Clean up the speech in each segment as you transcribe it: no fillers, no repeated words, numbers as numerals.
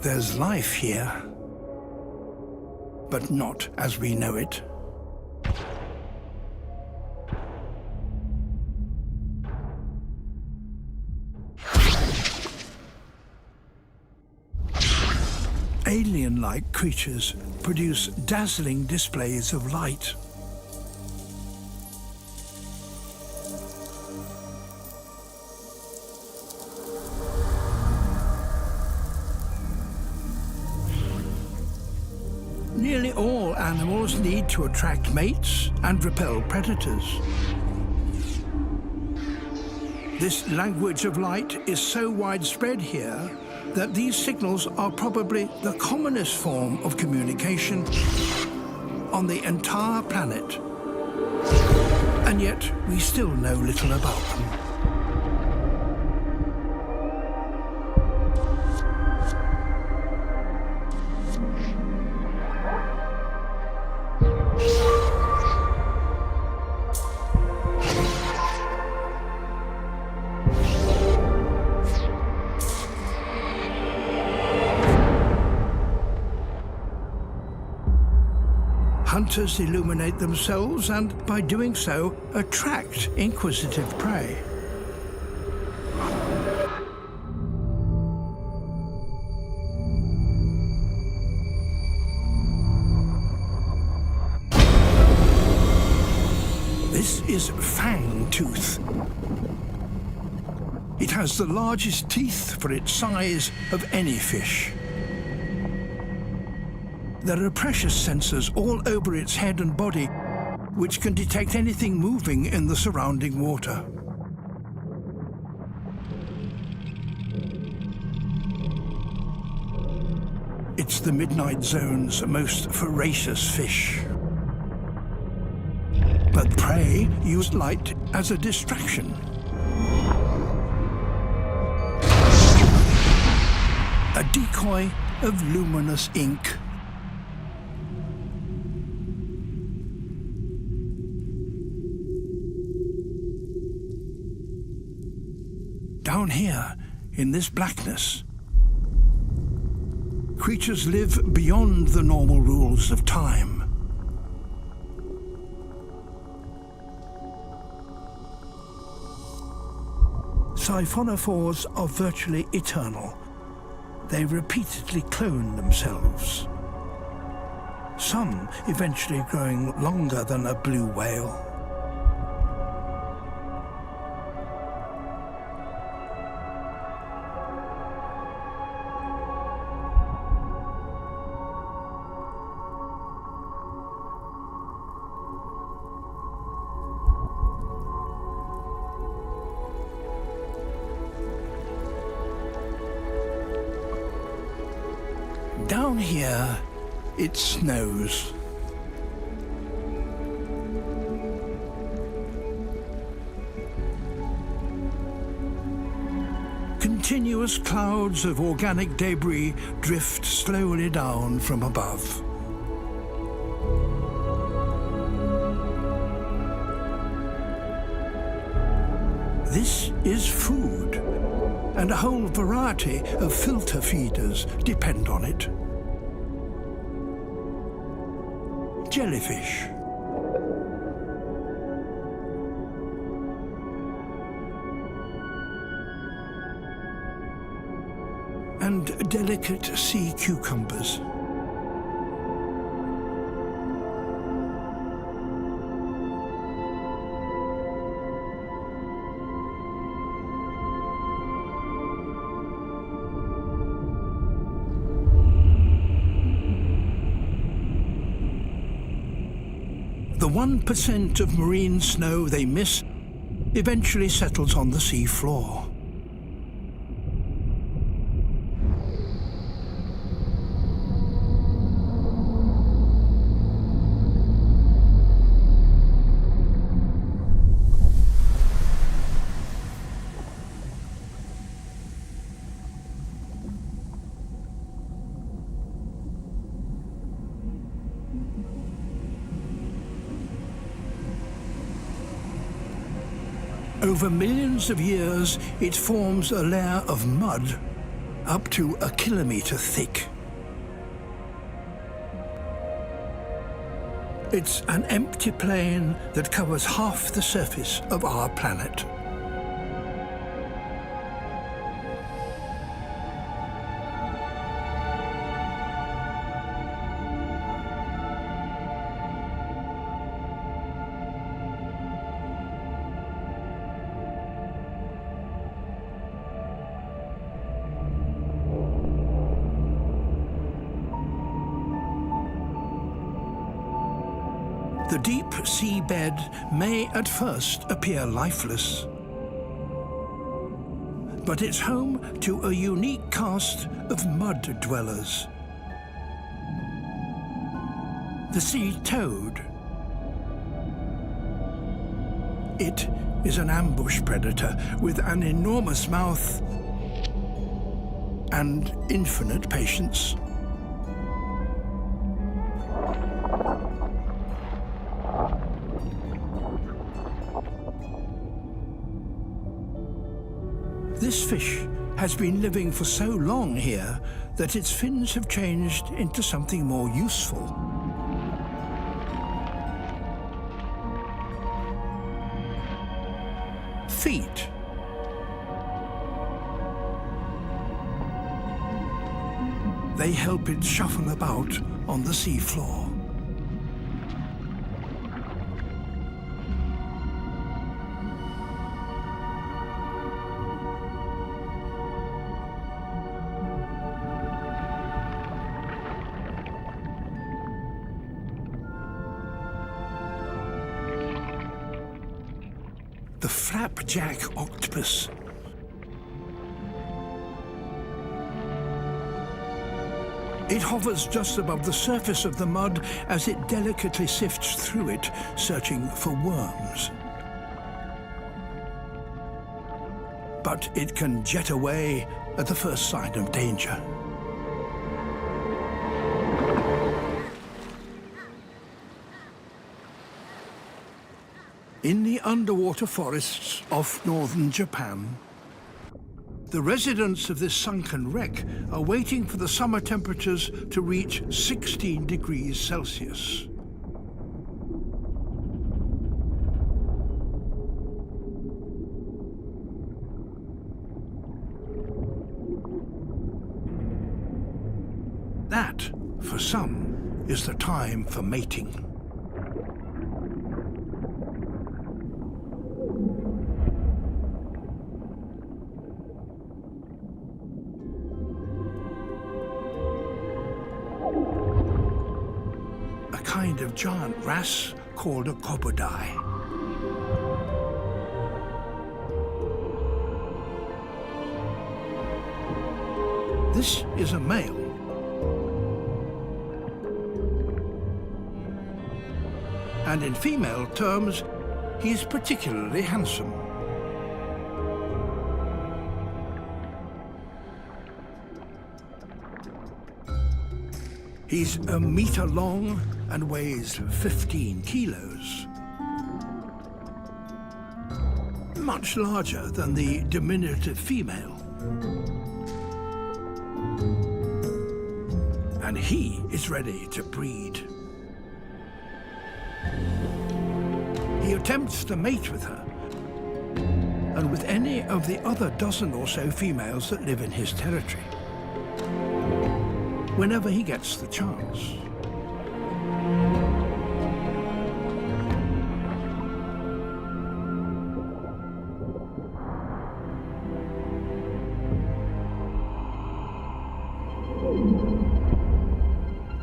There's life here, but not as we know it. Alien-like creatures produce dazzling displays of light. Nearly all animals need to attract mates and repel predators. This language of light is so widespread here that these signals are probably the commonest form of communication on the entire planet. And yet, we still know little about them. Hunters illuminate themselves and, by doing so, attract inquisitive prey. This is fangtooth. It has the largest teeth for its size of any fish. There are pressure sensors all over its head and body, which can detect anything moving in the surrounding water. It's the Midnight Zone's most voracious fish. But prey use light as a distraction. A decoy of luminous ink. Down here, in this blackness, creatures live beyond the normal rules of time. Siphonophores are virtually eternal. They repeatedly clone themselves. Some eventually growing longer than a blue whale. Down here, it snows. Continuous clouds of organic debris drift slowly down from above. This is food, and a whole variety of filter feeders depend on it. Jellyfish. And delicate sea cucumbers. The 1% of marine snow they miss eventually settles on the sea floor. Over millions of years, it forms a layer of mud up to a kilometre thick. It's an empty plain that covers half the surface of our planet. The deep seabed may at first appear lifeless, but it's home to a unique caste of mud dwellers. The sea toad. It is an ambush predator with an enormous mouth and infinite patience. This fish has been living for so long here that its fins have changed into something more useful. Feet. They help it shuffle about on the seafloor. The flapjack octopus. It hovers just above the surface of the mud as it delicately sifts through it, searching for worms. But it can jet away at the first sign of danger. In the underwater forests off northern Japan, the residents of this sunken wreck are waiting for the summer temperatures to reach 16 degrees Celsius. That, for some, is the time for mating. Kind of giant wrasse called a crocodile. This is a male. And in female terms, he is particularly handsome. He's a meter long and weighs 15 kilos. Much larger than the diminutive female. And he is ready to breed. He attempts to mate with her, and with any of the other dozen or so females that live in his territory, whenever he gets the chance.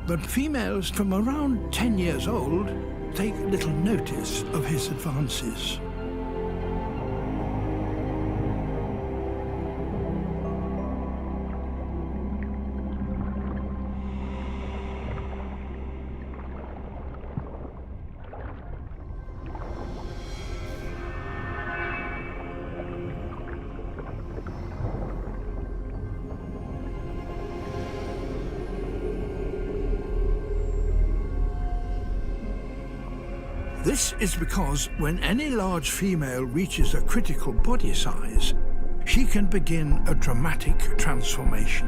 But females from around 10 years old take little notice of his advances. This is because when any large female reaches a critical body size, she can begin a dramatic transformation.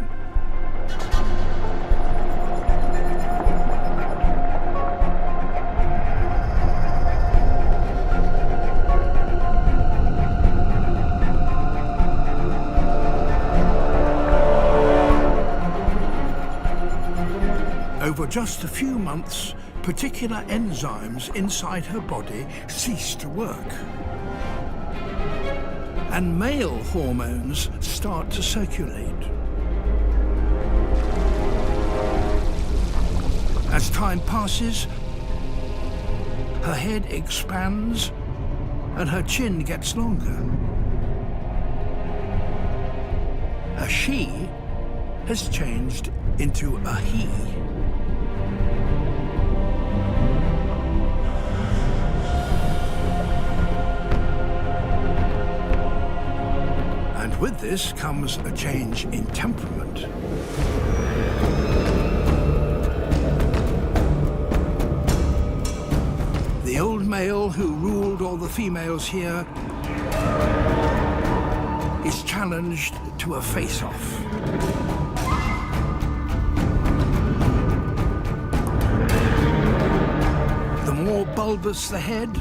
Over just a few months, particular enzymes inside her body cease to work. And male hormones start to circulate. As time passes, her head expands and her chin gets longer. A she has changed into a he. With this comes a change in temperament. The old male who ruled all the females here is challenged to a face-off. The more bulbous the head,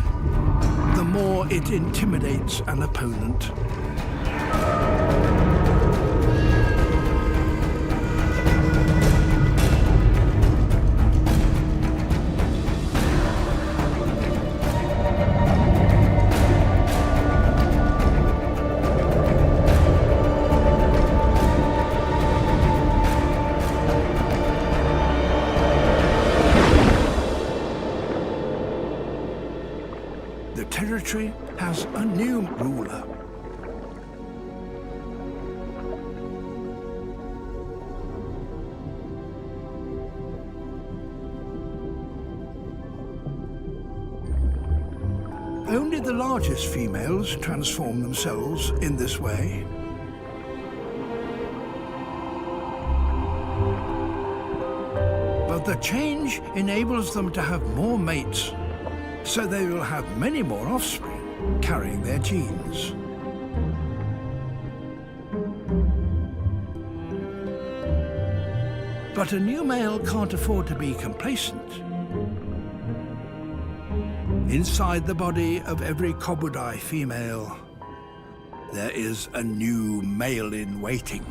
the more it intimidates an opponent. The territory has a new ruler. Only the largest females transform themselves in this way. But the change enables them to have more mates, so they will have many more offspring carrying their genes. But a new male can't afford to be complacent. Inside the body of every Cooperative female, there is a new male in waiting.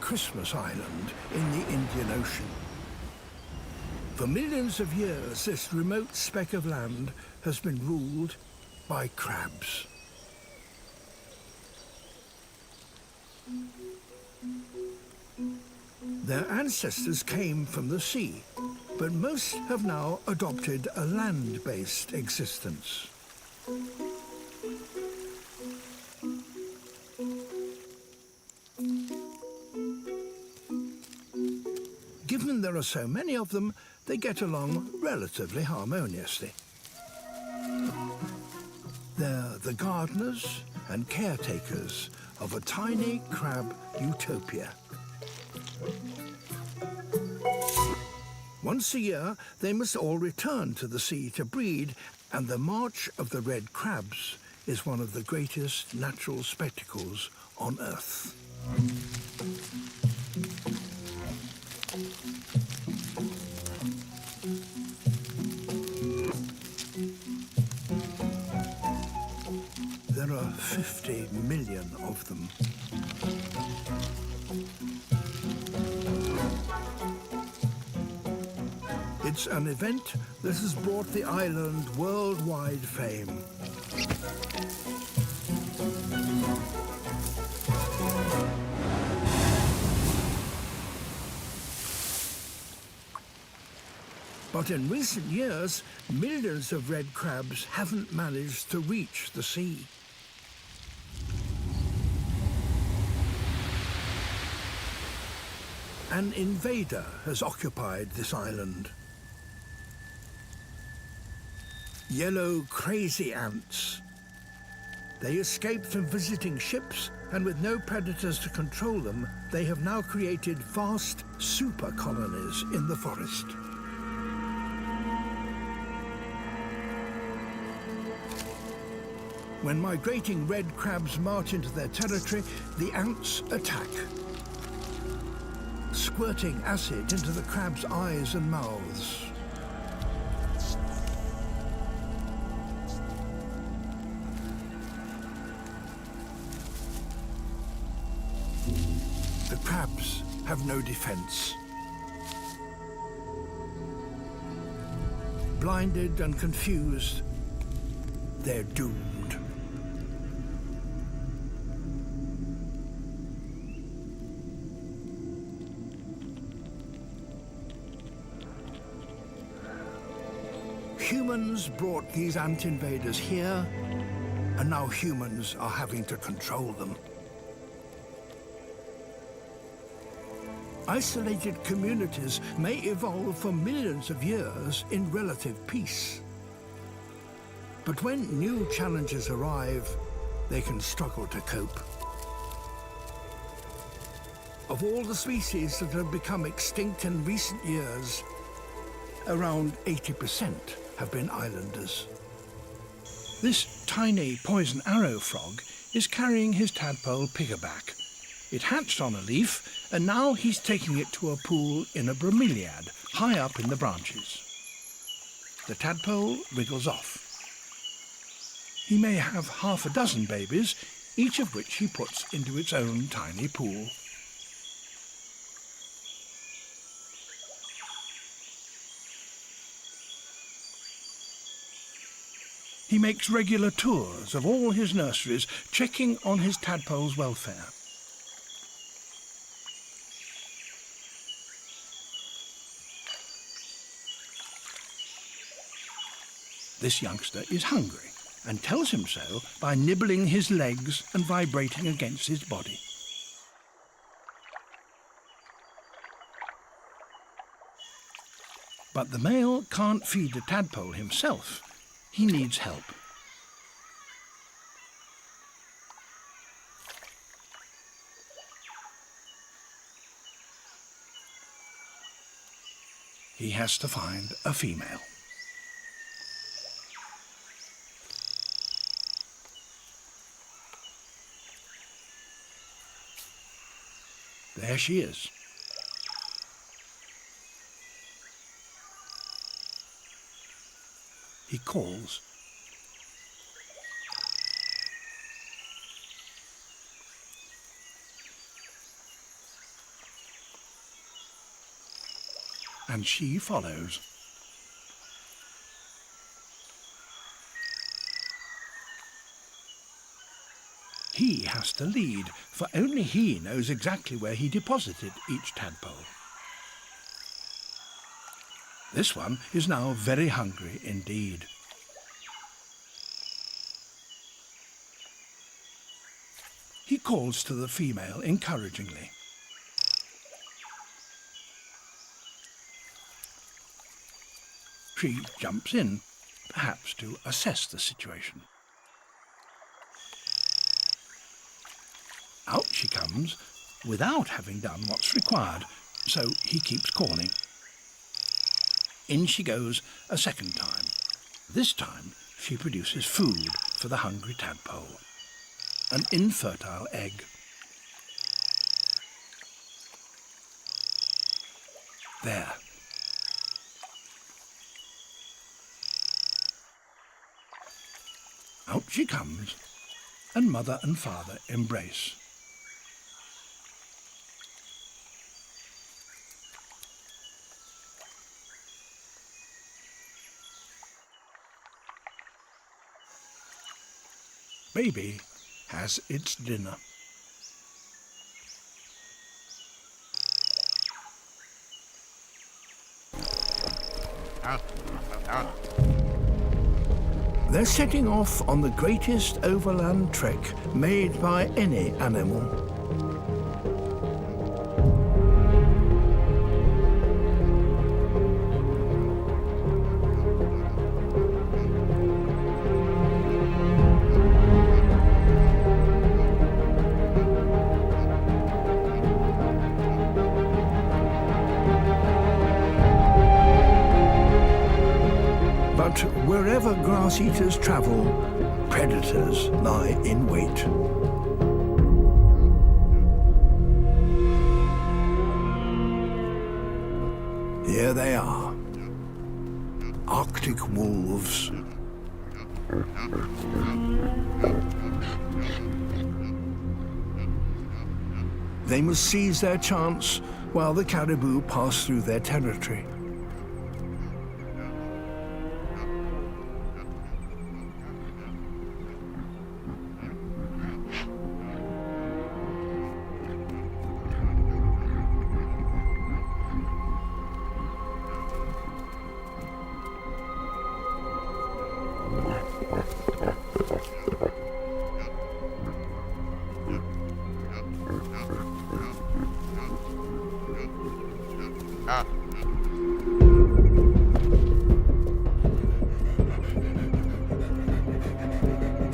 Christmas Island in the Indian Ocean. For millions of years, this remote speck of land has been ruled by crabs. Their ancestors came from the sea, but most have now adopted a land-based existence. Given there are so many of them, they get along relatively harmoniously. They're the gardeners and caretakers of a tiny crab utopia. Once a year, they must all return to the sea to breed, and the march of the red crabs is one of the greatest natural spectacles on Earth. There are 50 million of them. It's an event that has brought the island worldwide fame. But in recent years, millions of red crabs haven't managed to reach the sea. An invader has occupied this island. Yellow crazy ants. They escaped from visiting ships, and with no predators to control them, they have now created vast super colonies in the forest. When migrating red crabs march into their territory, the ants attack, squirting acid into the crabs' eyes and mouths. The crabs have no defense. Blinded and confused, they're doomed. Humans brought these ant invaders here, and now humans are having to control them. Isolated communities may evolve for millions of years in relative peace. But when new challenges arrive, they can struggle to cope. Of all the species that have become extinct in recent years, around 80% have been islanders. This tiny poison arrow frog is carrying his tadpole piggerback. It hatched on a leaf, and now he's taking it to a pool in a bromeliad, high up in the branches. The tadpole wriggles off. He may have half a dozen babies, each of which he puts into its own tiny pool. He makes regular tours of all his nurseries, checking on his tadpole's welfare. This youngster is hungry and tells him so by nibbling his legs and vibrating against his body. But the male can't feed the tadpole himself. He needs help. He has to find a female. There she is. He calls. And she follows. He has to lead, for only he knows exactly where he deposited each tadpole. This one is now very hungry indeed. He calls to the female encouragingly. She jumps in, perhaps to assess the situation. Out she comes without having done what's required, so he keeps calling. In she goes a second time. This time she produces food for the hungry tadpole, an infertile egg. There. Out she comes, and mother and father embrace. Baby has its dinner. They're setting off on the greatest overland trek made by any animal. space-eaters travel, predators lie in wait. Here they are, Arctic wolves. They must seize their chance while the caribou pass through their territory.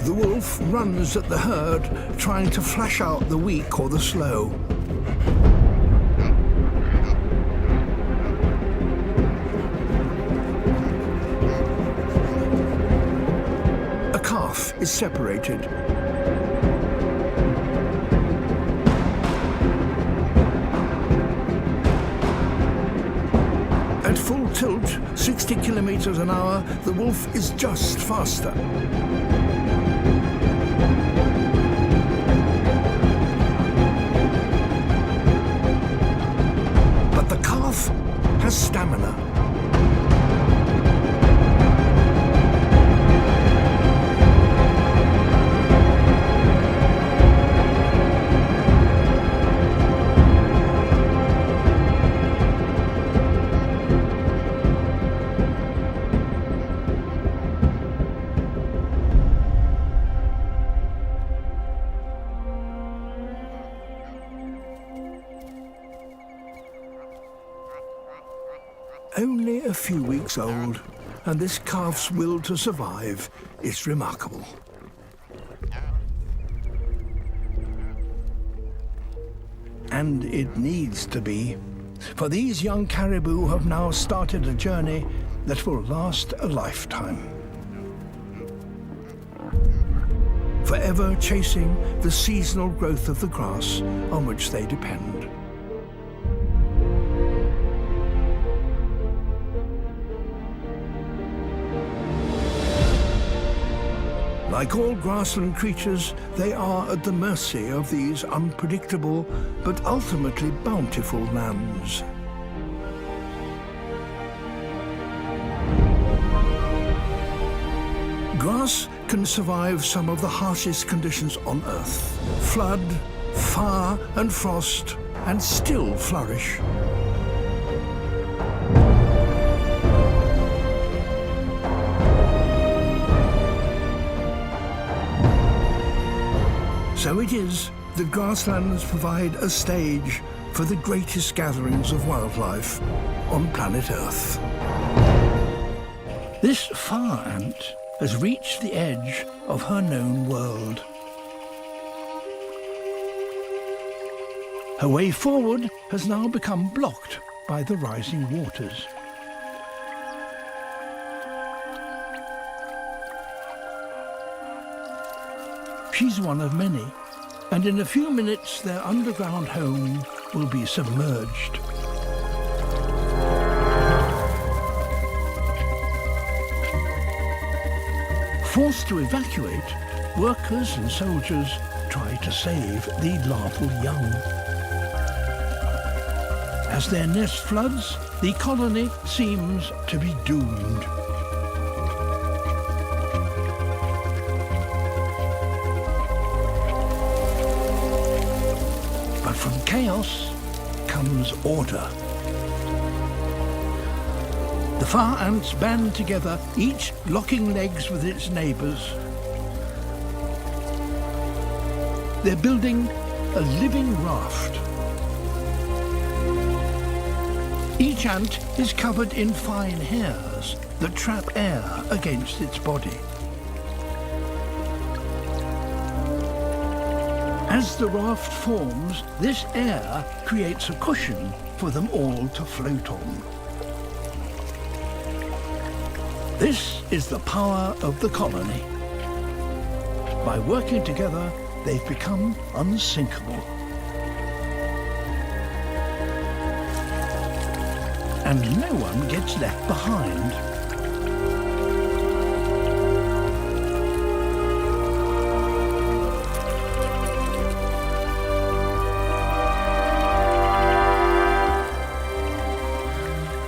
The wolf runs at the herd, trying to flash out the weak or the slow. A calf is separated. At full tilt, 60 kilometers an hour, the wolf is just faster. But the calf has stamina. Only a few weeks old, and this calf's will to survive is remarkable. And it needs to be, for these young caribou have now started a journey that will last a lifetime. Forever chasing the seasonal growth of the grass on which they depend. Like all grassland creatures, they are at the mercy of these unpredictable but ultimately bountiful lands. Grass can survive some of the harshest conditions on Earth: flood, fire and frost, and still flourish. So it is that grasslands provide a stage for the greatest gatherings of wildlife on planet Earth. This far ant has reached the edge of her known world. Her way forward has now become blocked by the rising waters. She's one of many, and in a few minutes their underground home will be submerged. Forced to evacuate, workers and soldiers try to save the larval young. As their nest floods, the colony seems to be doomed. But from chaos comes order. The far ants band together, each locking legs with its neighbours. They're building a living raft. Each ant is covered in fine hairs that trap air against its body. As the raft forms, this air creates a cushion for them all to float on. This is the power of the colony. By working together, they've become unsinkable. And no one gets left behind.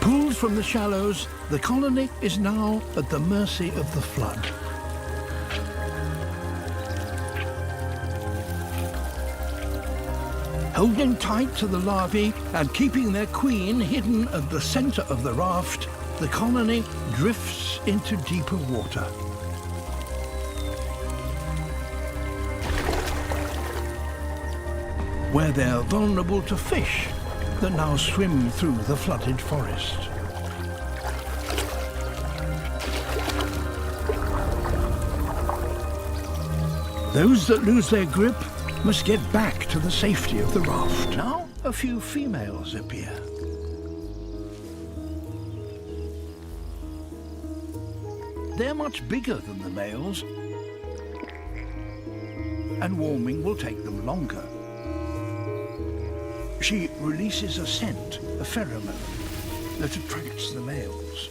Pulled from the shallows, the colony is now at the mercy of the flood. Holding tight to the larvae and keeping their queen hidden at the center of the raft, the colony drifts into deeper water. Where they're vulnerable to fish that now swim through the flooded forest. Those that lose their grip must get back to the safety of the raft. Now a few females appear. They're much bigger than the males, and warming will take them longer. She releases a scent, a pheromone, that attracts the males.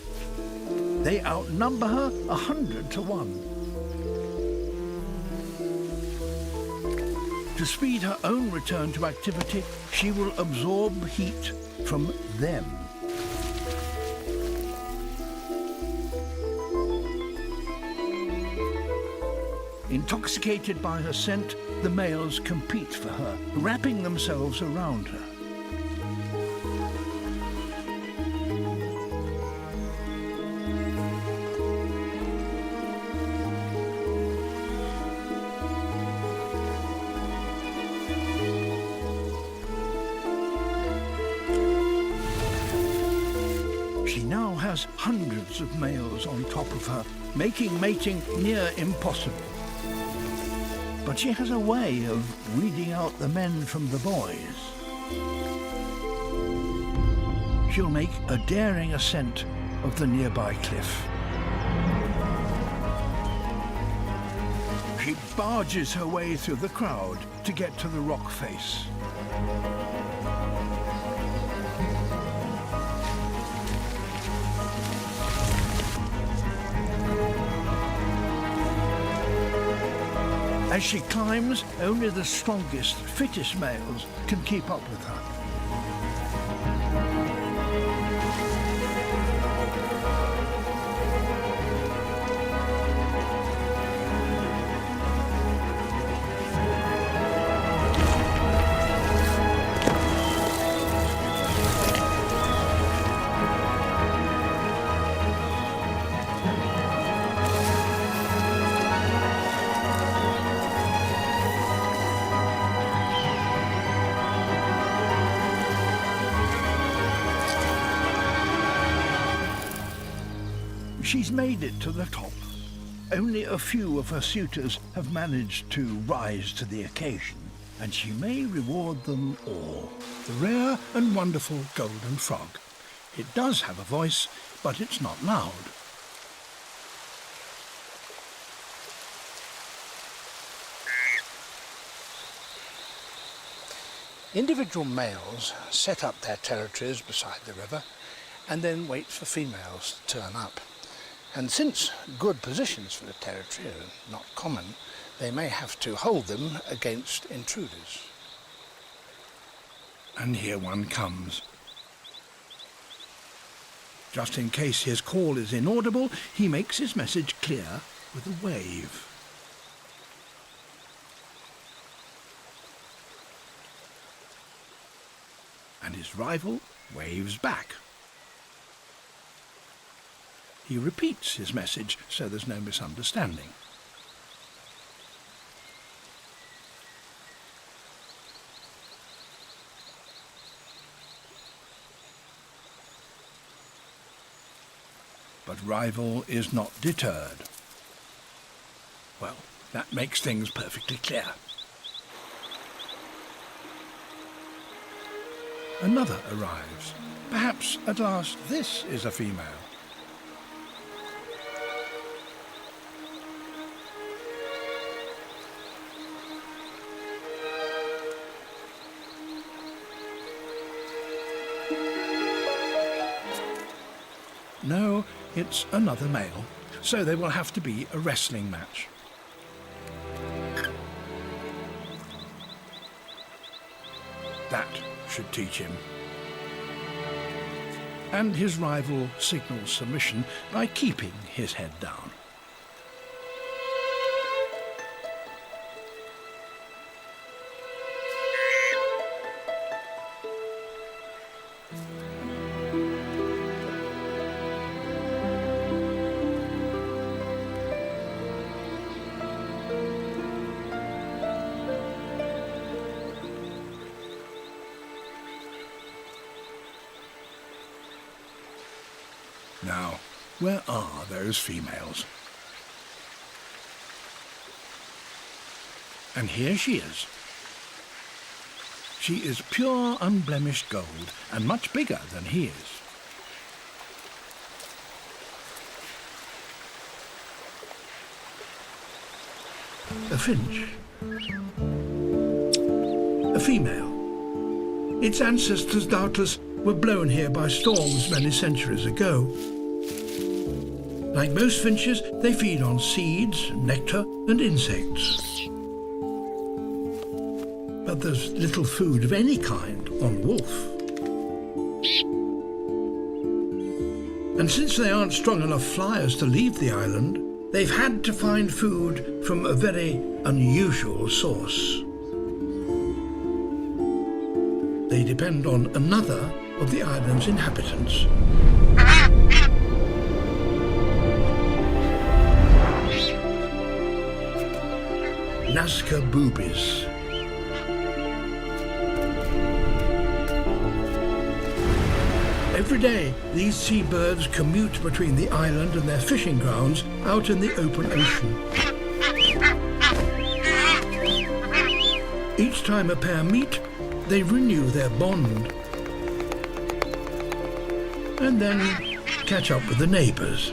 They outnumber her 100 to 1. To speed her own return to activity, she will absorb heat from them. Intoxicated by her scent, the males compete for her, wrapping themselves around her. She now has hundreds of males on top of her, making mating near impossible. But she has a way of weeding out the men from the boys. She'll make a daring ascent of the nearby cliff. She barges her way through the crowd to get to the rock face. As she climbs, only the strongest, fittest males can keep up with her. She's made it to the top. Only a few of her suitors have managed to rise to the occasion, and she may reward them all. The rare and wonderful golden frog. It does have a voice, but it's not loud. Individual males set up their territories beside the river and then wait for females to turn up. And since good positions for the territory are not common, they may have to hold them against intruders. And here one comes. Just in case his call is inaudible, he makes his message clear with a wave. And his rival waves back. He repeats his message so there's no misunderstanding. But rival is not deterred. Well, that makes things perfectly clear. Another arrives. Perhaps, at last, this is a female. it's another male, so there will have to be a wrestling match. That should teach him. And his rival signals submission by keeping his head down. Now, where are those females? And here she is. She is pure, unblemished gold, and much bigger than he is. A finch. A female. Its ancestors doubtless were blown here by storms many centuries ago. Like most finches, they feed on seeds, nectar, and insects. But there's little food of any kind on wolf. And since they aren't strong enough flyers to leave the island, they've had to find food from a very unusual source. They depend on another of the island's inhabitants. Nazca boobies. Every day, these seabirds commute between the island and their fishing grounds out in the open ocean. Each time a pair meet, they renew their bond and then catch up with the neighbours.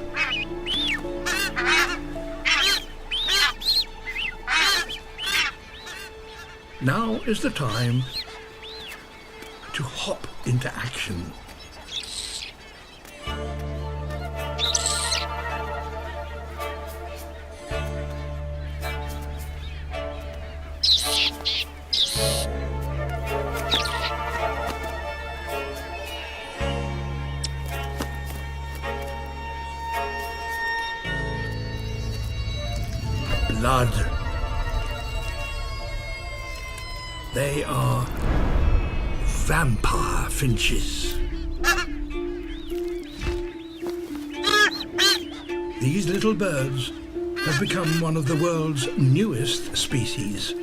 Now is the time to hop into action. Blood. They are vampire finches. These little birds have become one of the world's newest species.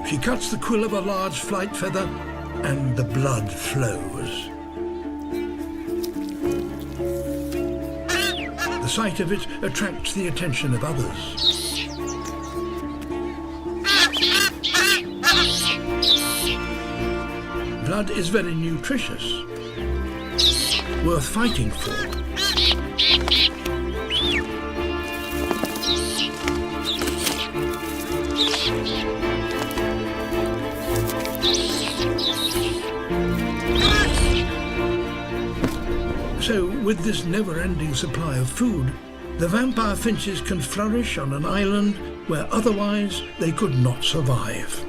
She cuts the quill of a large flight feather and the blood flows. The sight of it attracts the attention of others. Blood is very nutritious, worth fighting for. So, with this never-ending supply of food, the vampire finches can flourish on an island where otherwise they could not survive.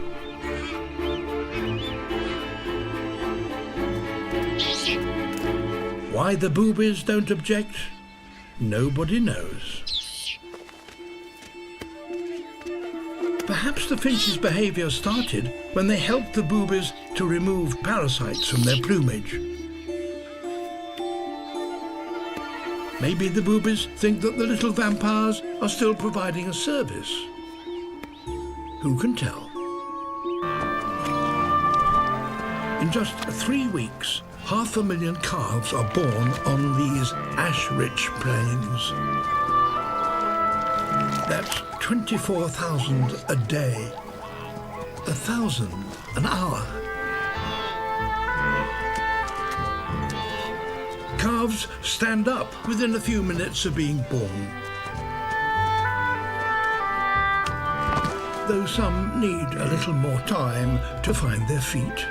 Why the boobies don't object, nobody knows. Perhaps the finches' behaviour started when they helped the boobies to remove parasites from their plumage. Maybe the boobies think that the little vampires are still providing a service. Who can tell? In just 3 weeks, 500,000 calves are born on these ash-rich plains. That's 24,000 a day, 1,000 an hour. Calves stand up within a few minutes of being born, though some need a little more time to find their feet.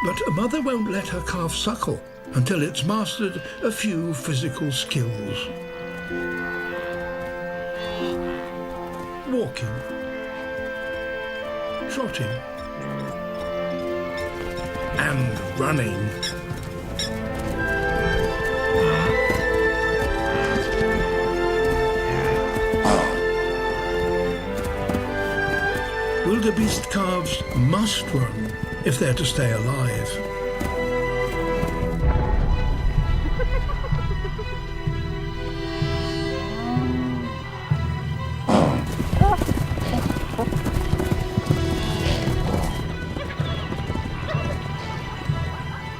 But a mother won't let her calf suckle until it's mastered a few physical skills. Walking, trotting, and running. Wildebeest calves must run if they're to stay alive.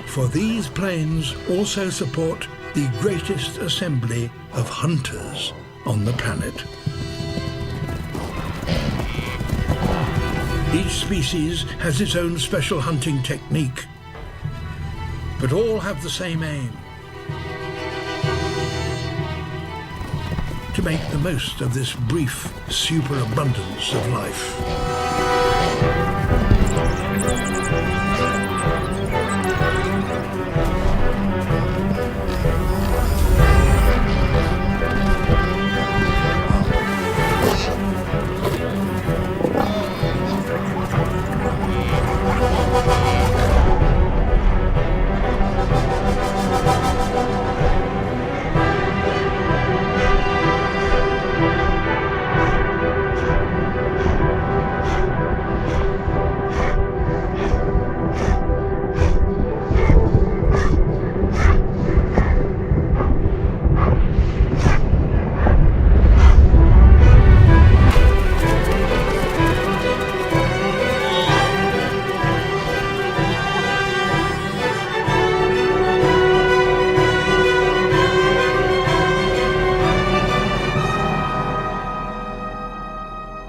For these plains also support the greatest assembly of hunters on the planet. Each species has its own special hunting technique, but all have the same aim: to make the most of this brief superabundance of life.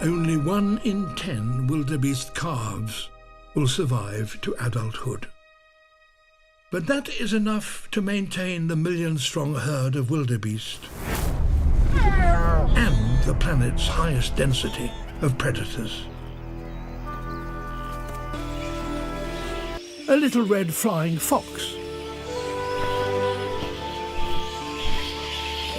Only 1 in 10 wildebeest calves will survive to adulthood. But that is enough to maintain the million-strong herd of wildebeest and the planet's highest density of predators. A little red flying fox.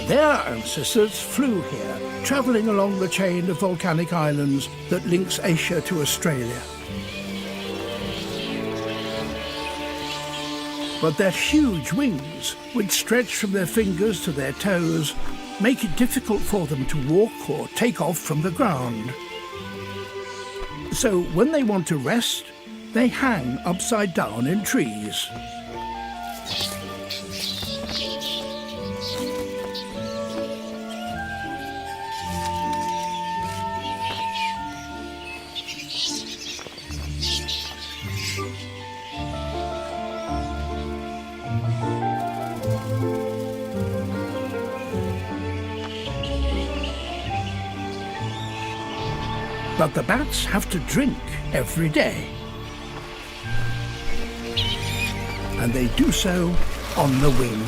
Their ancestors flew here, travelling along the chain of volcanic islands that links Asia to Australia. But their huge wings, which stretch from their fingers to their toes, make it difficult for them to walk or take off from the ground. So when they want to rest, they hang upside down in trees. But the bats have to drink every day. And they do so on the wing.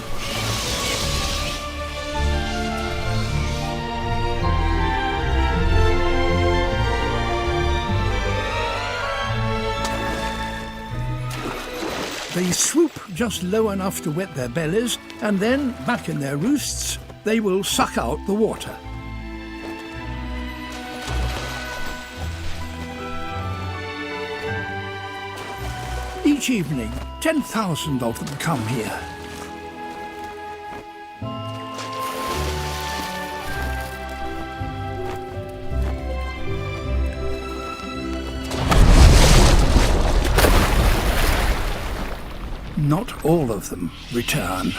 They swoop just low enough to wet their bellies, and then, back in their roosts, they will suck out the water. Each evening, 10,000 of them come here. Not all of them return.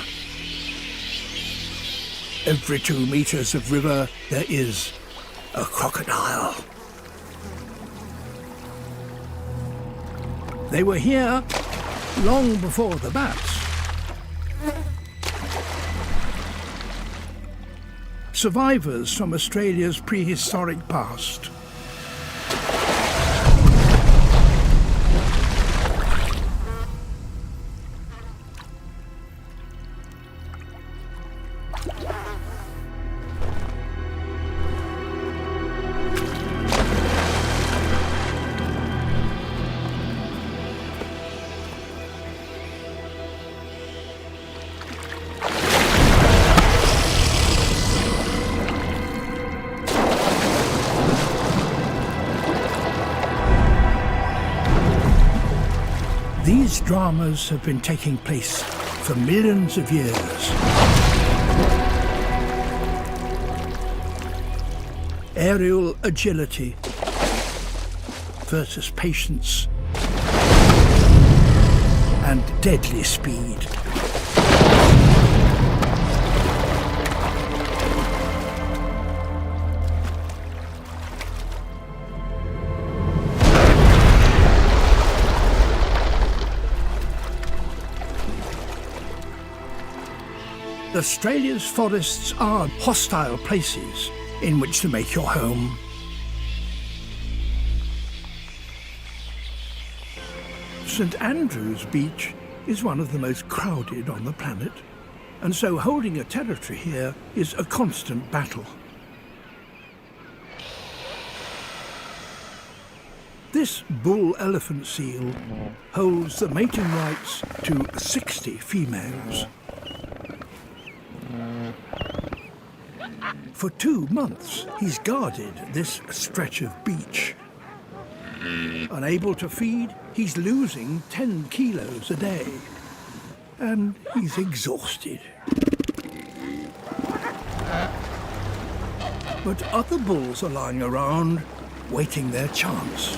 Every 2 meters of river, there is a crocodile. They were here long before the bats. Survivors from Australia's prehistoric past. These dramas have been taking place for millions of years. Aerial agility versus patience and deadly speed. Australia's forests are hostile places in which to make your home. St Andrew's Beach is one of the most crowded on the planet, and so holding a territory here is a constant battle. This bull elephant seal holds the mating rights to 60 females. For 2 months, he's guarded this stretch of beach. Unable to feed, he's losing 10 kilos a day. And he's exhausted. But other bulls are lying around, waiting their chance.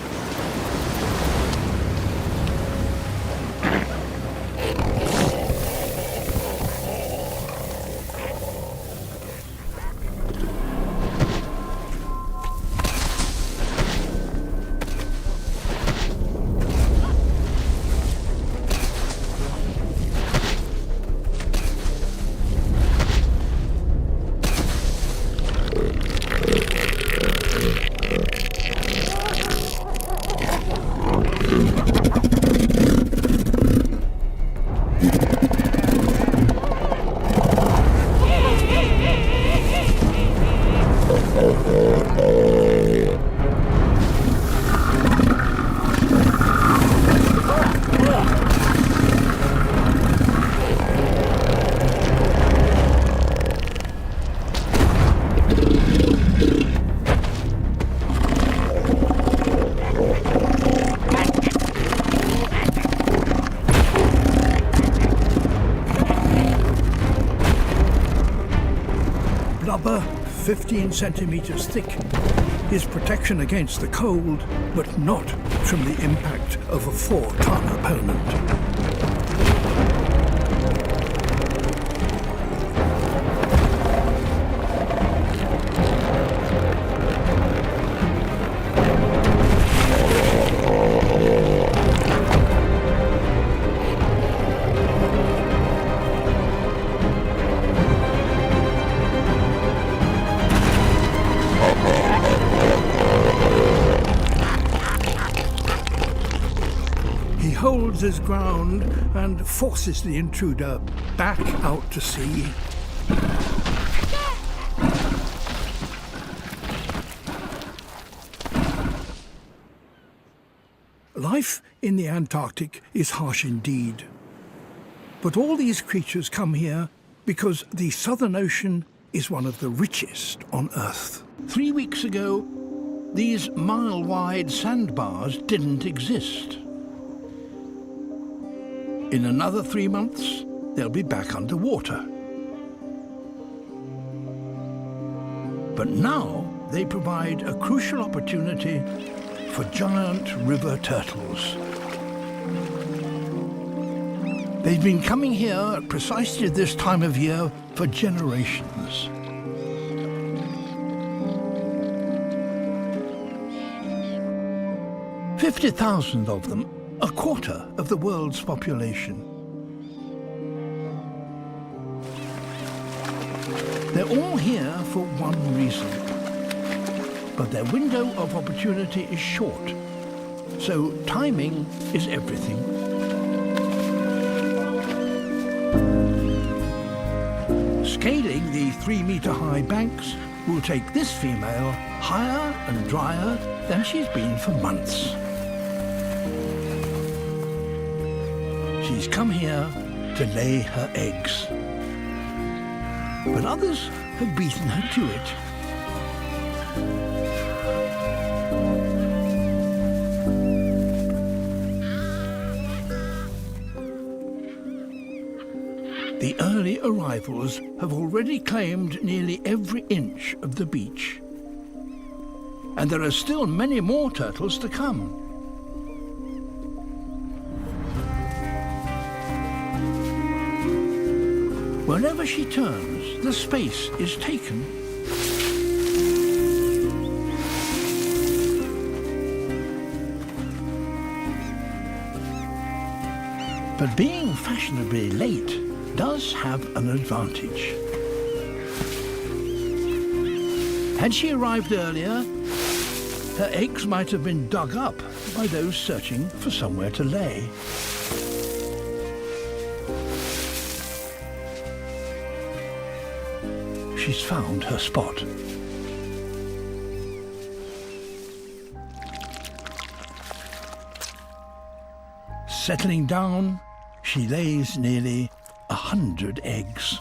Blubber, 15 centimeters thick, is protection against the cold, but not from the impact of a 4-ton opponent. Holds his ground and forces the intruder back out to sea. Life in the Antarctic is harsh indeed. But all these creatures come here because the Southern Ocean is one of the richest on Earth. 3 weeks ago, these mile-wide sandbars didn't exist. In another 3 months, they'll be back underwater. But now they provide a crucial opportunity for giant river turtles. They've been coming here at precisely this time of year for generations. "50,000 of them, a quarter of the world's population. They're all here for one reason, but their window of opportunity is short, so timing is everything. Scaling the 3-meter-high banks will take this female higher and drier than she's been for months. She's come here to lay her eggs. But others have beaten her to it. The early arrivals have already claimed nearly every inch of the beach. And there are still many more turtles to come. Wherever she turns, the space is taken. But being fashionably late does have an advantage. Had she arrived earlier, her eggs might have been dug up by those searching for somewhere to lay. She's found her spot. Settling down, she lays nearly 100 eggs.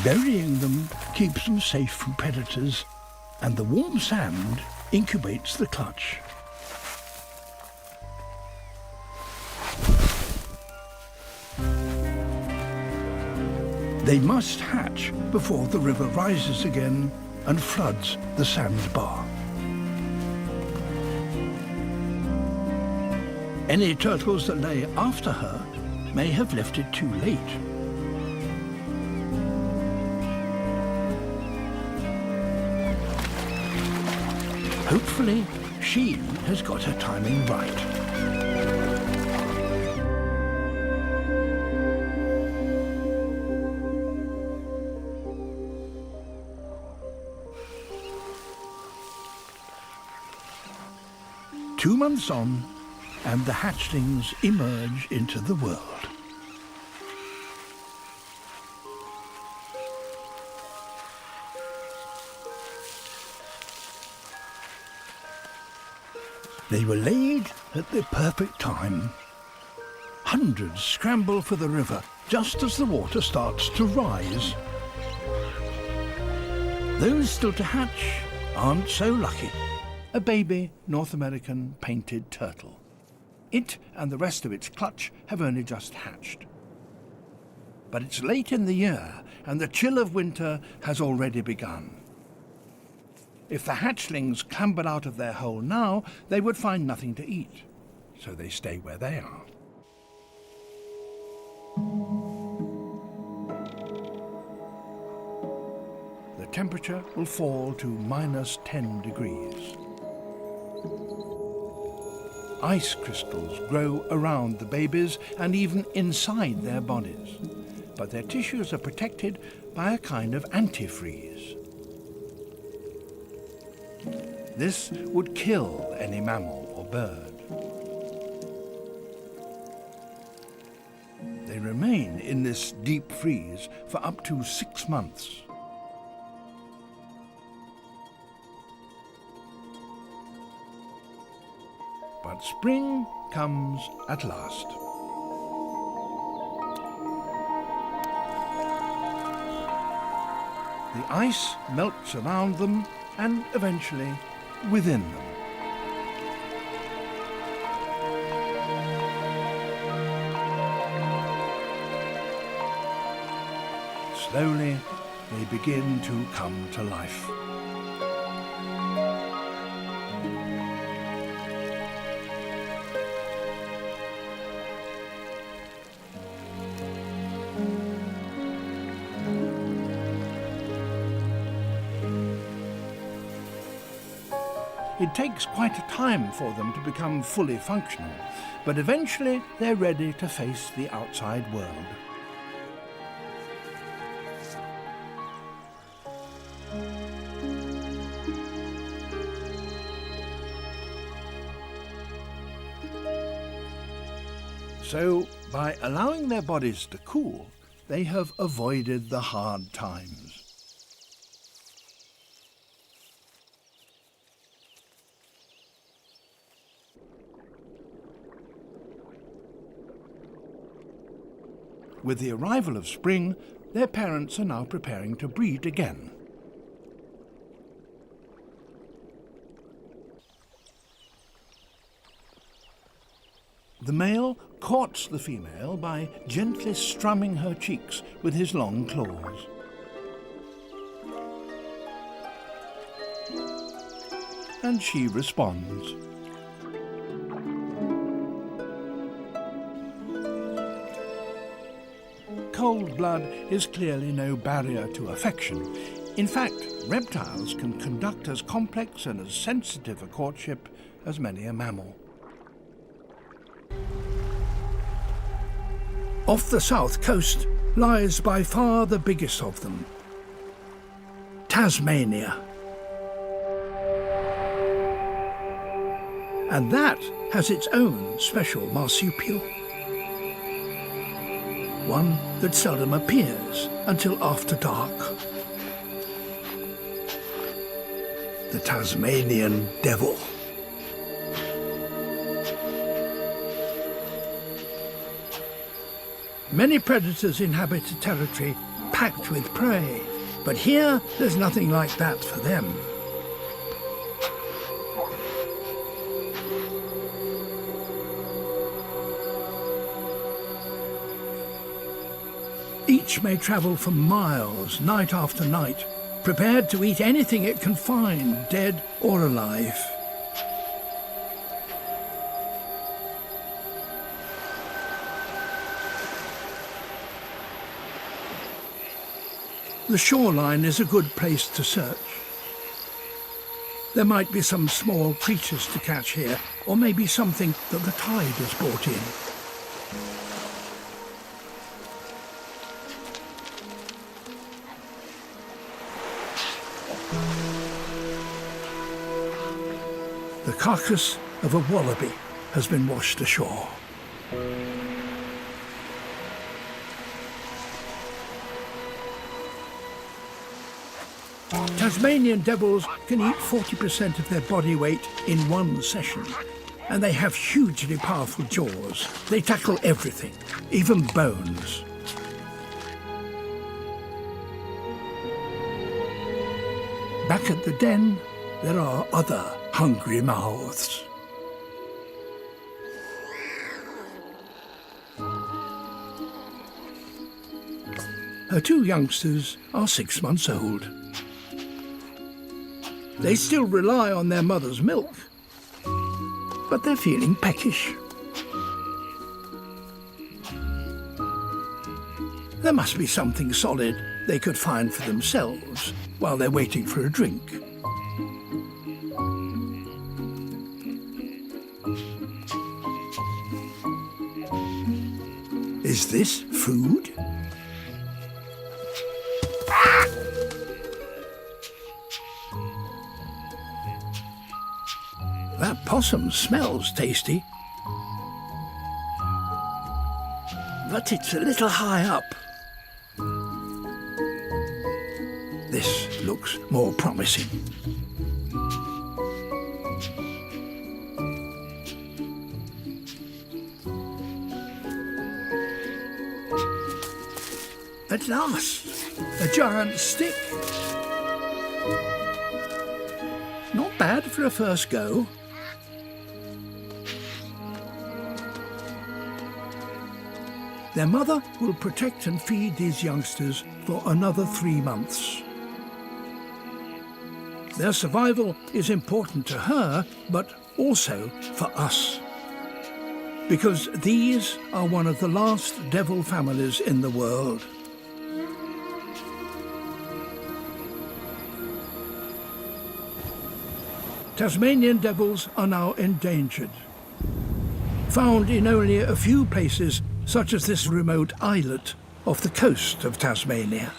Burying them keeps them safe from predators, and the warm sand incubates the clutch. They must hatch before the river rises again and floods the sandbar. Any turtles that lay after her may have left it too late. Hopefully, she has got her timing right. Two months on, and the hatchlings emerge into the world. They were laid at the perfect time. Hundreds scramble for the river just as the water starts to rise. Those still to hatch aren't so lucky. A baby North American painted turtle. It and the rest of its clutch have only just hatched. But it's late in the year, and the chill of winter has already begun. If the hatchlings clambered out of their hole now, they would find nothing to eat, so they stay where they are. The temperature will fall to -10 degrees. Ice crystals grow around the babies and even inside their bodies, but their tissues are protected by a kind of antifreeze. This would kill any mammal or bird. They remain in this deep freeze for up to 6 months. But spring comes at last. The ice melts around them and eventually within them. Slowly, they begin to come to life. It takes quite a time for them to become fully functional, but eventually they're ready to face the outside world. So, by allowing their bodies to cool, they have avoided the hard times. With the arrival of spring, their parents are now preparing to breed again. The male courts the female by gently strumming her cheeks with his long claws. And she responds. Cold blood is clearly no barrier to affection. In fact, reptiles can conduct as complex and as sensitive a courtship as many a mammal. Off the south coast lies by far the biggest of them, Tasmania. And that has its own special marsupial. One that seldom appears until after dark. The Tasmanian devil. Many predators inhabit a territory packed with prey, but here there's nothing like that for them. Each may travel for miles, night after night, prepared to eat anything it can find, dead or alive. The shoreline is a good place to search. There might be some small creatures to catch here, or maybe something that the tide has brought in. The carcass of a wallaby has been washed ashore. Tasmanian devils can eat 40% of their body weight in one session, and they have hugely powerful jaws. They tackle everything, even bones. Back at the den, there are other hungry mouths. Her two youngsters are 6 months old. They still rely on their mother's milk, but they're feeling peckish. There must be something solid they could find for themselves while they're waiting for a drink. Is this food? That possum smells tasty, but it's a little high up. This looks more promising. At last, a giant stick. Not bad for a first go. Their mother will protect and feed these youngsters for another 3 months. Their survival is important to her, but also for us. Because these are one of the last devil families in the world. Tasmanian devils are now endangered. Found in only a few places, such as this remote islet off the coast of Tasmania.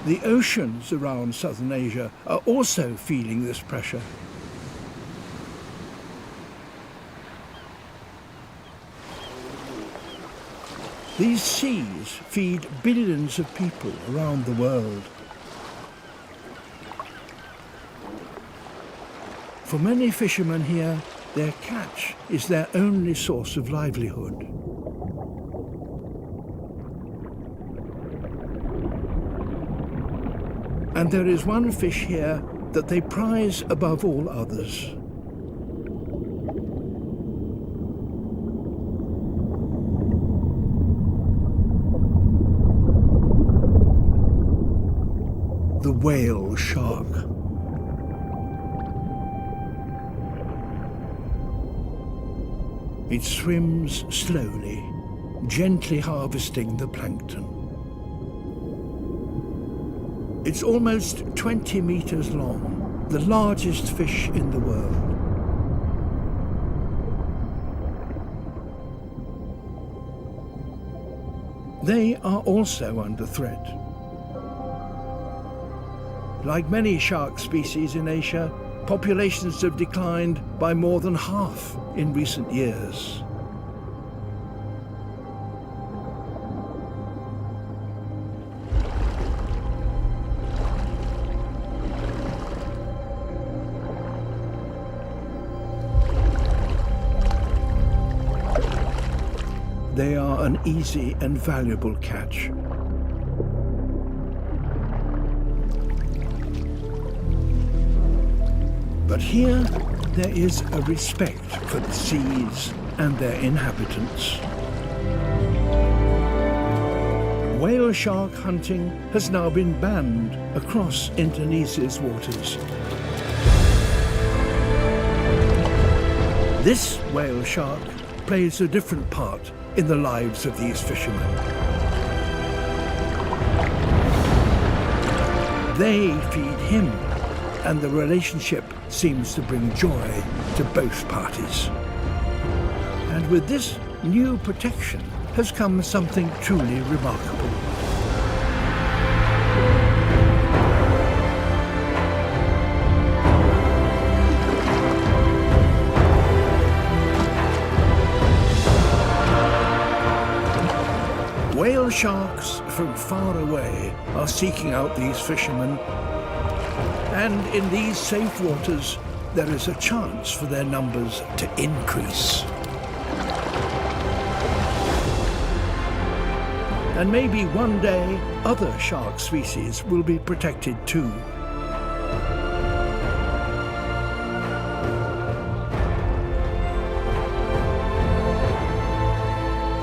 The oceans around southern Asia are also feeling this pressure. These seas feed billions of people around the world. For many fishermen here, their catch is their only source of livelihood. And there is one fish here that they prize above all others. The whale shark. It swims slowly, gently harvesting the plankton. It's almost 20 meters long, the largest fish in the world. They are also under threat. Like many shark species in Asia, populations have declined by more than half in recent years. They are an easy and valuable catch. But here, there is a respect for the seas and their inhabitants. Whale shark hunting has now been banned across Indonesia's waters. This whale shark plays a different part in the lives of these fishermen. They feed him, and the relationship seems to bring joy to both parties. And with this new protection has come something truly remarkable. Whale sharks from far away are seeking out these fishermen, and in these safe waters, there is a chance for their numbers to increase. And maybe one day, other shark species will be protected too.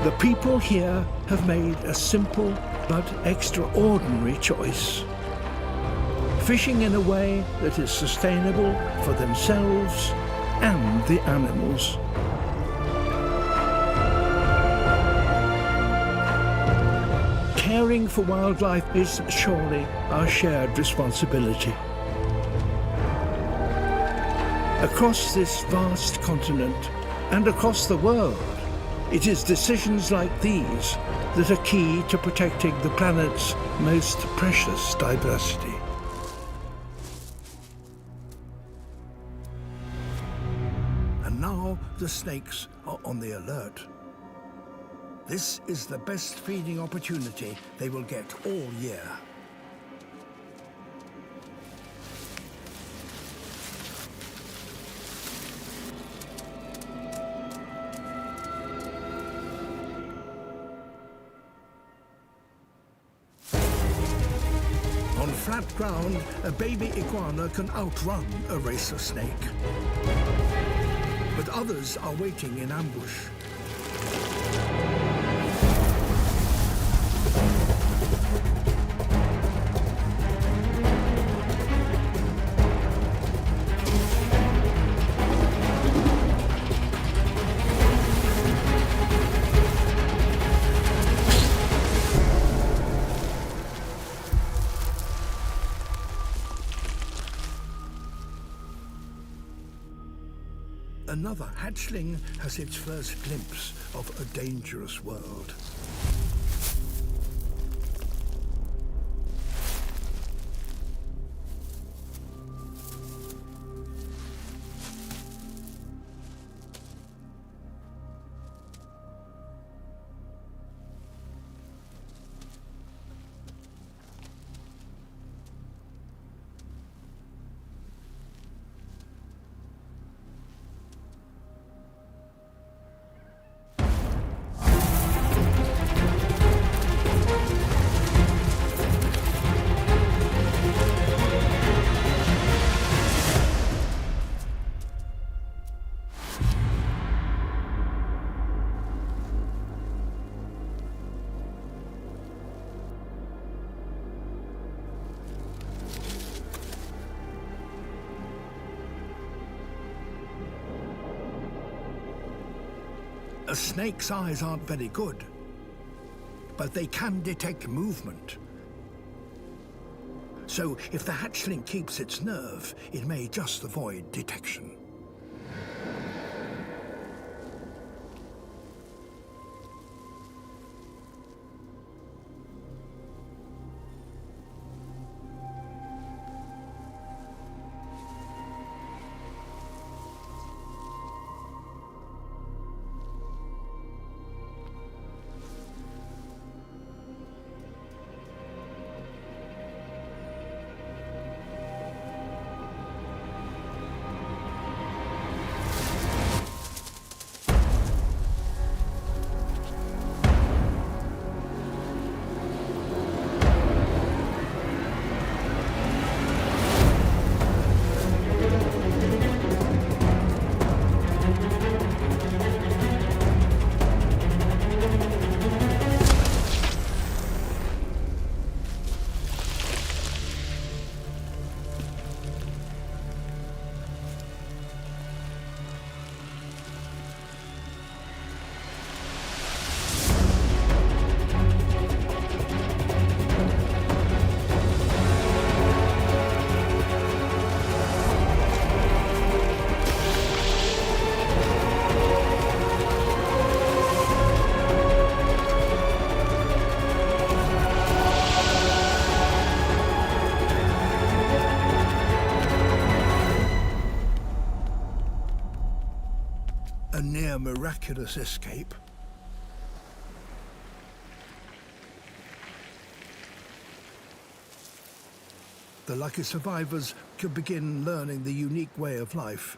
The people here have made a simple but extraordinary choice. Fishing in a way that is sustainable for themselves and the animals. Caring for wildlife is surely our shared responsibility. Across this vast continent and across the world, it is decisions like these that are key to protecting the planet's most precious diversity. And now the snakes are on the alert. This is the best feeding opportunity they will get all year. On flat ground, a baby iguana can outrun a racer snake. But others are waiting in ambush. Another hatchling has its first glimpse of a dangerous world. A snake's eyes aren't very good, but they can detect movement. So if the hatchling keeps its nerve, it may just avoid detection. A near miraculous escape. The lucky survivors could begin learning the unique way of life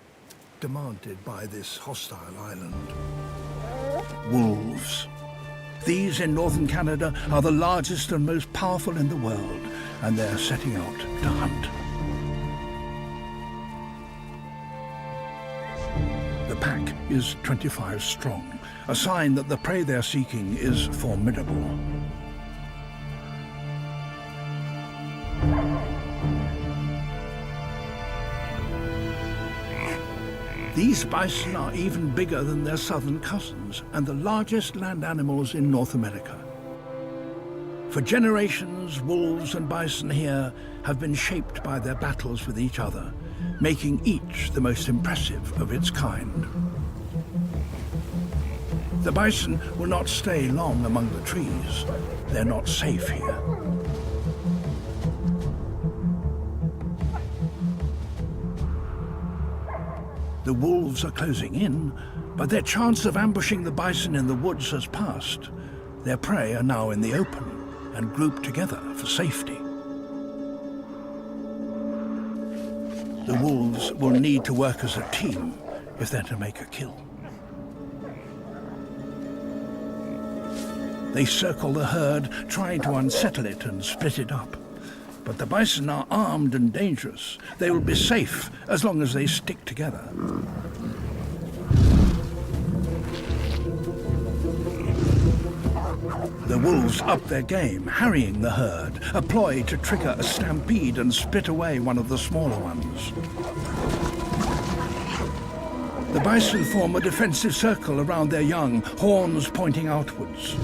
demanded by this hostile island. Wolves. These in northern Canada are the largest and most powerful in the world, and they're setting out to hunt. The pack is 25 strong, a sign that the prey they're seeking is formidable. These bison are even bigger than their southern cousins and the largest land animals in North America. For generations, wolves and bison here have been shaped by their battles with each other, making each the most impressive of its kind. The bison will not stay long among the trees. They're not safe here. The wolves are closing in, but their chance of ambushing the bison in the woods has passed. Their prey are now in the open and grouped together for safety. The wolves will need to work as a team if they're to make a kill. They circle the herd, trying to unsettle it and split it up. But the bison are armed and dangerous. They will be safe as long as they stick together. The wolves up their game, harrying the herd, a ploy to trigger a stampede and split away one of the smaller ones. The bison form a defensive circle around their young, horns pointing outwards.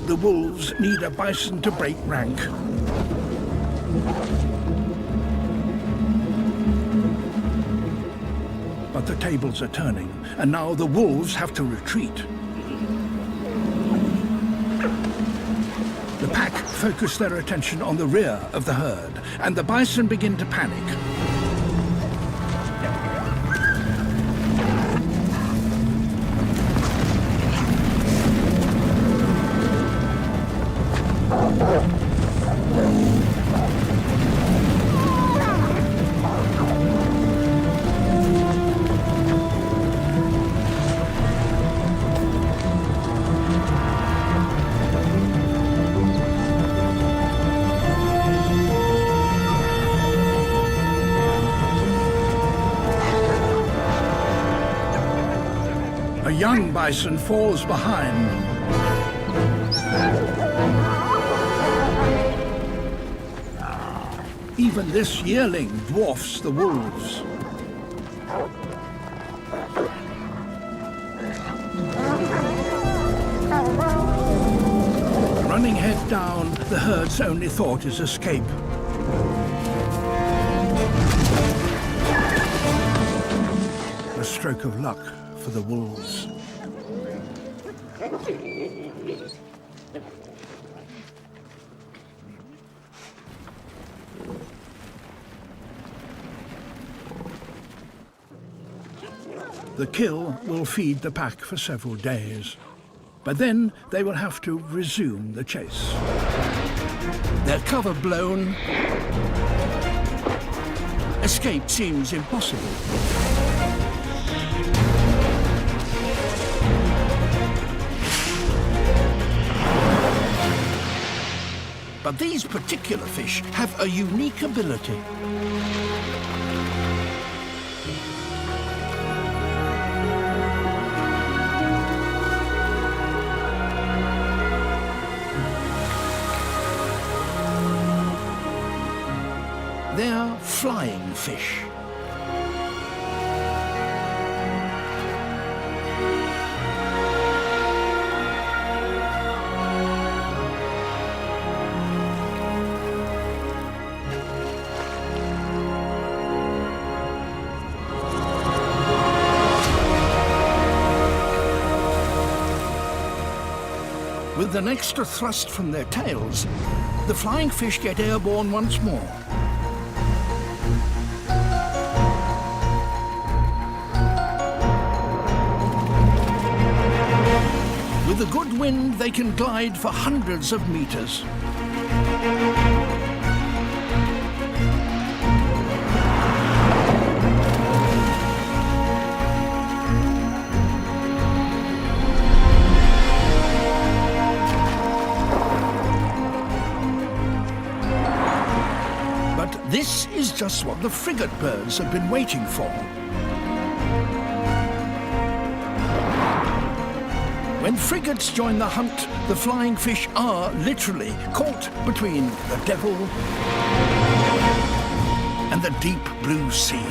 The wolves need a bison to break rank. But the tables are turning, and now the wolves have to retreat. The pack focus their attention on the rear of the herd, and the bison begin to panic. A young bison falls behind. Even this yearling dwarfs the wolves. Running head down, the herd's only thought is escape. A stroke of luck for the wolves. The kill will feed the pack for several days, but then they will have to resume the chase. Their cover blown, escape seems impossible. But these particular fish have a unique ability. They're flying fish. With an extra thrust from their tails, the flying fish get airborne once more. With a good wind, they can glide for hundreds of meters. But this is just what the frigate birds have been waiting for. When frigates join the hunt, the flying fish are literally caught between the devil and the deep blue sea.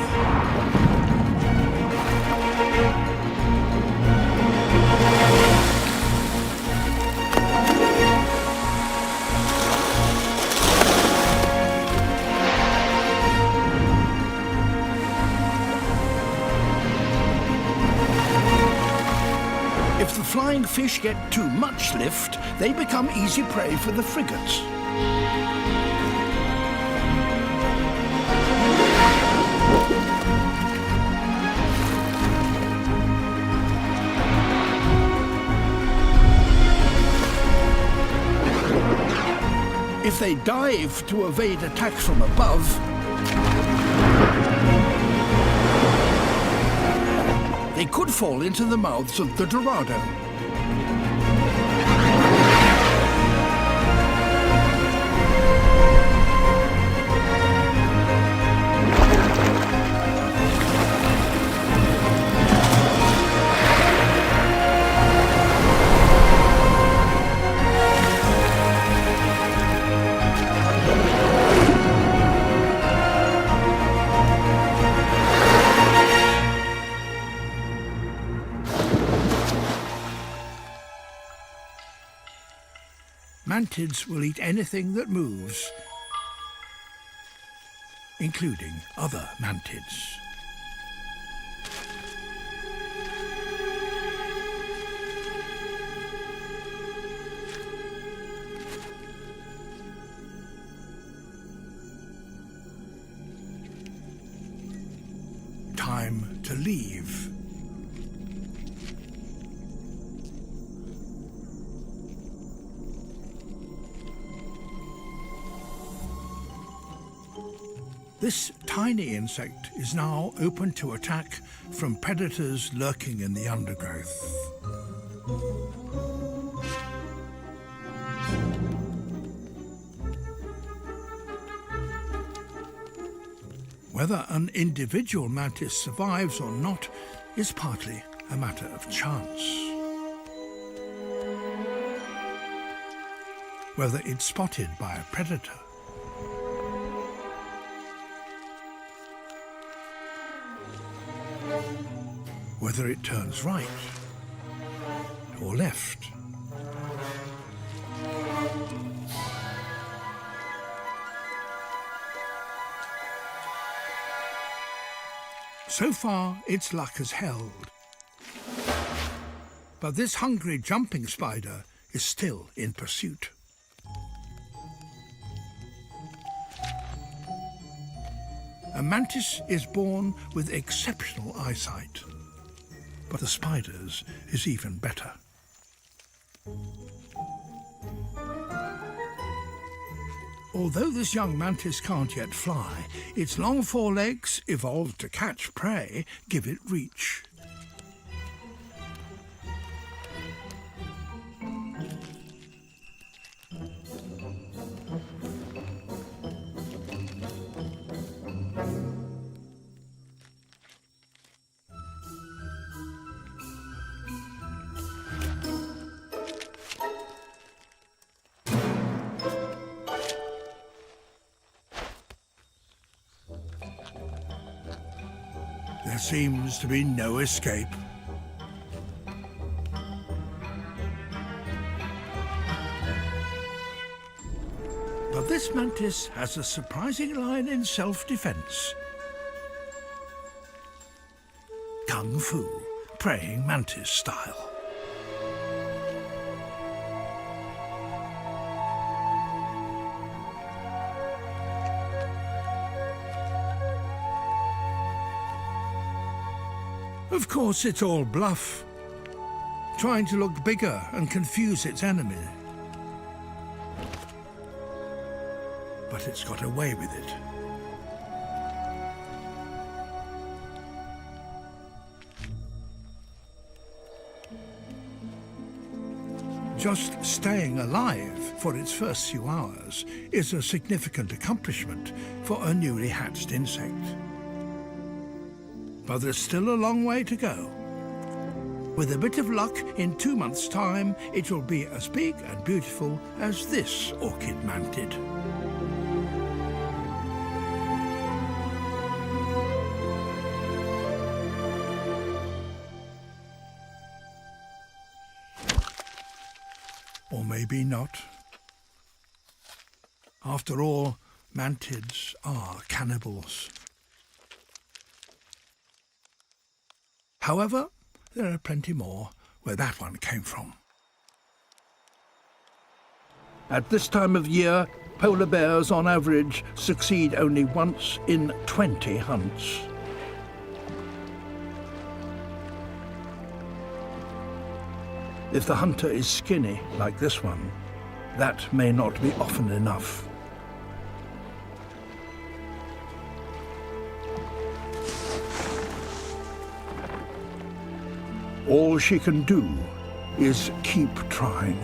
If the flying fish get too much lift, they become easy prey for the frigates. If they dive to evade attack from above, they could fall into the mouths of the Dorado. Mantids will eat anything that moves, including other mantids. Time to leave. This tiny insect is now open to attack from predators lurking in the undergrowth. Whether an individual mantis survives or not is partly a matter of chance. Whether it's spotted by a predator whether it turns right or left. So far, its luck has held. But this hungry jumping spider is still in pursuit. A mantis is born with exceptional eyesight, but the spider's is even better. Although this young mantis can't yet fly, its long forelegs, evolved to catch prey, give it reach. There seems to be no escape. But this mantis has a surprising line in self-defense. Kung Fu, praying mantis style. Of course, it's all bluff, trying to look bigger and confuse its enemy. But it's got away with it. Just staying alive for its first few hours is a significant accomplishment for a newly hatched insect. But there's still a long way to go. With a bit of luck, in 2 months' time, it will be as big and beautiful as this orchid mantid. Or maybe not. After all, mantids are cannibals. However, there are plenty more where that one came from. At this time of year, polar bears on average succeed only once in 20 hunts. If the hunter is skinny, like this one, that may not be often enough. All she can do is keep trying.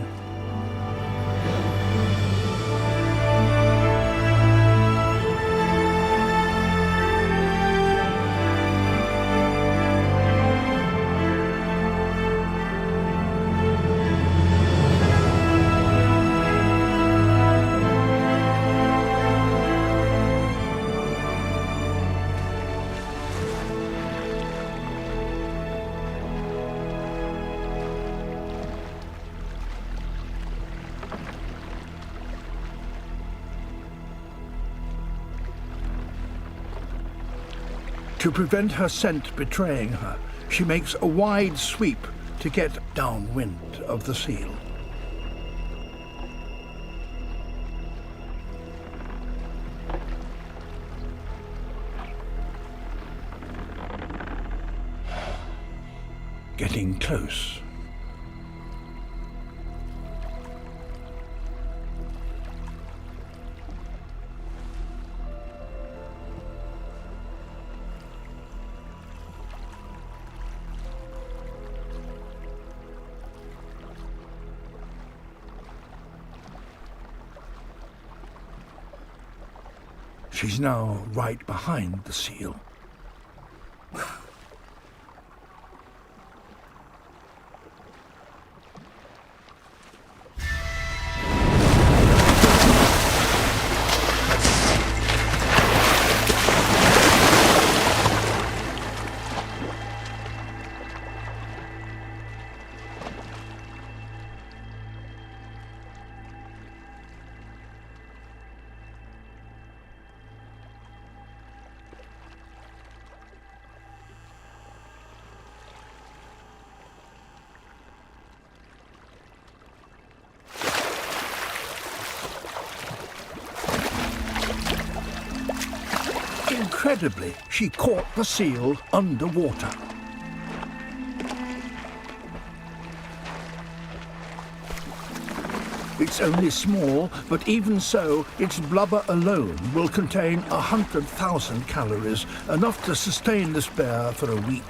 To prevent her scent betraying her, she makes a wide sweep to get downwind of the seal. Getting close. She's now right behind the seal. Incredibly, she caught the seal underwater. It's only small, but even so, its blubber alone will contain 100,000 calories, enough to sustain this bear for a week.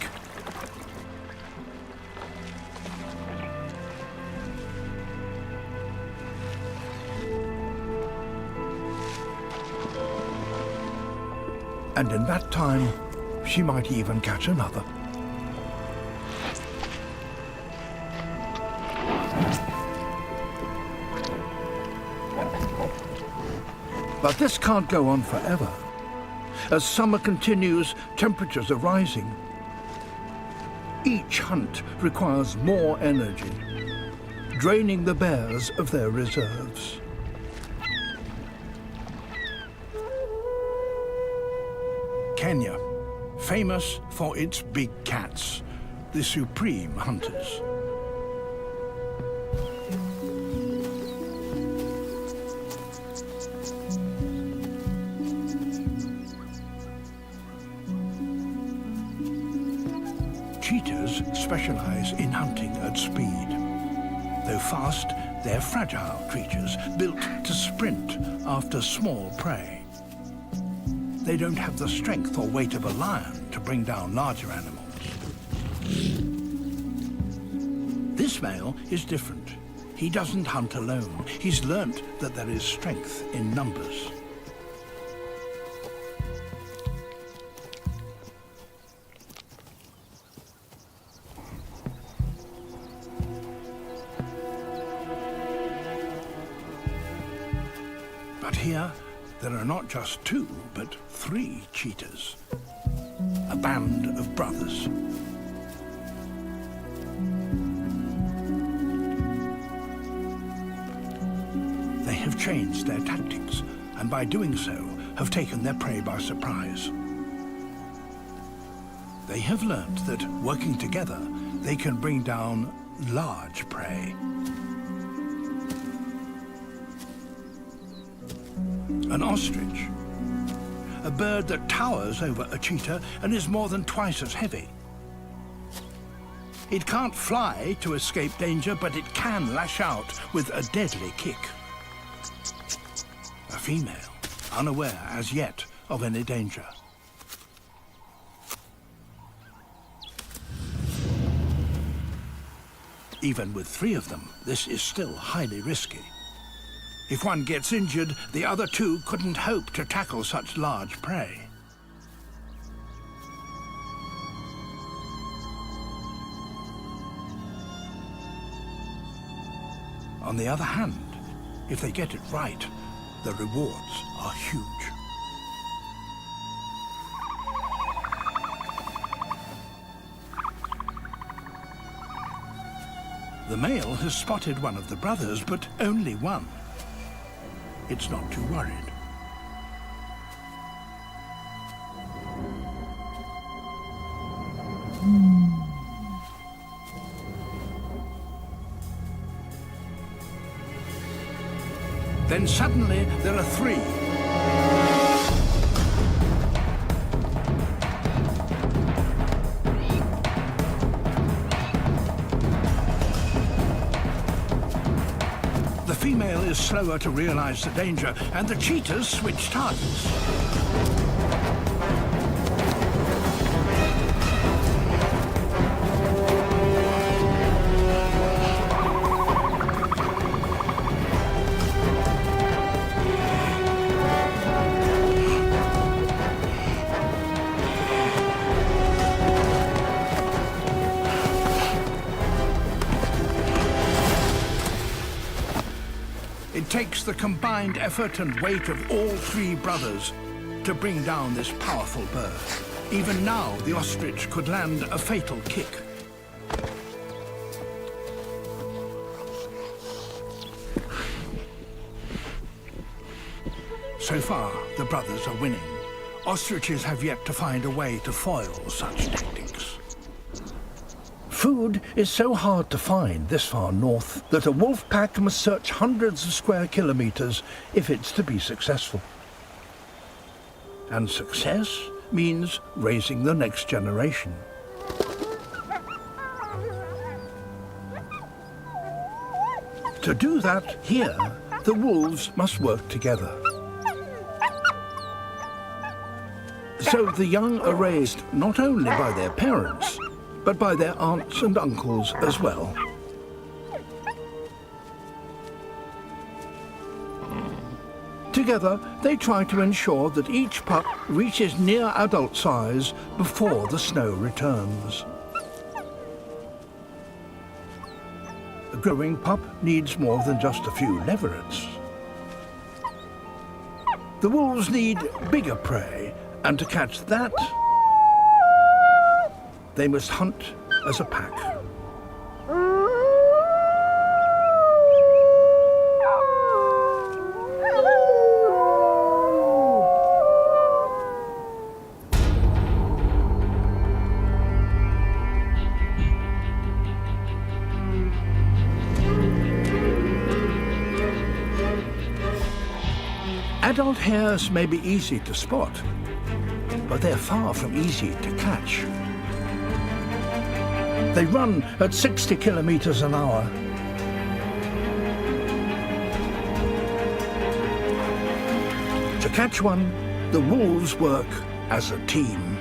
And in that time, she might even catch another. But this can't go on forever. As summer continues, temperatures are rising. Each hunt requires more energy, draining the bears of their reserves. Kenya, famous for its big cats, the supreme hunters. Cheetahs specialize in hunting at speed. Though fast, they're fragile creatures built to sprint after small prey. They don't have the strength or weight of a lion to bring down larger animals. This male is different. He doesn't hunt alone. He's learnt that there is strength in numbers. But here, there are not just two, but 3 cheetahs. A band of brothers. They have changed their tactics, and by doing so, have taken their prey by surprise. They have learnt that, working together, they can bring down large prey. An ostrich, a bird that towers over a cheetah and is more than twice as heavy. It can't fly to escape danger, but it can lash out with a deadly kick. A female, unaware as yet of any danger. Even with 3 of them, this is still highly risky. If one gets injured, the other 2 couldn't hope to tackle such large prey. On the other hand, if they get it right, the rewards are huge. The male has spotted one of the brothers, but only one. It's not too worried. Then suddenly there are 3. The female is slower to realize the danger, and the cheetahs switch targets. It takes the combined effort and weight of all 3 brothers to bring down this powerful bird. Even now, the ostrich could land a fatal kick. So far, the brothers are winning. Ostriches have yet to find a way to foil such tactics. Food is so hard to find this far north that a wolf pack must search hundreds of square kilometers if it's to be successful. and success means raising the next generation. To do that here, the wolves must work together. So the young are raised not only by their parents, but by their aunts and uncles as well. Together, they try to ensure that each pup reaches near adult size before the snow returns. A growing pup needs more than just a few leverets. The wolves need bigger prey, and to catch that, they must hunt as a pack. Adult hares may be easy to spot, but they're far from easy to catch. They run at 60 kilometers an hour. To catch one, the wolves work as a team.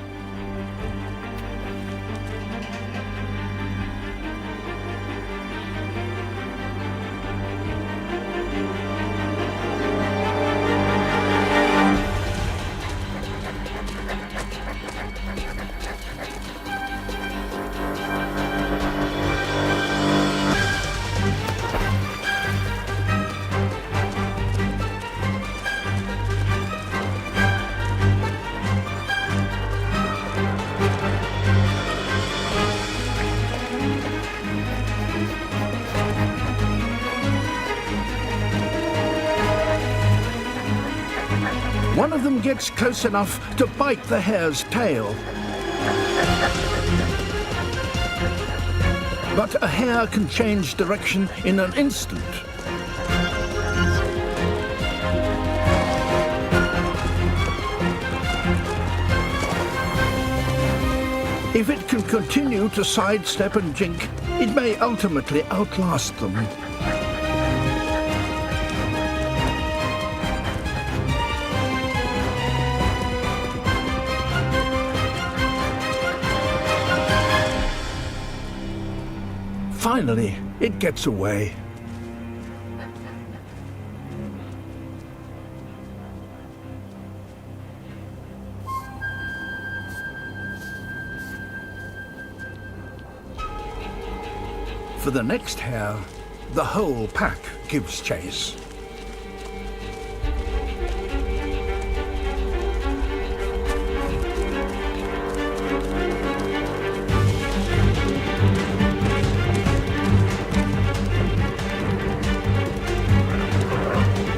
One of them gets close enough to bite the hare's tail. But a hare can change direction in an instant. If it can continue to sidestep and jink, it may ultimately outlast them. Finally, it gets away. For the next hare, the whole pack gives chase.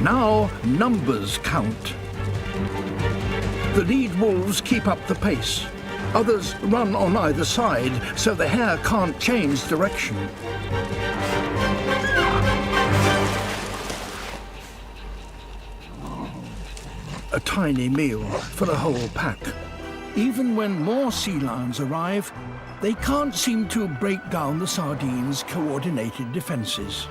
Now numbers count. The lead wolves keep up the pace. Others run on either side, so the hare can't change direction. A tiny meal for the whole pack. Even when more sea lions arrive, they can't seem to break down the sardines' coordinated defenses.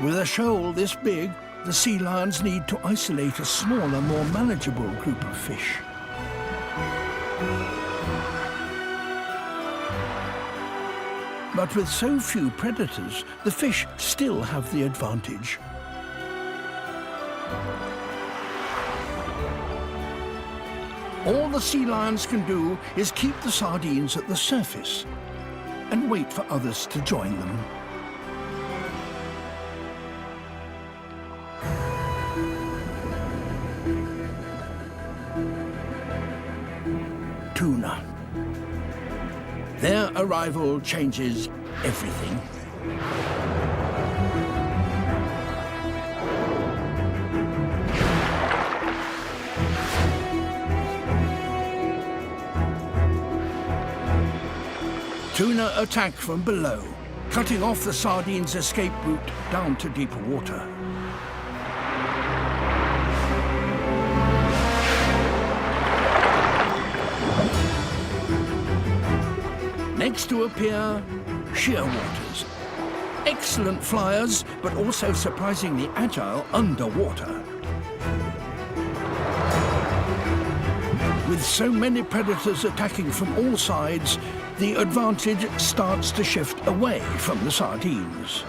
With a shoal this big, the sea lions need to isolate a smaller, more manageable group of fish. But with so few predators, the fish still have the advantage. All the sea lions can do is keep the sardines at the surface and wait for others to join them. Tuna. Their arrival changes everything. Tuna attack from below, cutting off the sardines' escape route down to deeper water. Next to appear shearwaters. Excellent flyers, but also surprisingly agile underwater. With so many predators attacking from all sides, the advantage starts to shift away from the sardines.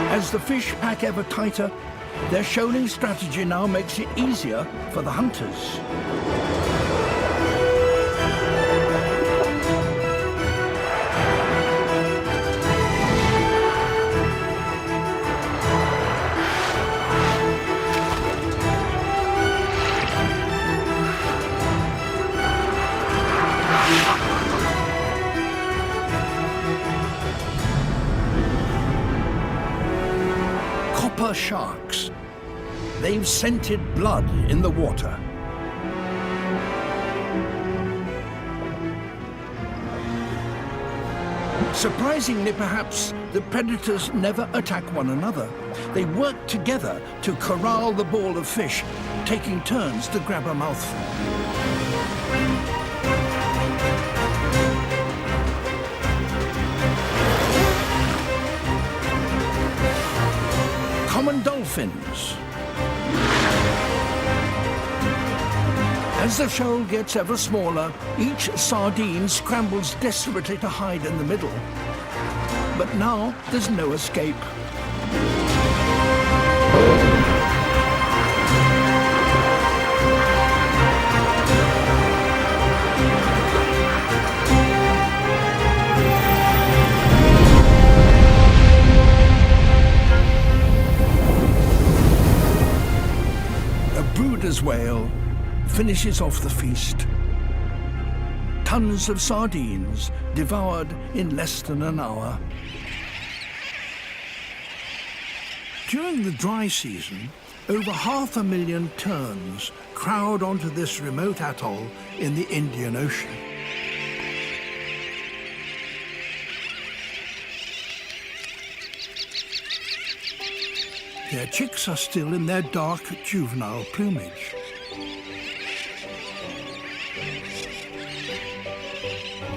As the fish pack ever tighter, their shoaling strategy now makes it easier for the hunters. Sharks. They've scented blood in the water. Surprisingly, perhaps, the predators never attack one another. They work together to corral the ball of fish, taking turns to grab a mouthful. Common dolphins. As the shoal gets ever smaller, each sardine scrambles desperately to hide in the middle. But now there's no escape. Whale finishes off the feast. Tons of sardines devoured in less than an hour. During the dry season, over 500,000 terns crowd onto this remote atoll in the Indian Ocean. Their chicks are still in their dark juvenile plumage.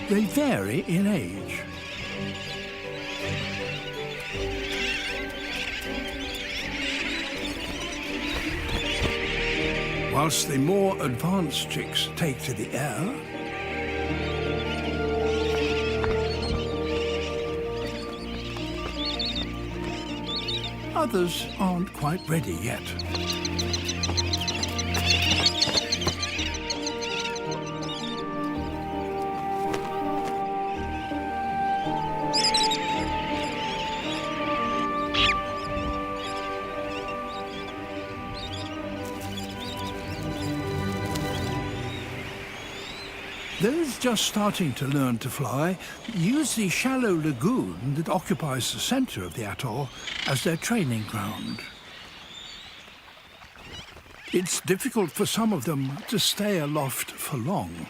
They vary in age. Whilst the more advanced chicks take to the air, others aren't quite ready yet. Those just starting to learn to fly use the shallow lagoon that occupies the center of the atoll as their training ground. It's difficult for some of them to stay aloft for long.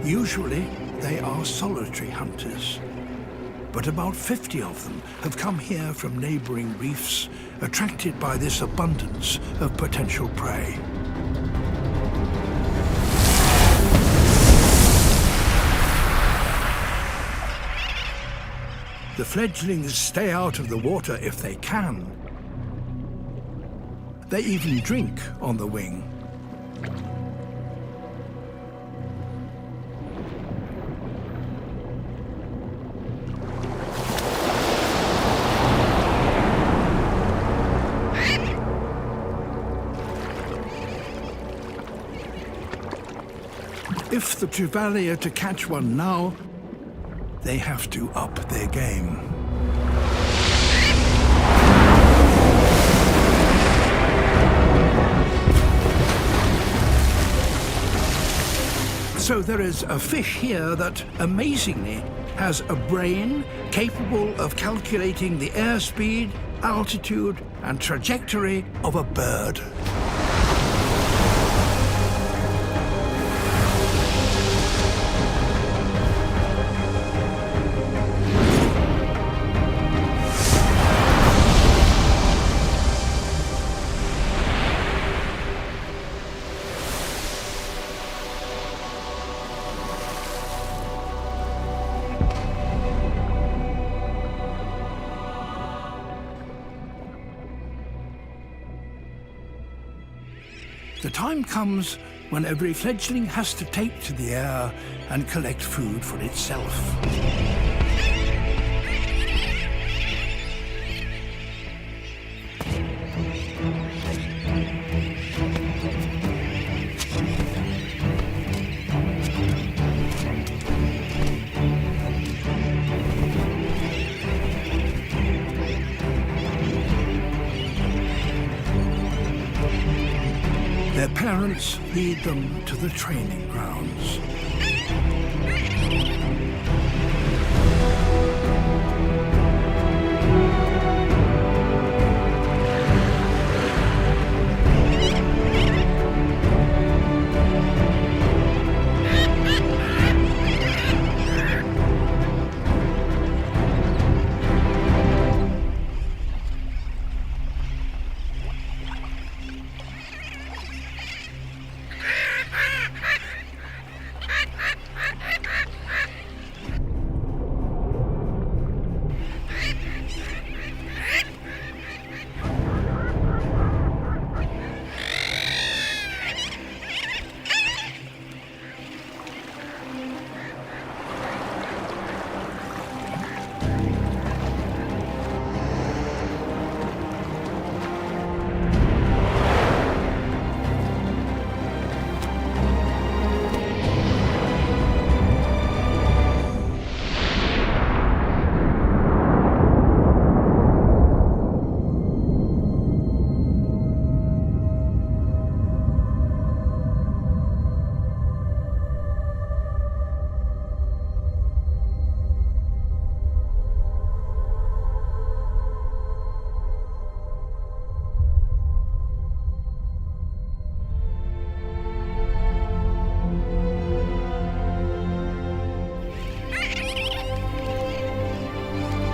Usually, they are solitary hunters, but about 50 of them have come here from neighboring reefs, attracted by this abundance of potential prey. The fledglings stay out of the water if they can. They even drink on the wing. If the Trevally are to catch one now, they have to up their game. So there is a fish here that, amazingly, has a brain capable of calculating the airspeed, altitude, and trajectory of a bird. The time comes when every fledgling has to take to the air and collect food for itself. Their parents lead them to the training grounds.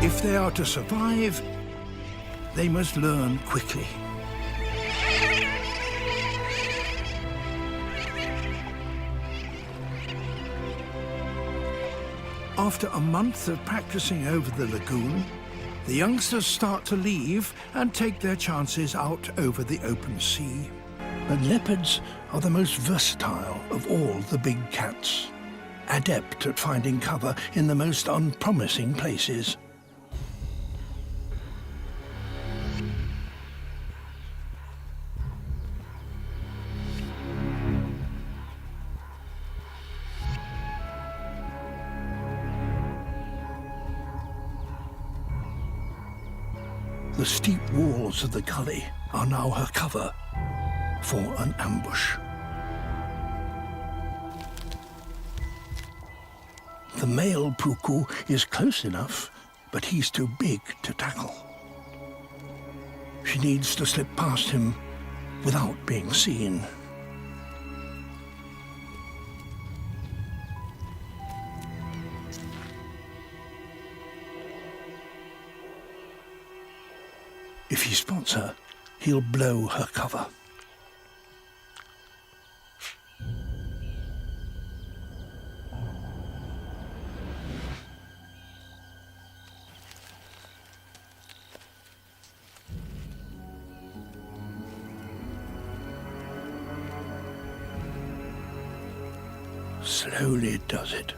If they are to survive, they must learn quickly. After a month of practicing over the lagoon, the youngsters start to leave and take their chances out over the open sea. But leopards are the most versatile of all the big cats, adept at finding cover in the most unpromising places. The steep walls of the gully are now her cover for an ambush. The male puku is close enough, but he's too big to tackle. She needs to slip past him without being seen. If he spots her, he'll blow her cover. Slowly it does it.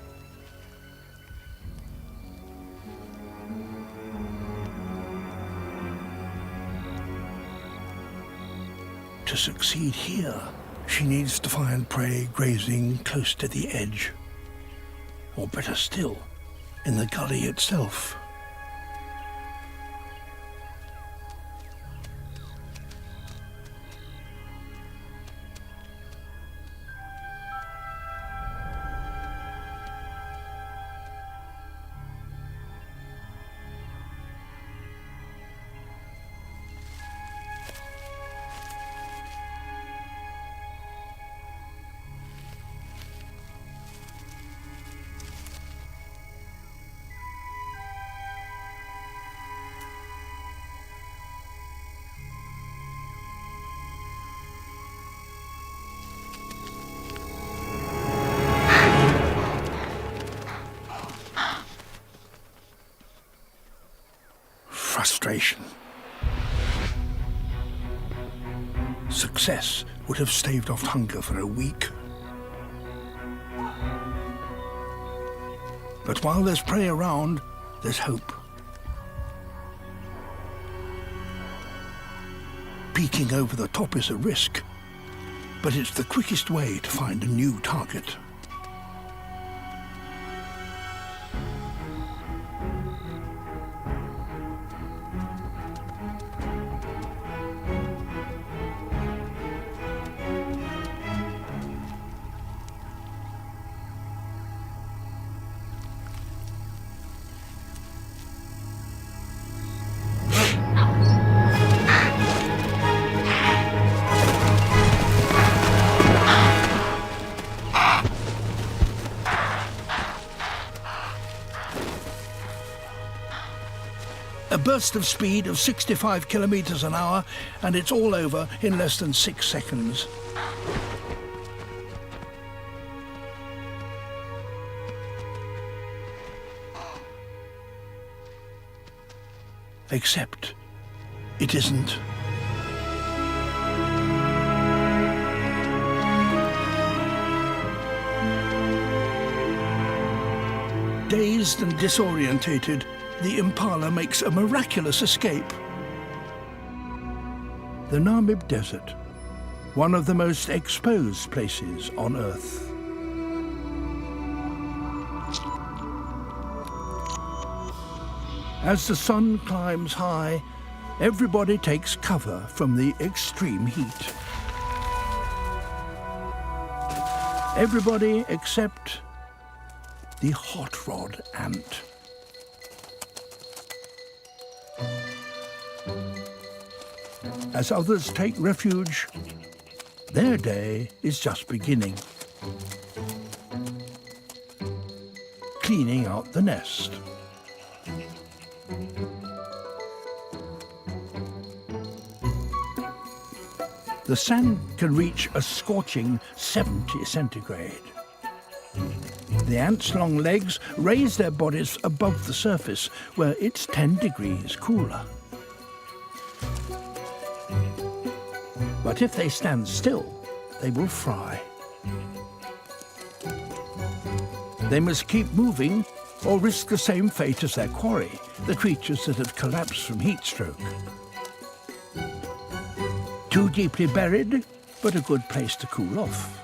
To succeed here, she needs to find prey grazing close to the edge. Or better still, in the gully itself. Frustration. Success would have staved off hunger for a week. But while there's prey around, there's hope. Peeking over the top is a risk, but it's the quickest way to find a new target. A burst of speed of 65 kilometers an hour, and it's all over in less than 6 seconds. Except it isn't. Dazed and disorientated, the impala makes a miraculous escape. The Namib Desert, one of the most exposed places on Earth. As the sun climbs high, everybody takes cover from the extreme heat. Everybody except the hot rod ant. As others take refuge, their day is just beginning. Cleaning out the nest. The sand can reach a scorching 70 centigrade. The ants' long legs raise their bodies above the surface, where it's 10 degrees cooler. But if they stand still, they will fry. They must keep moving or risk the same fate as their quarry, the creatures that have collapsed from heat stroke. Too deeply buried, but a good place to cool off.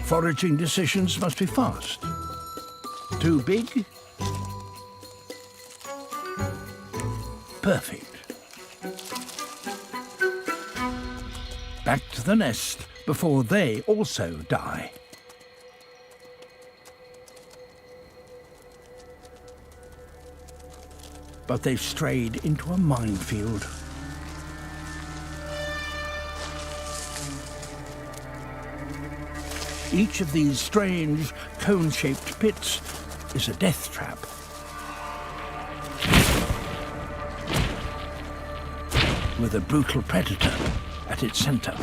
Foraging decisions must be fast. Too big? Perfect. Back to the nest before they also die. But they've strayed into a minefield. Each of these strange, cone-shaped pits is a death trap. With a brutal predator at its center.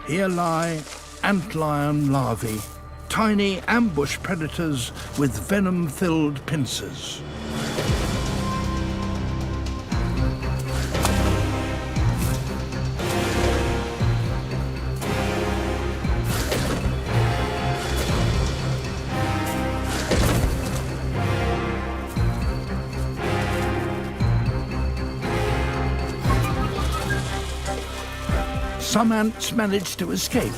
Here lie antlion larvae, tiny ambush predators with venom-filled pincers. Some ants manage to escape,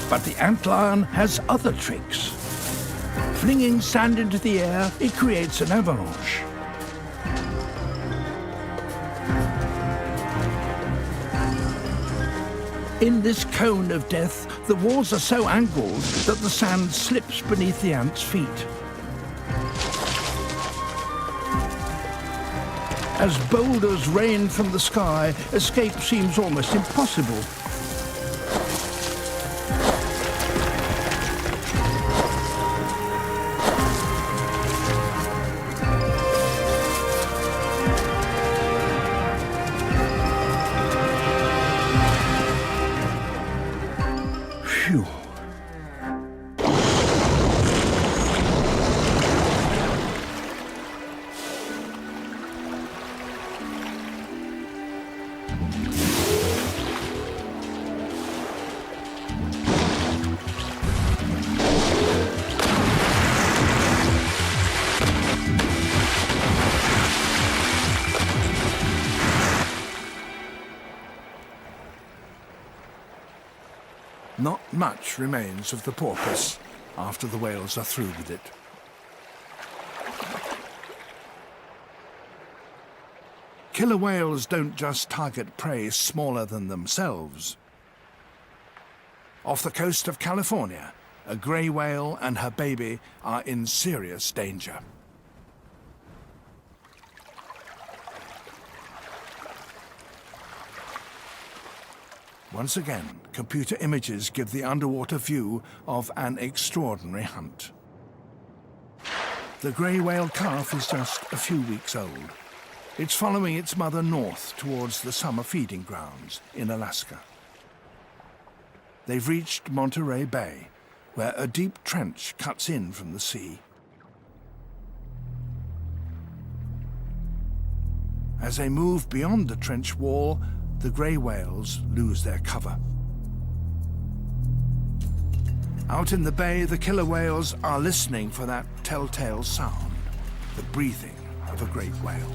but the antlion has other tricks. Flinging sand into the air, it creates an avalanche. In this cone of death, the walls are so angled that the sand slips beneath the ant's feet. As boulders rain from the sky, escape seems almost impossible. Phew. Not much remains of the porpoise after the whales are through with it. Killer whales don't just target prey smaller than themselves. Off the coast of California, a grey whale and her baby are in serious danger. Once again, computer images give the underwater view of an extraordinary hunt. The grey whale calf is just a few weeks old. It's following its mother north towards the summer feeding grounds in Alaska. They've reached Monterey Bay, where a deep trench cuts in from the sea. As they move beyond the trench wall, the grey whales lose their cover. Out in the bay, the killer whales are listening for that telltale sound, the breathing of a great whale.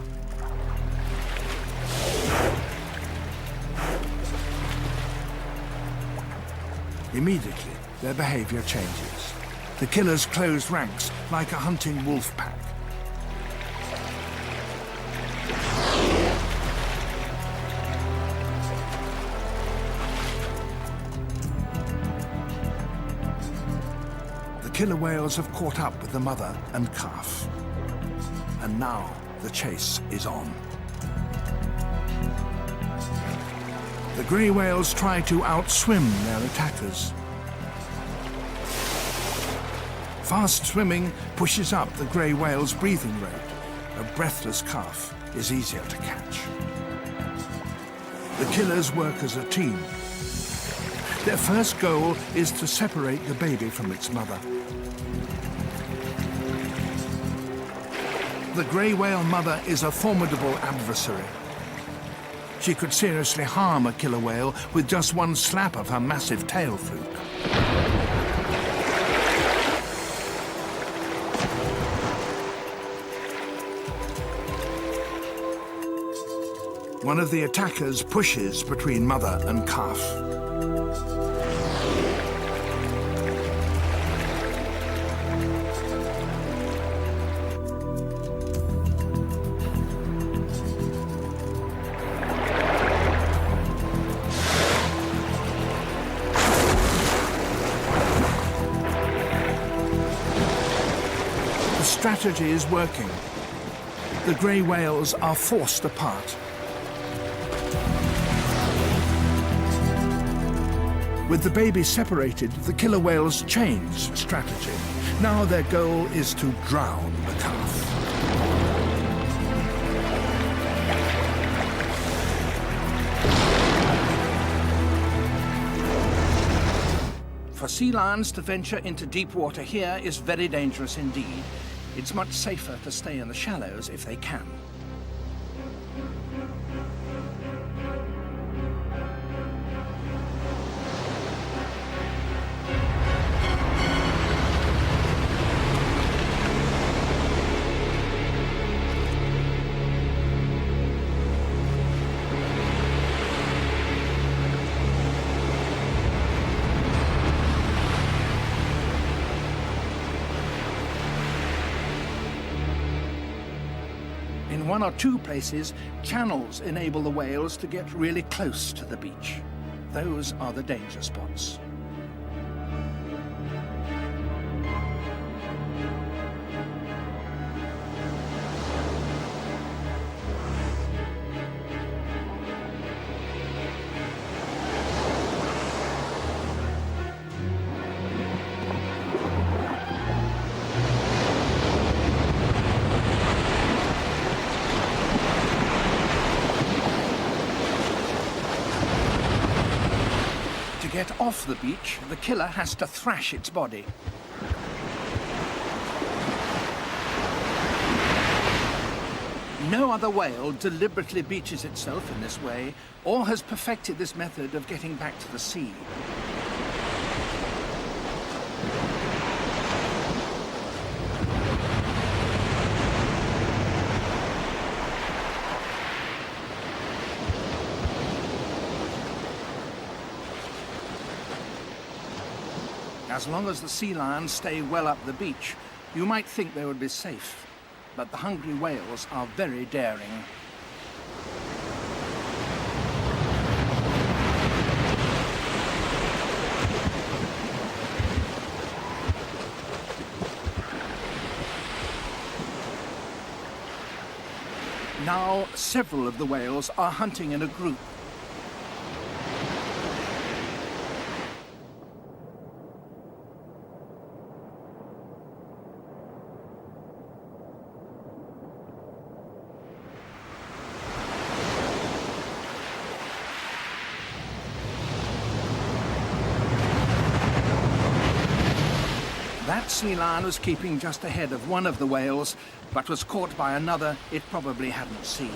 Immediately, their behavior changes. The killers close ranks like a hunting wolf pack. Killer whales have caught up with the mother and calf. And now the chase is on. The grey whales try to outswim their attackers. Fast swimming pushes up the grey whale's breathing rate. A breathless calf is easier to catch. The killers work as a team. Their first goal is to separate the baby from its mother. The grey whale mother is a formidable adversary. She could seriously harm a killer whale with just one slap of her massive tail fluke. One of the attackers pushes between mother and calf. The strategy is working. The grey whales are forced apart. With the baby separated, the killer whales change strategy. Now their goal is to drown the calf. For sea lions to venture into deep water here is very dangerous indeed. It's much safer to stay in the shallows if they can. In one or two places, channels enable the whales to get really close to the beach. Those are the danger spots. To get off the beach, the killer has to thrash its body. No other whale deliberately beaches itself in this way, or has perfected this method of getting back to the sea. As long as the sea lions stay well up the beach, you might think they would be safe. But the hungry whales are very daring. Now, several of the whales are hunting in a group. That sea lion was keeping just ahead of one of the whales, but was caught by another it probably hadn't seen.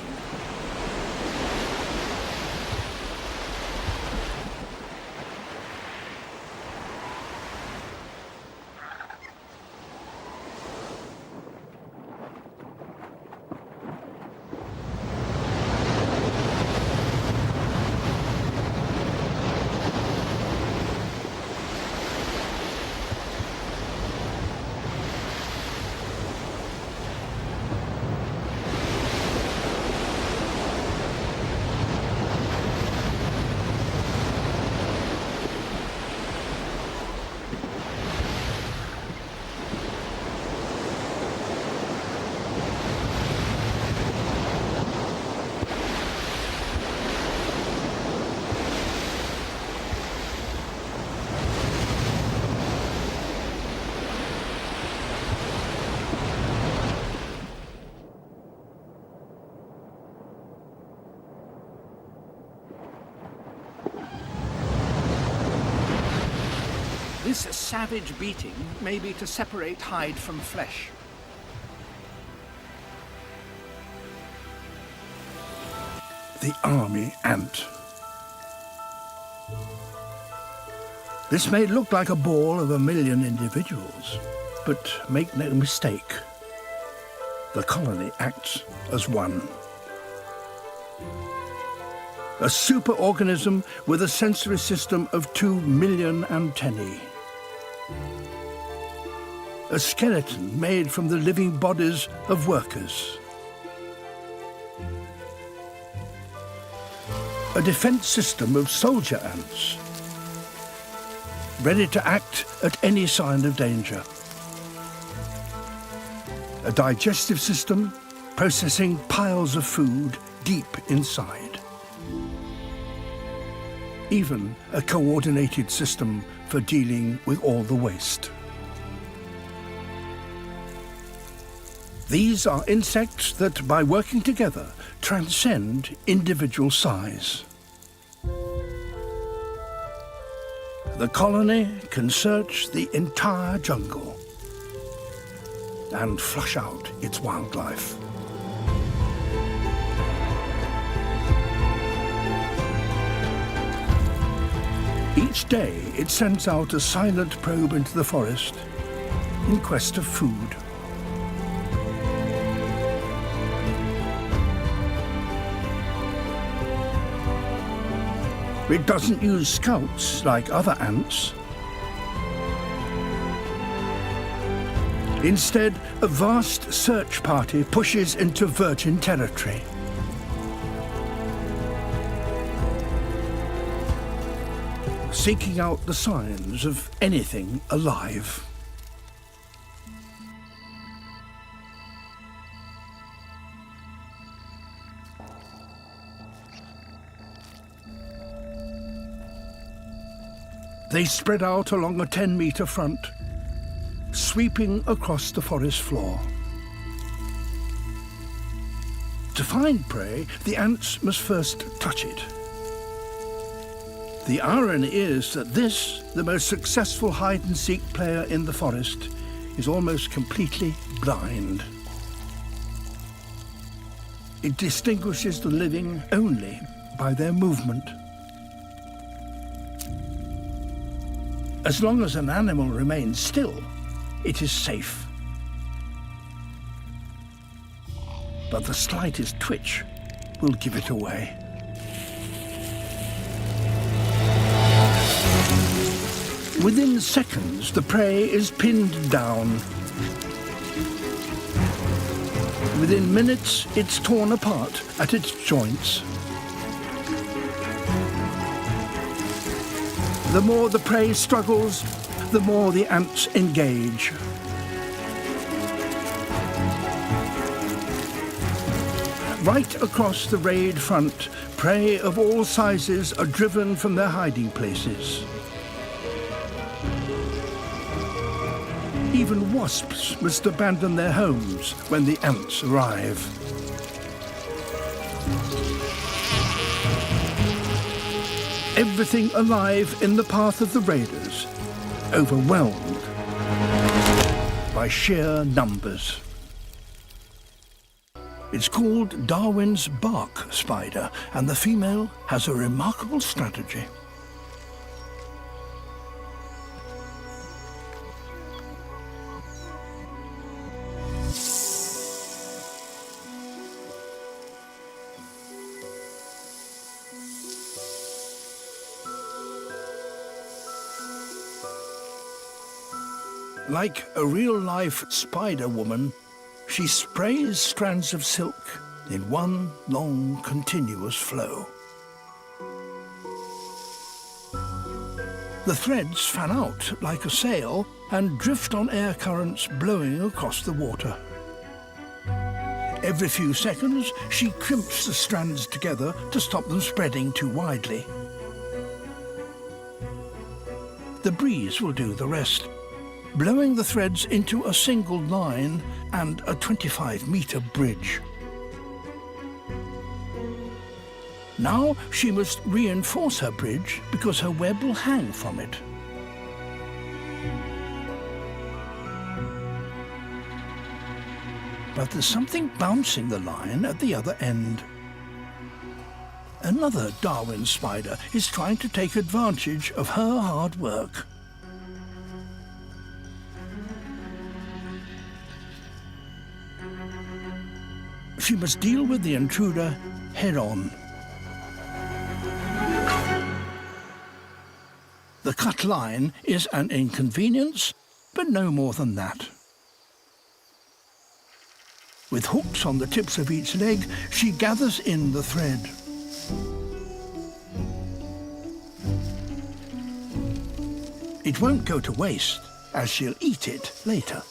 This savage beating may be to separate hide from flesh. The army ant. This may look like a ball of 1 million individuals, but make no mistake, the colony acts as one. A superorganism with a sensory system of 2 million antennae. A skeleton made from the living bodies of workers. A defense system of soldier ants, ready to act at any sign of danger. A digestive system processing piles of food deep inside. Even a coordinated system for dealing with all the waste. These are insects that, by working together, transcend individual size. The colony can search the entire jungle and flush out its wildlife. Each day, it sends out a silent probe into the forest in quest of food. It doesn't use scouts like other ants. Instead, a vast search party pushes into virgin territory. Seeking out the signs of anything alive. They spread out along a 10-meter front, sweeping across the forest floor. To find prey, the ants must first touch it. The irony is that this, the most successful hide-and-seek player in the forest, is almost completely blind. It distinguishes the living only by their movement. As long as an animal remains still, it is safe. But the slightest twitch will give it away. Within seconds, the prey is pinned down. Within minutes, it's torn apart at its joints. The more the prey struggles, the more the ants engage. Right across the raid front, prey of all sizes are driven from their hiding places. Even wasps must abandon their homes when the ants arrive. Everything alive in the path of the raiders, overwhelmed by sheer numbers. It's called Darwin's bark spider, and the female has a remarkable strategy. Like a real-life spider woman, she sprays strands of silk in one long, continuous flow. The threads fan out like a sail and drift on air currents blowing across the water. Every few seconds, she crimps the strands together to stop them spreading too widely. The breeze will do the rest, blowing the threads into a single line and a 25-meter bridge. Now she must reinforce her bridge because her web will hang from it. But there's something bouncing the line at the other end. Another Darwin spider is trying to take advantage of her hard work. She must deal with the intruder head-on. The cut line is an inconvenience, but no more than that. With hooks on the tips of each leg, she gathers in the thread. It won't go to waste, as she'll eat it later.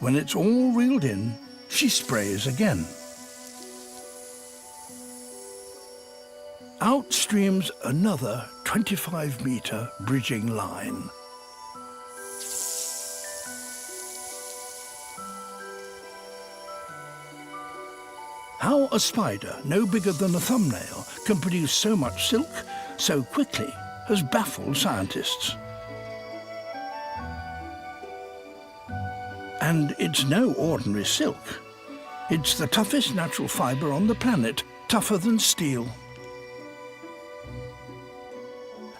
When it's all reeled in, she sprays again. Out streams another 25-meter bridging line. How a spider no bigger than a thumbnail can produce so much silk so quickly has baffled scientists. And it's no ordinary silk. It's the toughest natural fibre on the planet, tougher than steel.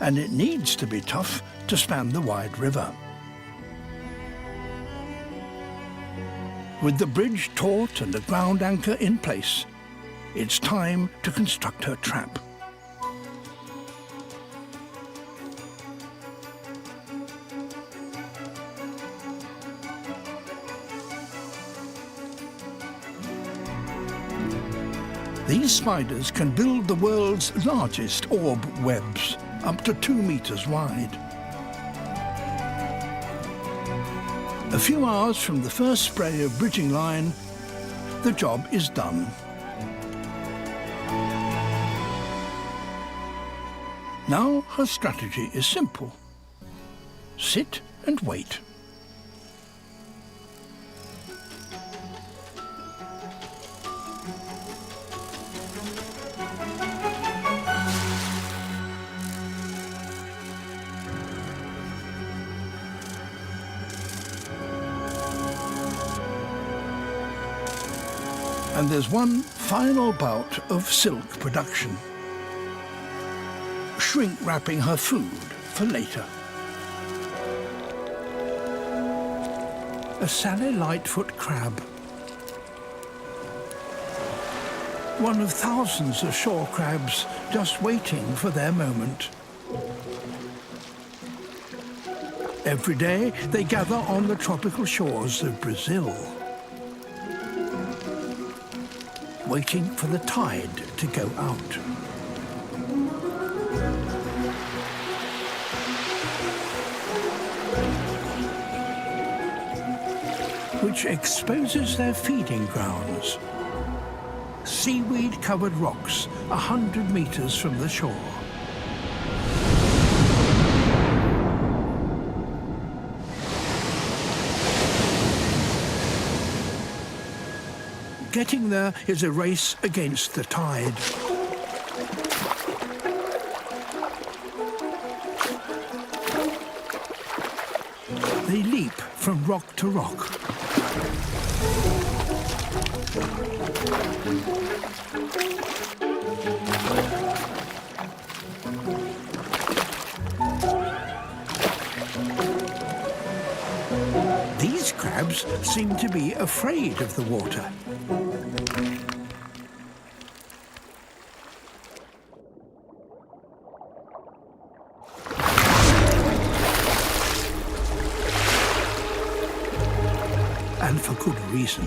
And it needs to be tough to span the wide river. With the bridge taut and the ground anchor in place, it's time to construct her trap. These spiders can build the world's largest orb webs, up to 2 meters wide. A few hours from the first spray of bridging line, the job is done. Now her strategy is simple. Sit and wait. And there's one final bout of silk production. Shrink wrapping her food for later. A Sally Lightfoot crab. One of thousands of shore crabs just waiting for their moment. Every day they gather on the tropical shores of Brazil, waiting for the tide to go out. Which exposes their feeding grounds. Seaweed-covered rocks 100 meters from the shore. Getting there is a race against the tide. They leap from rock to rock. These crabs seem to be afraid of the water. And for good reason.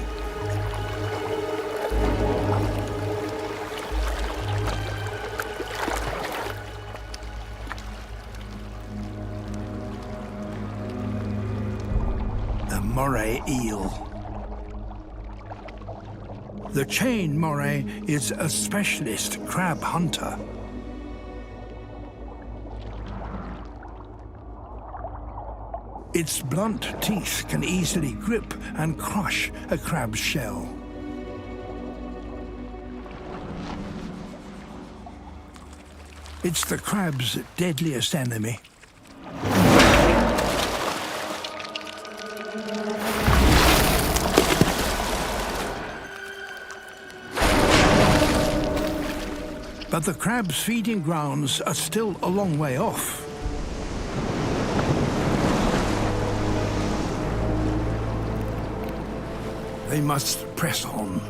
The moray eel. The chain moray is a specialist crab hunter. Its blunt teeth can easily grip and crush a crab's shell. It's the crab's deadliest enemy. But the crab's feeding grounds are still a long way off. They must press on.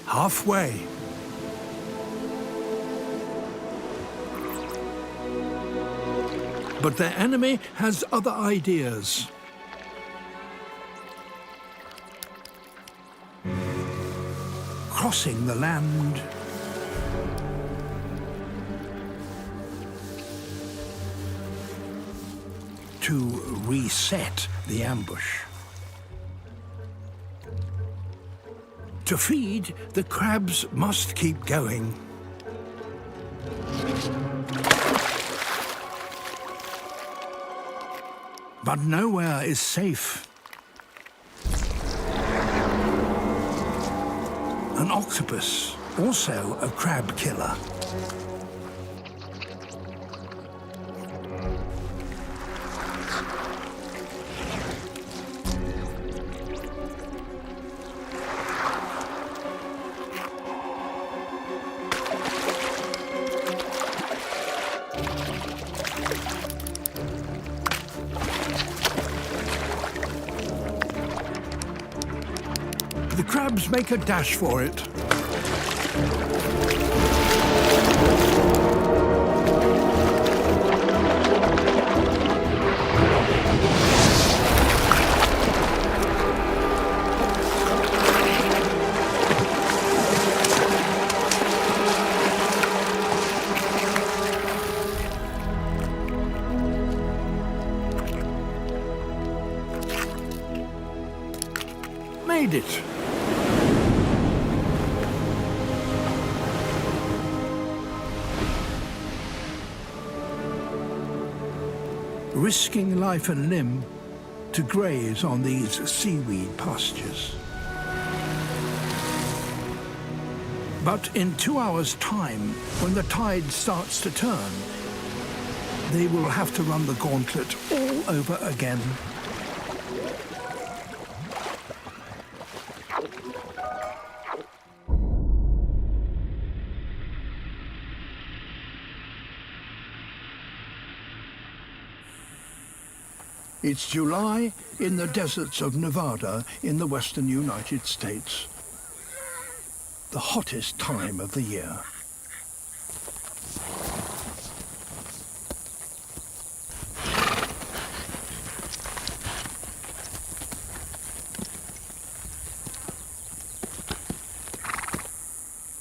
Halfway. But their enemy has other ideas. Crossing the land. To reset the ambush. To feed, the crabs must keep going. But nowhere is safe. An octopus, also a crab killer. The crabs make a dash for it. Made it. Risking life and limb to graze on these seaweed pastures. But in 2 hours' time, when the tide starts to turn, they will have to run the gauntlet all over again. It's July in the deserts of Nevada in the western United States. The hottest time of the year.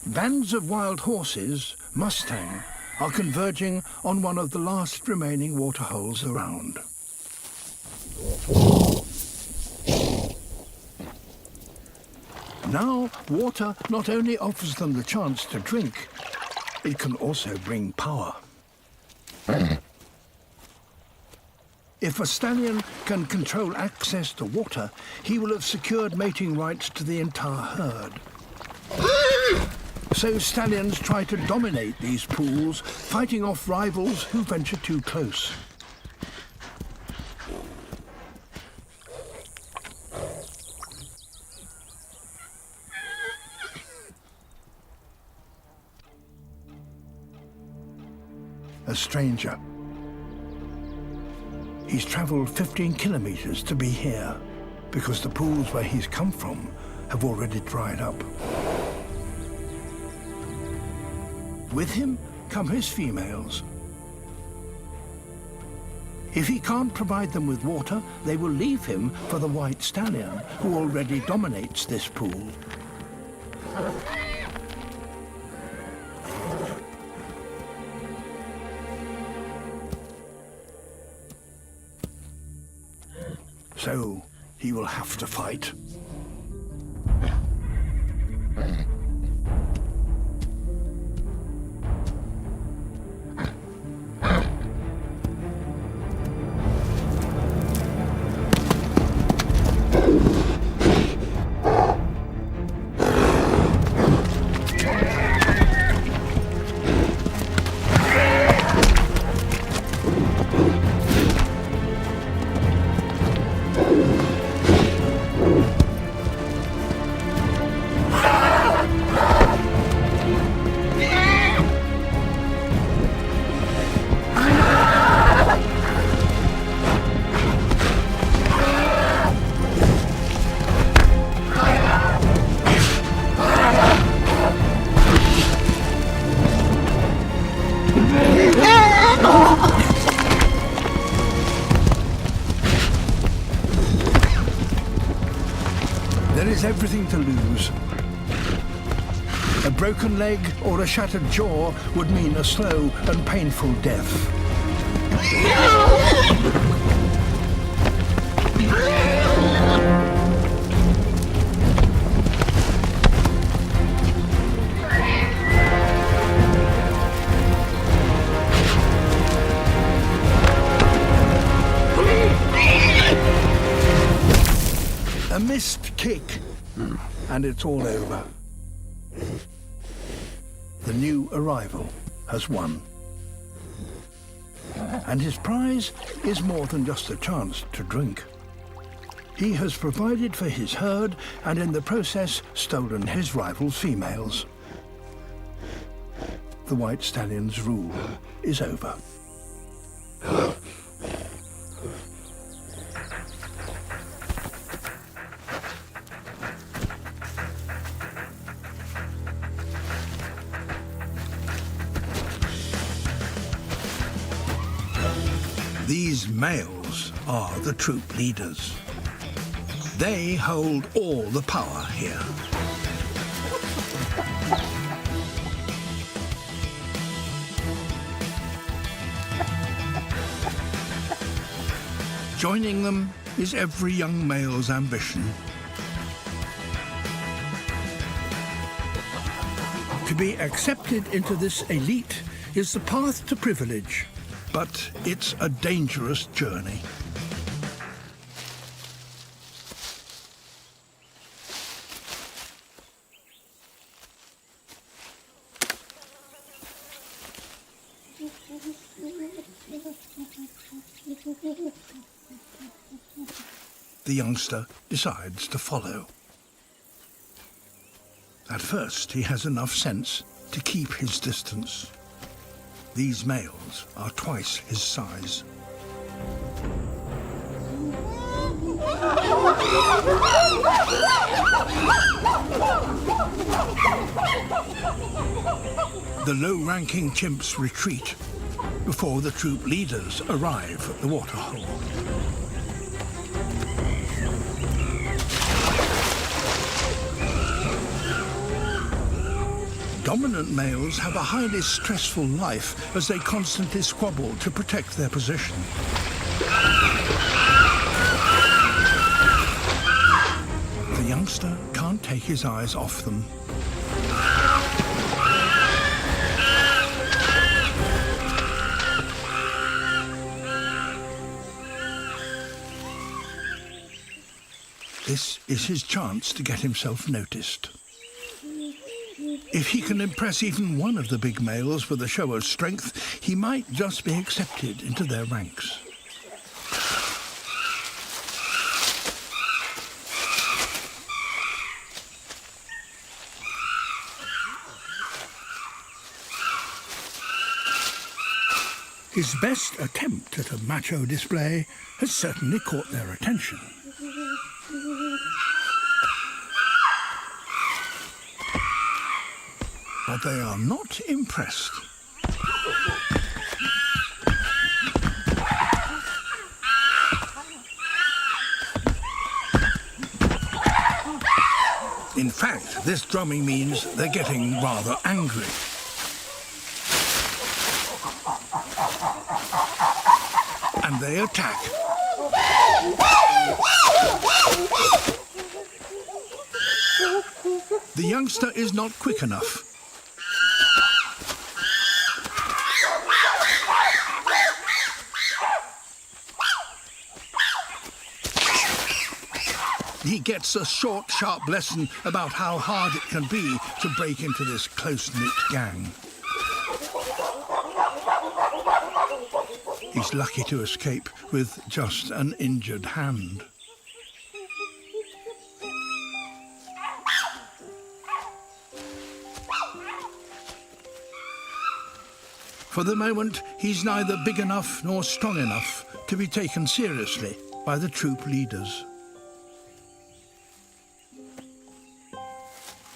Bands of wild horses, Mustang, are converging on one of the last remaining waterholes around. Now, water not only offers them the chance to drink, it can also bring power. If a stallion can control access to water, he will have secured mating rights to the entire herd. So stallions try to dominate these pools, fighting off rivals who venture too close. A stranger. He's travelled 15 kilometres to be here, because the pools where he's come from have already dried up. With him come his females. If he can't provide them with water, they will leave him for the white stallion, who already dominates this pool. So he will have to fight. Everything to lose. A broken leg or a shattered jaw would mean a slow and painful death. A missed kick. And it's all over. The new arrival has won. And his prize is more than just a chance to drink. He has provided for his herd and in the process stolen his rival's females. The white stallion's rule is over. males are the troop leaders. They hold all the power here. Joining them is every young male's ambition. To be accepted into this elite is the path to privilege, but it's a dangerous journey. The youngster decides to follow. At first, he has enough sense to keep his distance. These males are twice his size. The low-ranking chimps retreat before the troop leaders arrive at the waterhole. Dominant males have a highly stressful life as they constantly squabble to protect their position. The youngster can't take his eyes off them. This is his chance to get himself noticed. If he can impress even one of the big males with a show of strength, he might just be accepted into their ranks. His best attempt at a macho display has certainly caught their attention. But they are not impressed. In fact, this drumming means they're getting rather angry. And they attack. The youngster is not quick enough. He gets a short, sharp lesson about how hard it can be to break into this close-knit gang. He's lucky to escape with just an injured hand. For the moment, he's neither big enough nor strong enough to be taken seriously by the troop leaders.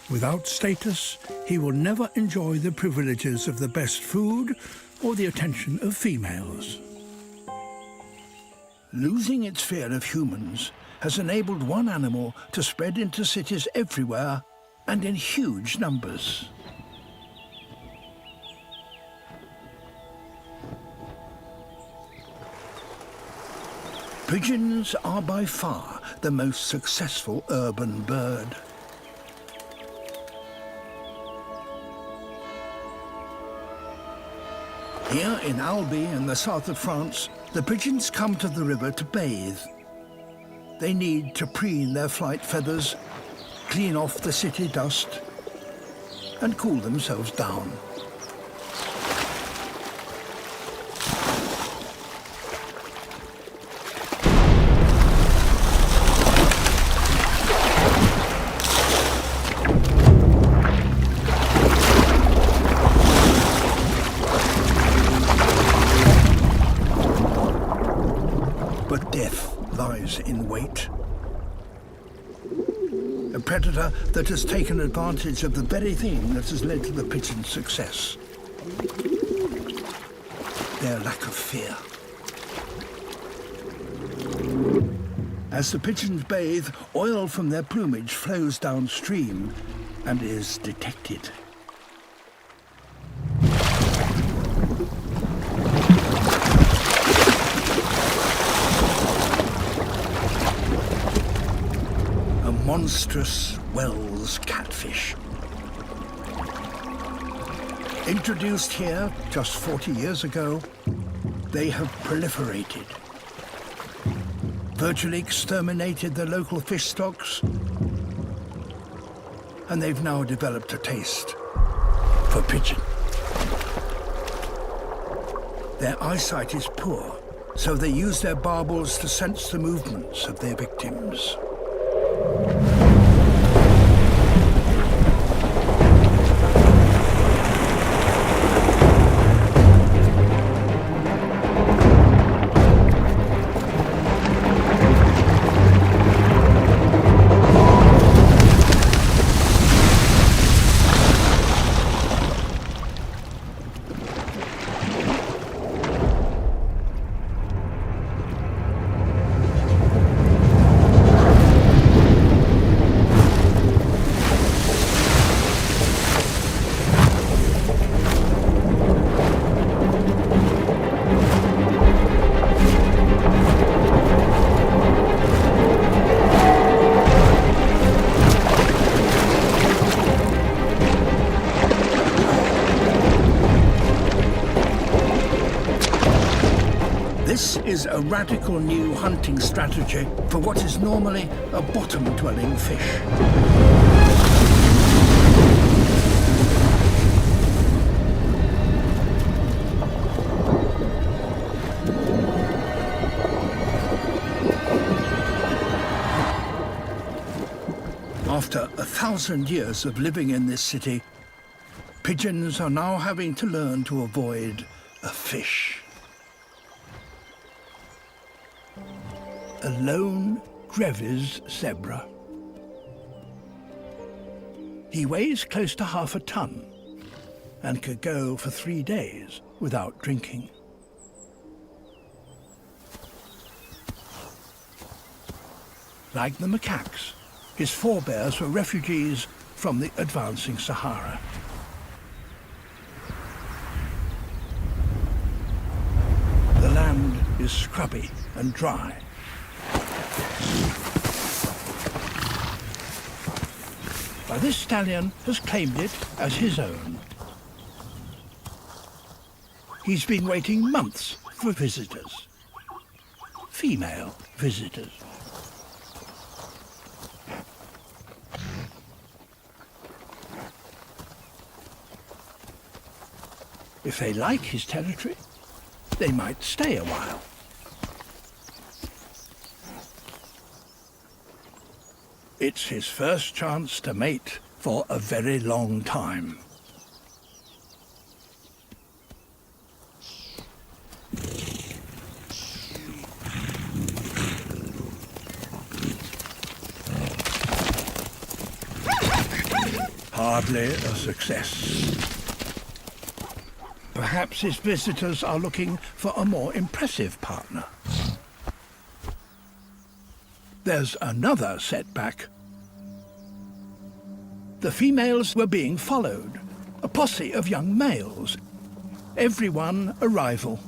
Without status, he will never enjoy the privileges of the best food or the attention of females. Losing its fear of humans has enabled one animal to spread into cities everywhere and in huge numbers. Pigeons are by far the most successful urban bird. Here in Albi in the south of France, the pigeons come to the river to bathe. They need to preen their flight feathers, clean off the city dust, and cool themselves down. In wait. A predator that has taken advantage of the very thing that has led to the pigeon's success. Their lack of fear. As the pigeons bathe, oil from their plumage flows downstream and is detected. A monstrous Wells catfish. Introduced here just 40 years ago, they have proliferated. Virtually exterminated the local fish stocks, and they've now developed a taste for pigeon. Their eyesight is poor, so they use their barbels to sense the movements of their victims. This is a radical new hunting strategy for what is normally a bottom-dwelling fish. After 1,000 years of living in this city, pigeons are now having to learn to avoid a fish. A lone Grevy's zebra. He weighs close to half a ton and could go for 3 days without drinking. Like the macaques, his forebears were refugees from the advancing Sahara. The land is scrubby and dry. But this stallion has claimed it as his own. He's been waiting months for visitors. Female visitors. If they like his territory, they might stay a while. It's his first chance to mate for a very long time. Hardly a success. Perhaps his visitors are looking for a more impressive partner. There's another setback. The females were being followed, a posse of young males, everyone a rival.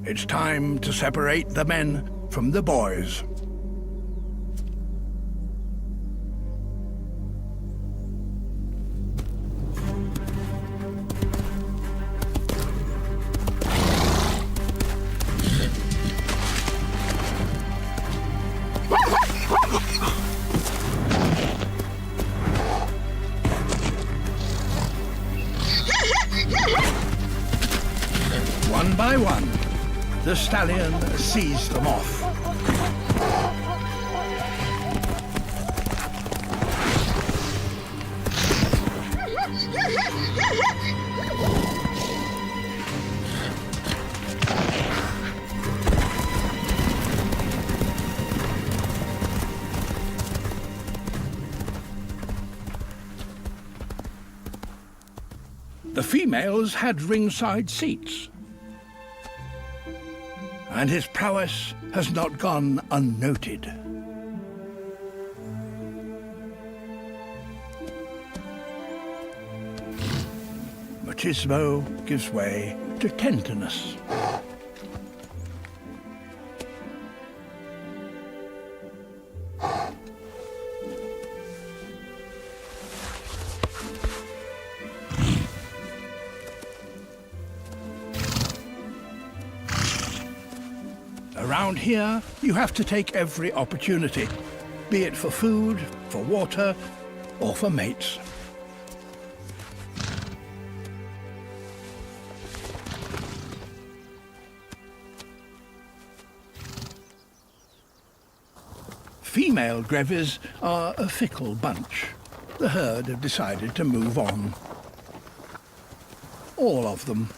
It's time to separate the men from the boys. One by one, the stallion sees them off. The females had ringside seats, And his prowess has not gone unnoted. Machismo gives way to tenderness. Around here, you have to take every opportunity, be it for food, for water, or for mates. Female grevies are a fickle bunch. The herd have decided to move on. All of them.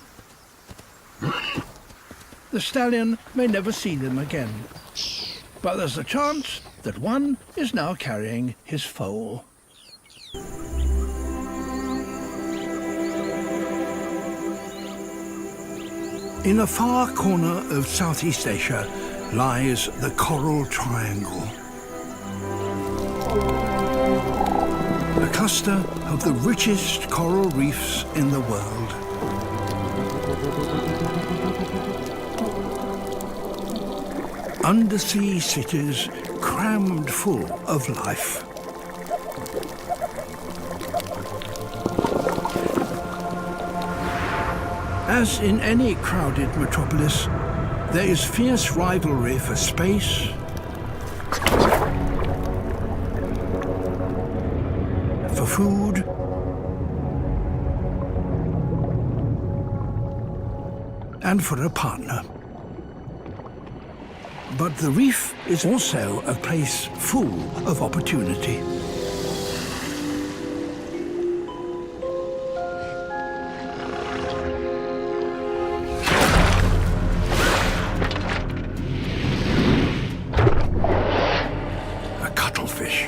The stallion may never see them again, but there's a chance that one is now carrying his foal. In a far corner of Southeast Asia lies the Coral Triangle. A cluster of the richest coral reefs in the world. Undersea cities crammed full of life. As in any crowded metropolis, there is fierce rivalry for space, for food, and for a partner. But the reef is also a place full of opportunity. A cuttlefish.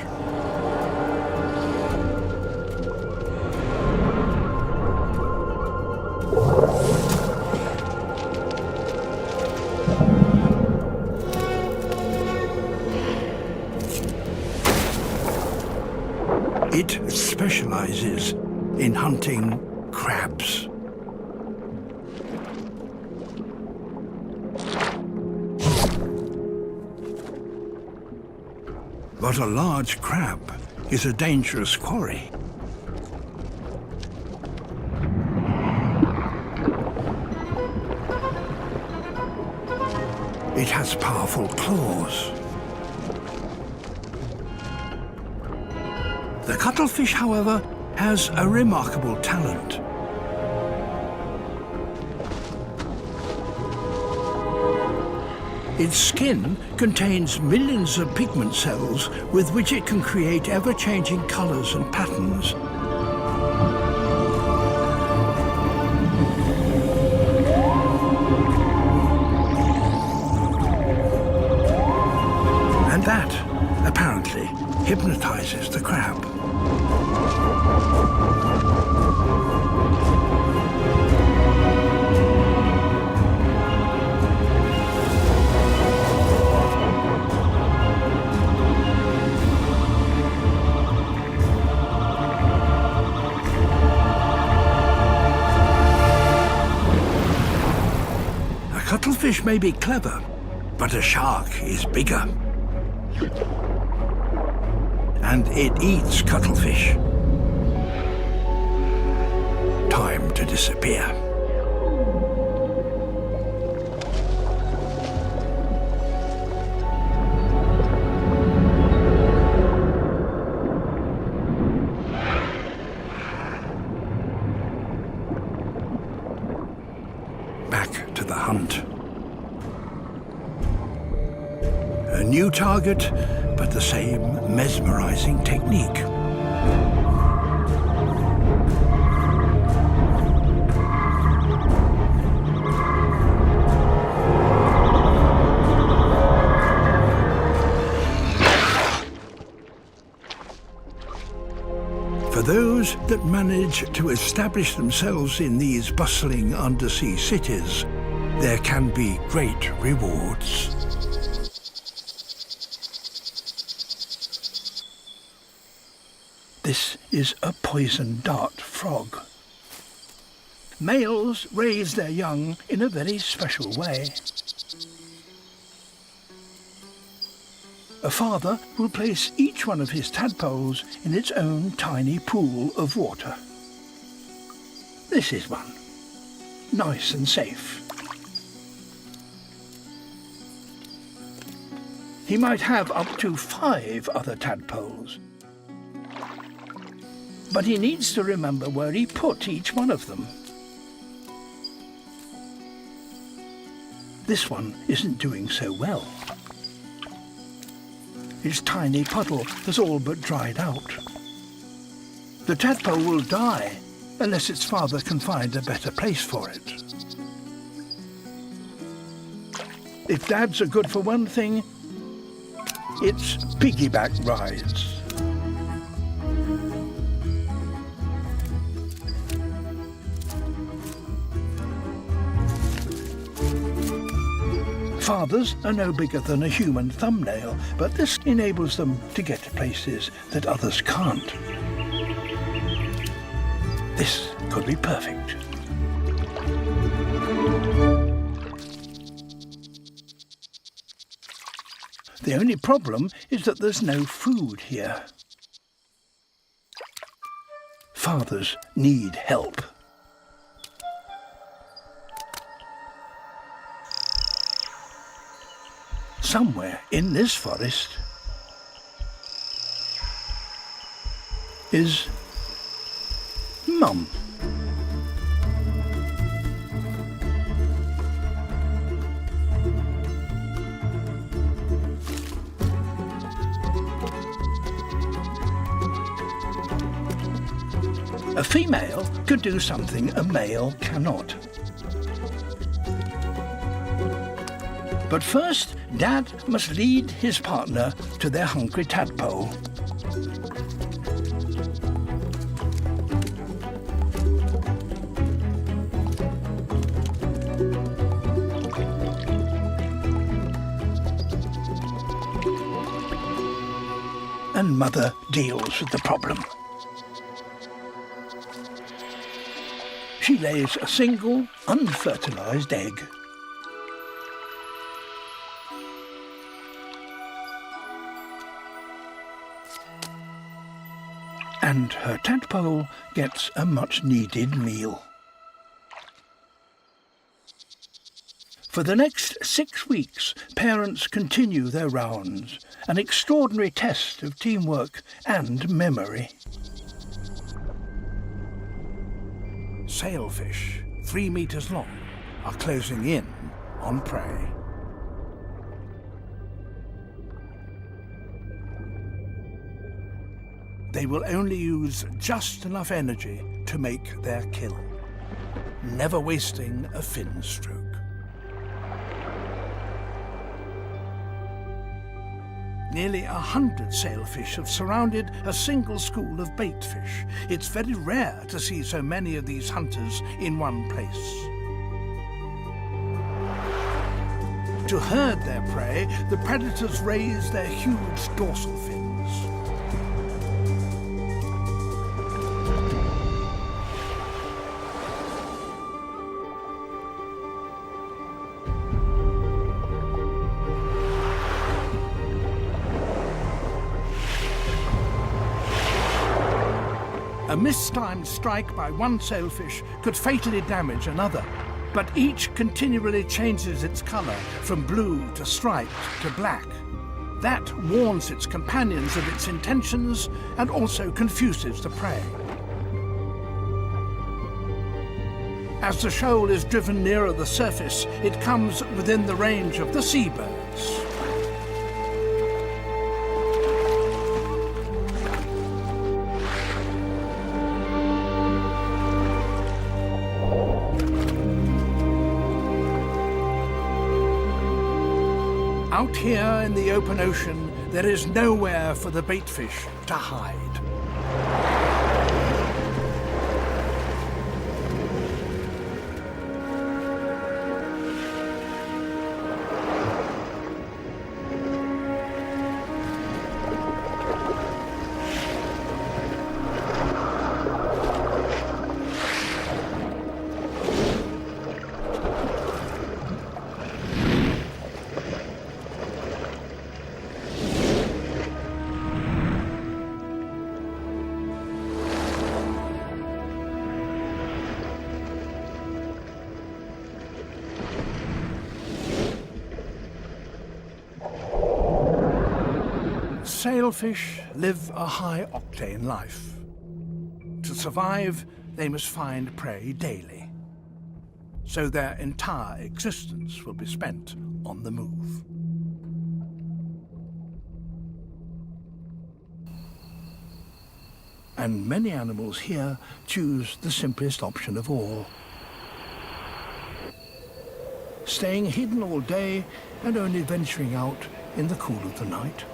It specializes in hunting crabs. But a large crab is a dangerous quarry. It has powerful claws. The cuttlefish, however, has a remarkable talent. Its skin contains millions of pigment cells with which it can create ever-changing colors and patterns. And that, apparently, hypnotizes the crab. A cuttlefish may be clever, but a shark is bigger. And it eats cuttlefish. Time to disappear. Back to the hunt. A new target, but the same mesmerizing technique. For those that manage to establish themselves in these bustling undersea cities, there can be great rewards. This is a poison dart frog. Males raise their young in a very special way. A father will place each one of his tadpoles in its own tiny pool of water. This is one. Nice and safe. He might have up to 5 other tadpoles. But he needs to remember where he put each one of them. This one isn't doing so well. His tiny puddle has all but dried out. The tadpole will die unless its father can find a better place for it. If dads are good for one thing, it's piggyback rides. Fathers are no bigger than a human thumbnail, but this enables them to get to places that others can't. This could be perfect. The only problem is that there's no food here. Fathers need help. Somewhere in this forest is Mum. A female could do something a male cannot. But first, Dad must lead his partner to their hungry tadpole. And Mother deals with the problem. She lays a single, unfertilized egg. And her tadpole gets a much-needed meal. For the next 6 weeks, parents continue their rounds, an extraordinary test of teamwork and memory. Sailfish, 3 meters long, are closing in on prey. They will only use just enough energy to make their kill, never wasting a fin stroke. Nearly 100 sailfish have surrounded a single school of baitfish. It's very rare to see so many of these hunters in one place. To herd their prey, the predators raise their huge dorsal fins. A mistimed strike by one sailfish could fatally damage another, but each continually changes its colour from blue to striped to black. That warns its companions of its intentions and also confuses the prey. As the shoal is driven nearer the surface, it comes within the range of the seabirds. Out here in the open ocean, there is nowhere for the baitfish to hide. sailfish live a high-octane life. To survive, they must find prey daily, so their entire existence will be spent on the move. And many animals here choose the simplest option of all, staying hidden all day and only venturing out in the cool of the night.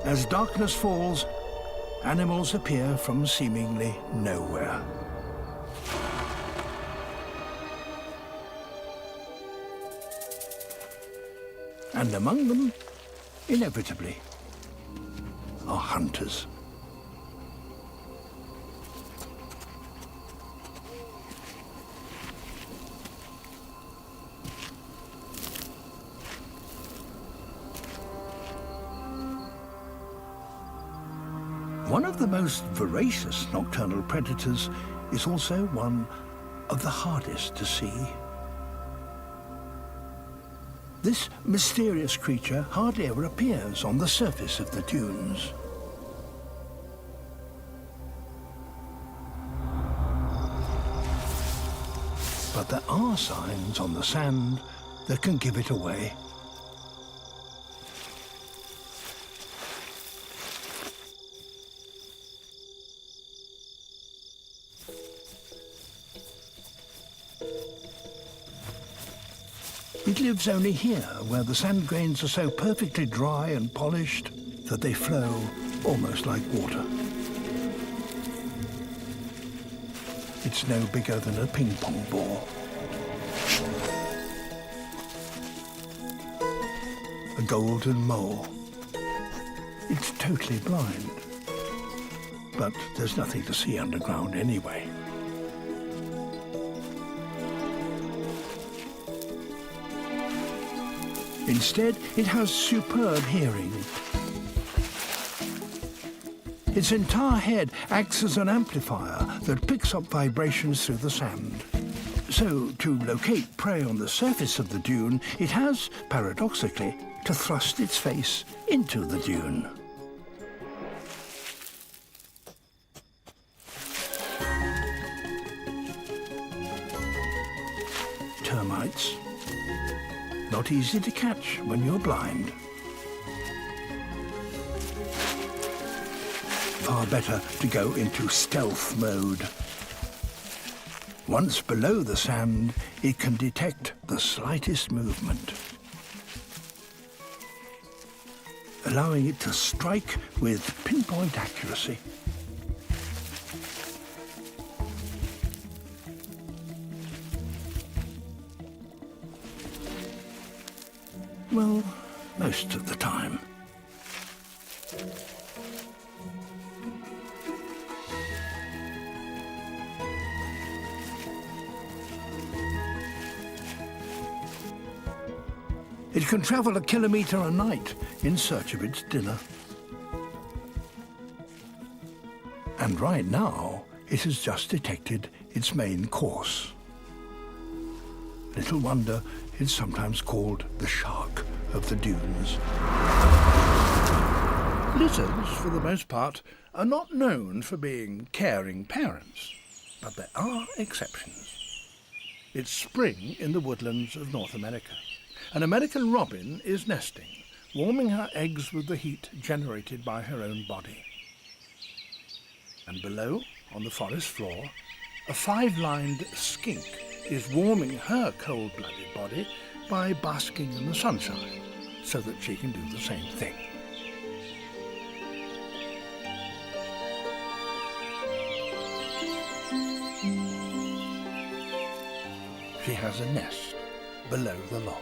As darkness falls, animals appear from seemingly nowhere. And among them, inevitably, are hunters. One of the most voracious nocturnal predators is also one of the hardest to see. This mysterious creature hardly ever appears on the surface of the dunes. But there are signs on the sand that can give it away. It lives only here, where the sand grains are so perfectly dry and polished that they flow almost like water. It's no bigger than a ping-pong ball. A golden mole. It's totally blind, but there's nothing to see underground anyway. Instead, it has superb hearing. Its entire head acts as an amplifier that picks up vibrations through the sand. So, to locate prey on the surface of the dune, it has, paradoxically, to thrust its face into the dune. Termites. Not easy to catch when you're blind. Far better to go into stealth mode. Once below the sand, it can detect the slightest movement, allowing it to strike with pinpoint accuracy. Well, most of the time. It can travel a kilometre a night in search of its dinner. And right now, it has just detected its main course. Little wonder it's sometimes called the shark of the dunes. Lizards, for the most part, are not known for being caring parents, but there are exceptions. It's spring in the woodlands of North America. An American robin is nesting, warming her eggs with the heat generated by her own body. And below, on the forest floor, a five-lined skink is warming her cold-blooded body by basking in the sunshine, so that she can do the same thing. She has a nest below the log.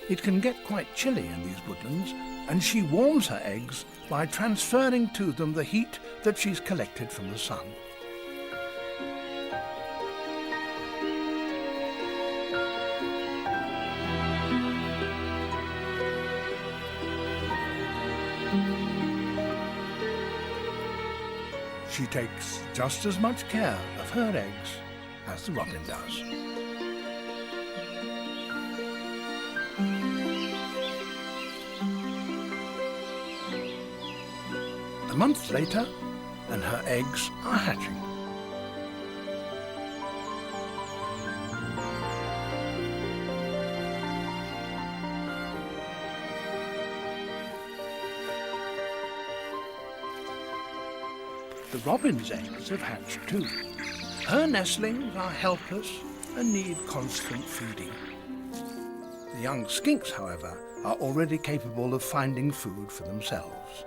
It can get quite chilly in these woodlands, and she warms her eggs by transferring to them the heat that she's collected from the sun. She takes just as much care of her eggs as the robin does. A month later, and her eggs are hatching. The robin's eggs have hatched too. Her nestlings are helpless and need constant feeding. The young skinks, however, are already capable of finding food for themselves.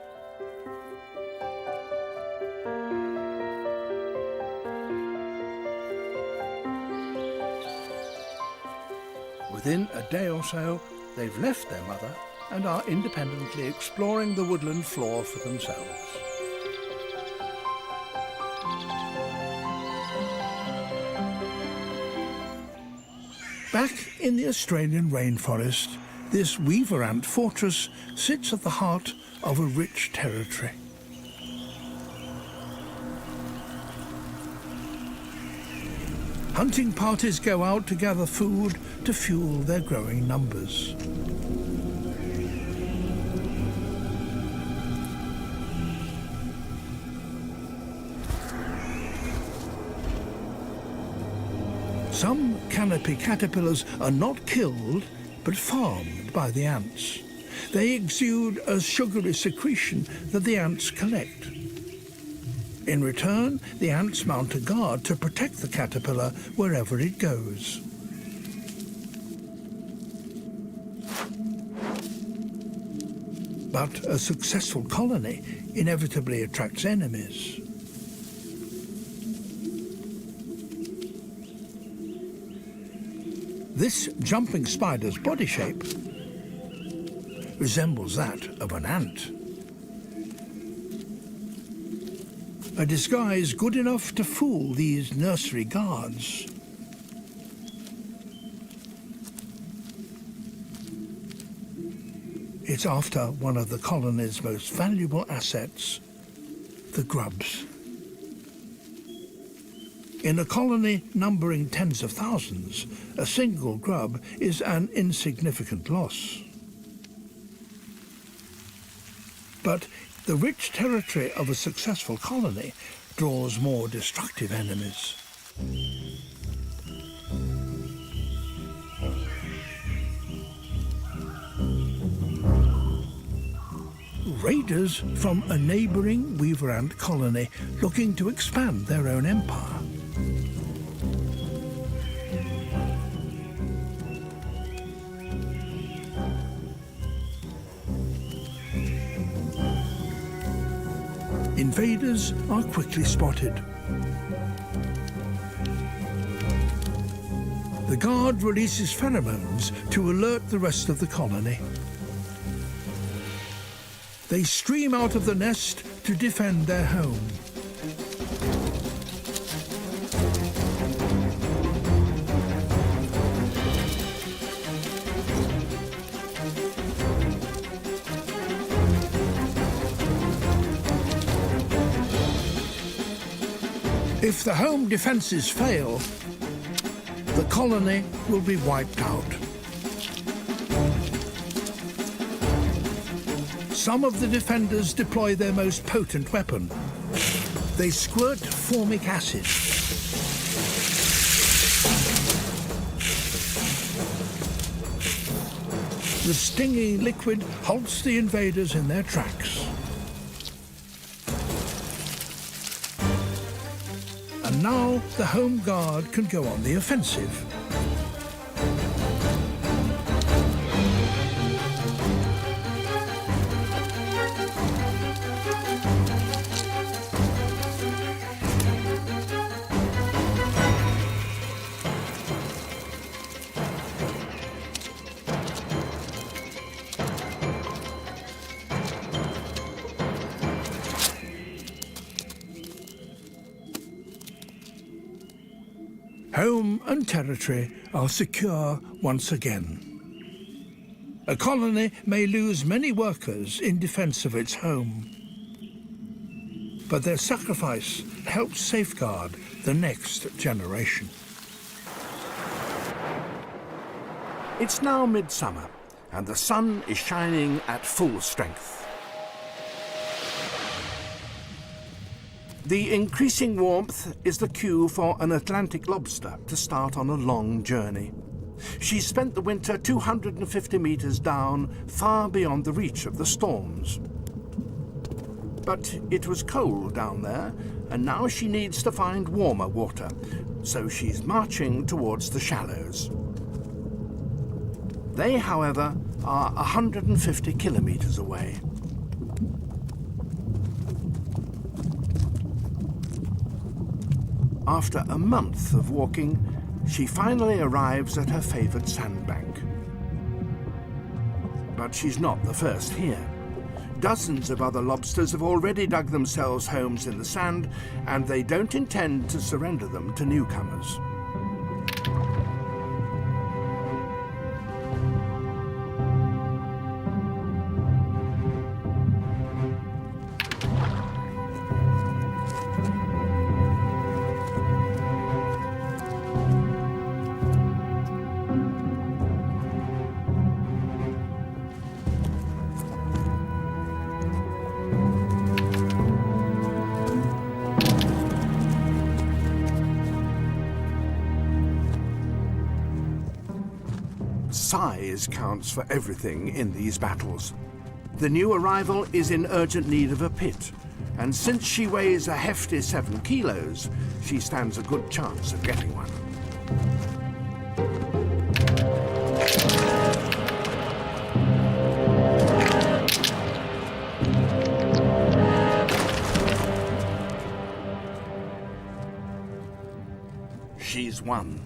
Within a day or so, they've left their mother and are independently exploring the woodland floor for themselves. Back in the Australian rainforest, this weaver ant fortress sits at the heart of a rich territory. Hunting parties go out to gather food to fuel their growing numbers. Some canopy caterpillars are not killed, but farmed by the ants. They exude a sugary secretion that the ants collect. In return, the ants mount a guard to protect the caterpillar wherever it goes. But a successful colony inevitably attracts enemies. This jumping spider's body shape resembles that of an ant. A disguise good enough to fool these nursery guards. It's after one of the colony's most valuable assets, the grubs. In a colony numbering tens of thousands, a single grub is an insignificant loss. But the rich territory of a successful colony draws more destructive enemies. Raiders from a neighbouring weaver ant colony looking to expand their own empire. Invaders are quickly spotted. The guard releases pheromones to alert the rest of the colony. They stream out of the nest to defend their home. If the home defences fail, the colony will be wiped out. Some of the defenders deploy their most potent weapon. They squirt formic acid. The stinging liquid halts the invaders in their tracks. And now the home guard can go on the offensive. Home and territory are secure once again. A colony may lose many workers in defence of its home. but their sacrifice helps safeguard the next generation. It's now midsummer, and the sun is shining at full strength. The increasing warmth is the cue for an Atlantic lobster to start on a long journey. She spent the winter 250 meters down, far beyond the reach of the storms. But it was cold down there, and now she needs to find warmer water, so she's marching towards the shallows. They, however, are 150 kilometers away. After a month of walking, she finally arrives at her favoured sandbank. But she's not the first here. Dozens of other lobsters have already dug themselves homes in the sand, and they don't intend to surrender them to newcomers. Size counts for everything in these battles. The new arrival is in urgent need of a pit, and since she weighs a hefty 7 kilos, she stands a good chance of getting one. She's won.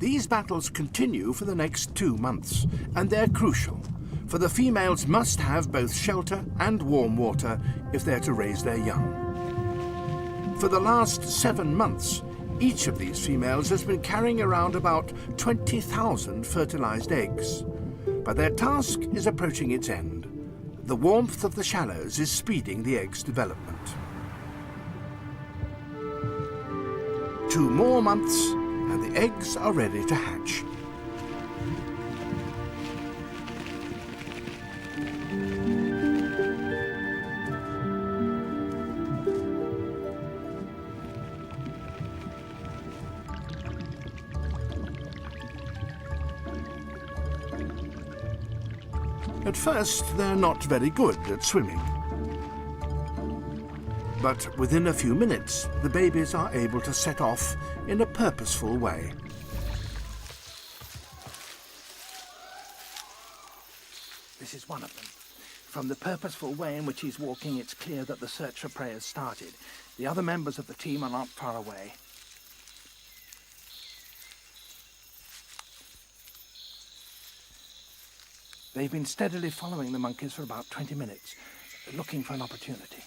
These battles continue for the next 2 months, and they're crucial, for the females must have both shelter and warm water if they're to raise their young. For the last 7 months, each of these females has been carrying around about 20,000 fertilized eggs. But their task is approaching its end. The warmth of the shallows is speeding the eggs' development. 2 more months, and the eggs are ready to hatch. At first, they're not very good at swimming. But within a few minutes, the babies are able to set off in a purposeful way. This is one of them. From the purposeful way in which he's walking, it's clear that the search for prey has started. The other members of the team are not far away. They've been steadily following the monkeys for about 20 minutes, looking for an opportunity.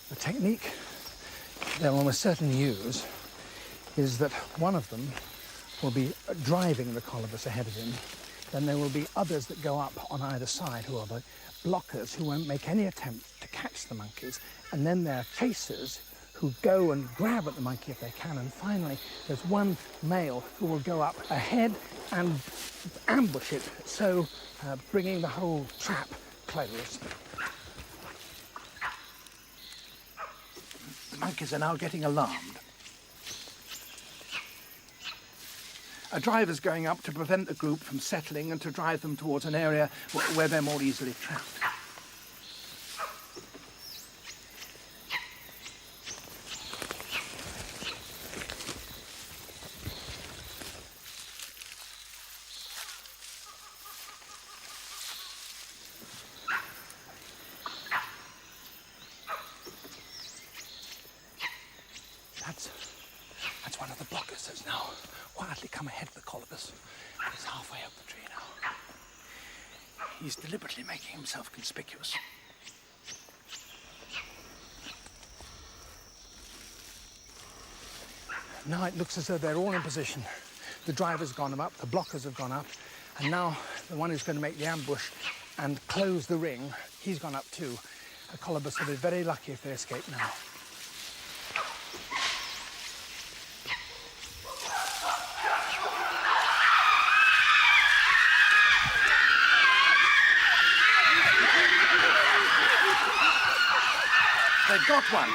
The technique they'll almost certainly use is that one of them will be driving the colobus ahead of him. Then there will be others that go up on either side who are the blockers, who won't make any attempt to catch the monkeys. And then there are chasers who go and grab at the monkey if they can. And finally, there's one male who will go up ahead and ambush it, so bringing the whole trap close. The monkeys are now getting alarmed. A driver's going up to prevent the group from settling and to drive them towards an area where they're more easily trapped. That's one of the blockers that's now quietly come ahead of the colobus. He's halfway up the tree now. He's deliberately making himself conspicuous. Now it looks as though they're all in position The driver's gone up, the blockers have gone up, and now the one who's going to make the ambush and close the ring, he's gone up too. A colobus will be very lucky if they escape now. They've got one.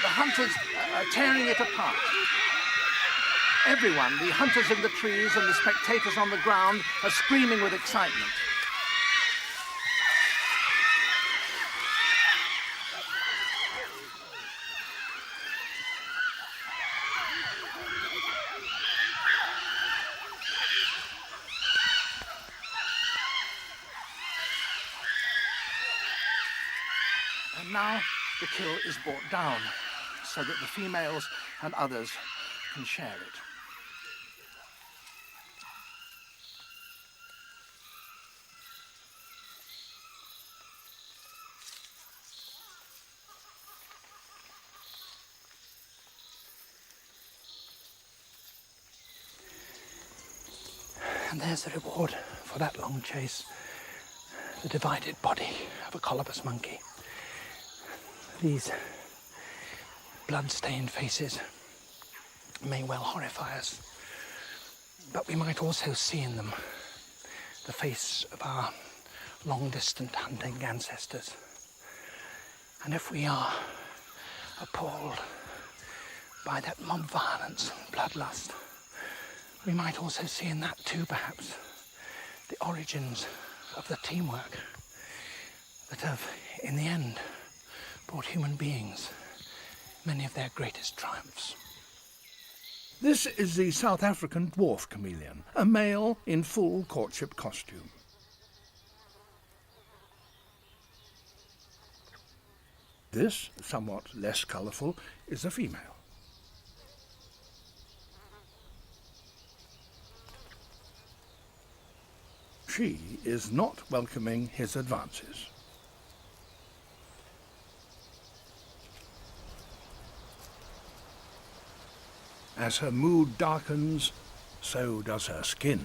The hunters are tearing it apart. Everyone, the hunters in the trees and the spectators on the ground, are screaming with excitement. And now the kill is brought down so that the females and others can share it. And there's the reward for that long chase. The divided body of a colobus monkey. These blood-stained faces may well horrify us, but we might also see in them the face of our long-distant hunting ancestors. And if we are appalled by that mob violence and bloodlust, we might also see in that too, perhaps, the origins of the teamwork that have, in the end, brought human beings many of their greatest triumphs. This is the South African dwarf chameleon, a male in full courtship costume. This, somewhat less colourful, is a female. She is not welcoming his advances. As her mood darkens, so does her skin.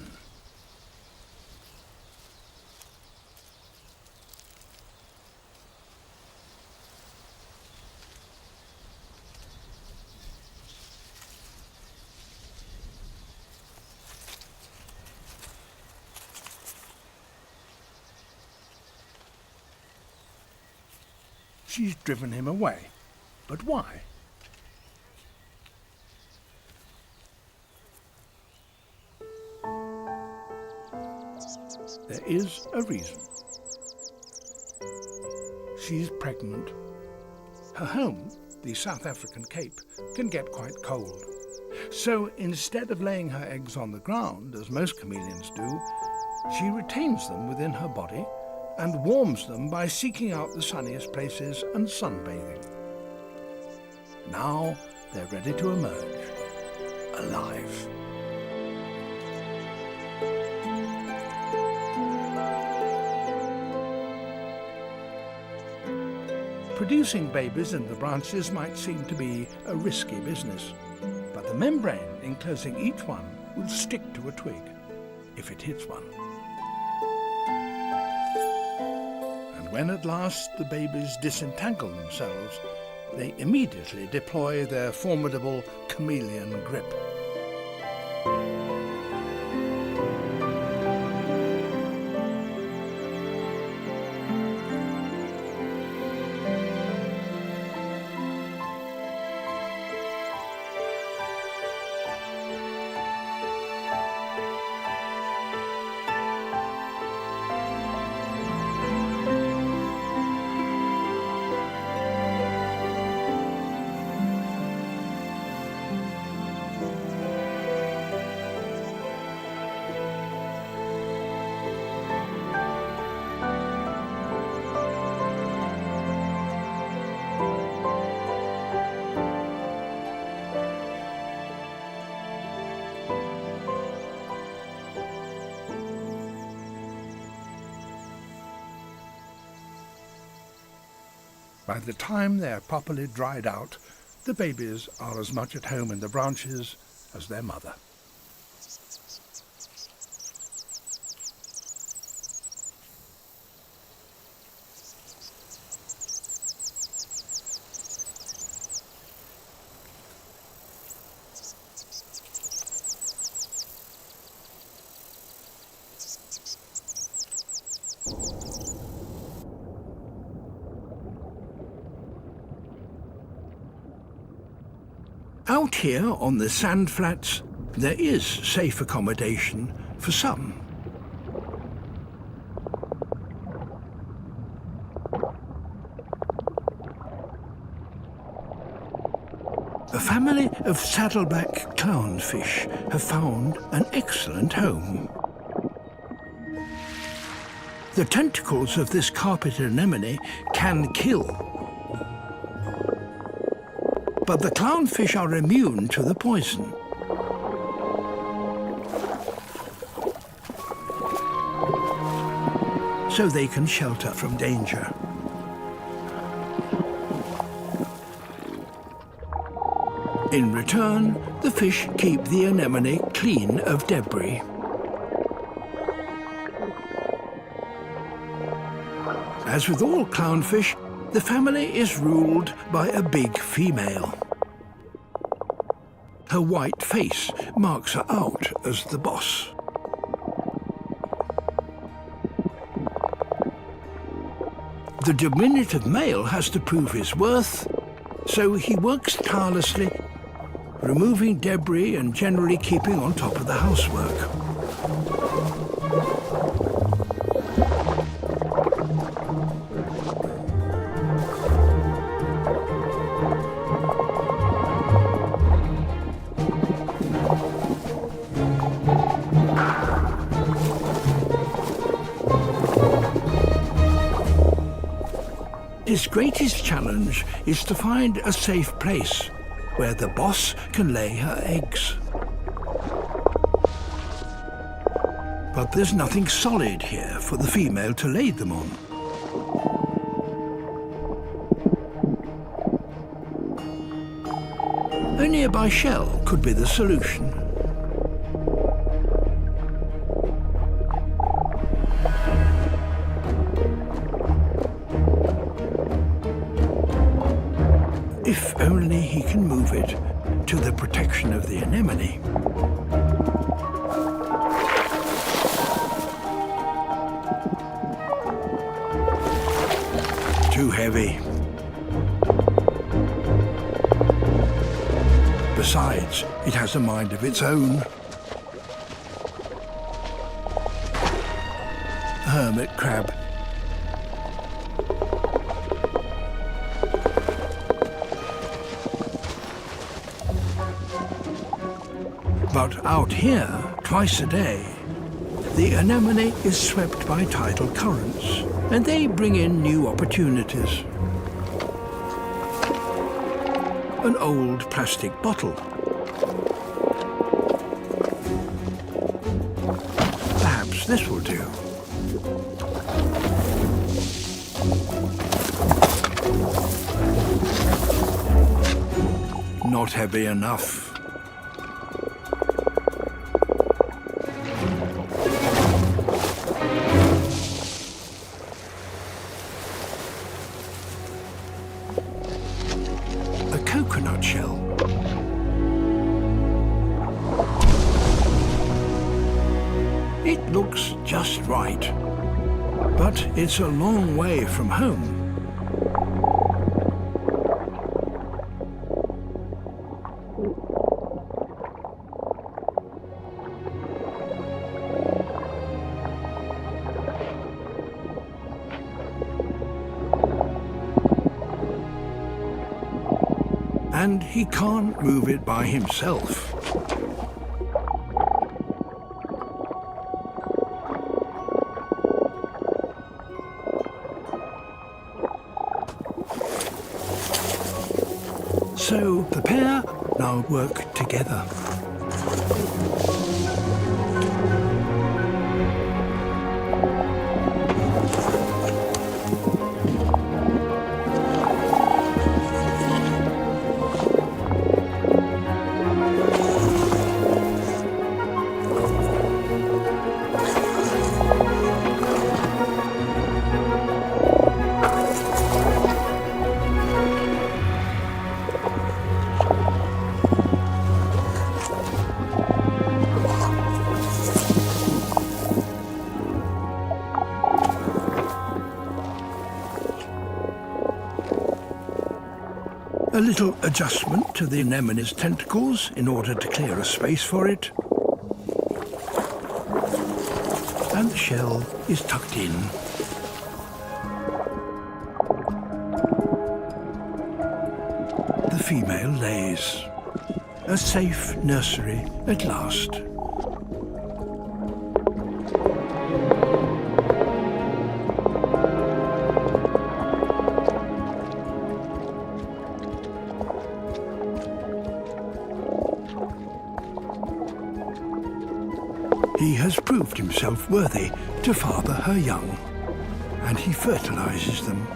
She's driven him away. But why? There is a reason. She's pregnant. Her home, the South African Cape, can get quite cold. So instead of laying her eggs on the ground, as most chameleons do, she retains them within her body and warms them by seeking out the sunniest places and sunbathing. Now they're ready to emerge, alive. Producing babies in the branches might seem to be a risky business, but the membrane enclosing each one will stick to a twig, if it hits one. And when at last the babies disentangle themselves, they immediately deploy their formidable chameleon grip. By the time they are properly dried out, the babies are as much at home in the branches as their mother. Out here on the sand flats, there is safe accommodation for some. A family of saddleback clownfish have found an excellent home. The tentacles of this carpet anemone can kill, but the clownfish are immune to the poison. So they can shelter from danger. In return, the fish keep the anemone clean of debris. As with all clownfish, the family is ruled by a big female. Her white face marks her out as the boss. The diminutive male has to prove his worth, so he works tirelessly, removing debris and generally keeping on top of the housework. His greatest challenge is to find a safe place where the boss can lay her eggs. But there's nothing solid here for the female to lay them on. A nearby shell could be the solution. If only he can move it to the protection of the anemone. Too heavy. Besides, it has a mind of its own. Hermit crab. But out here, twice a day, the anemone is swept by tidal currents, and they bring in new opportunities. An old plastic bottle. Perhaps this will do. Not heavy enough. Coconut shell. It looks just right, but it's a long way from home. And he can't move it by himself. So the pair now work together. A little adjustment to the anemone's tentacles in order to clear a space for it. And the shell is tucked in. The female lays. A safe nursery at last. He has proved himself worthy to father her young, and he fertilizes them.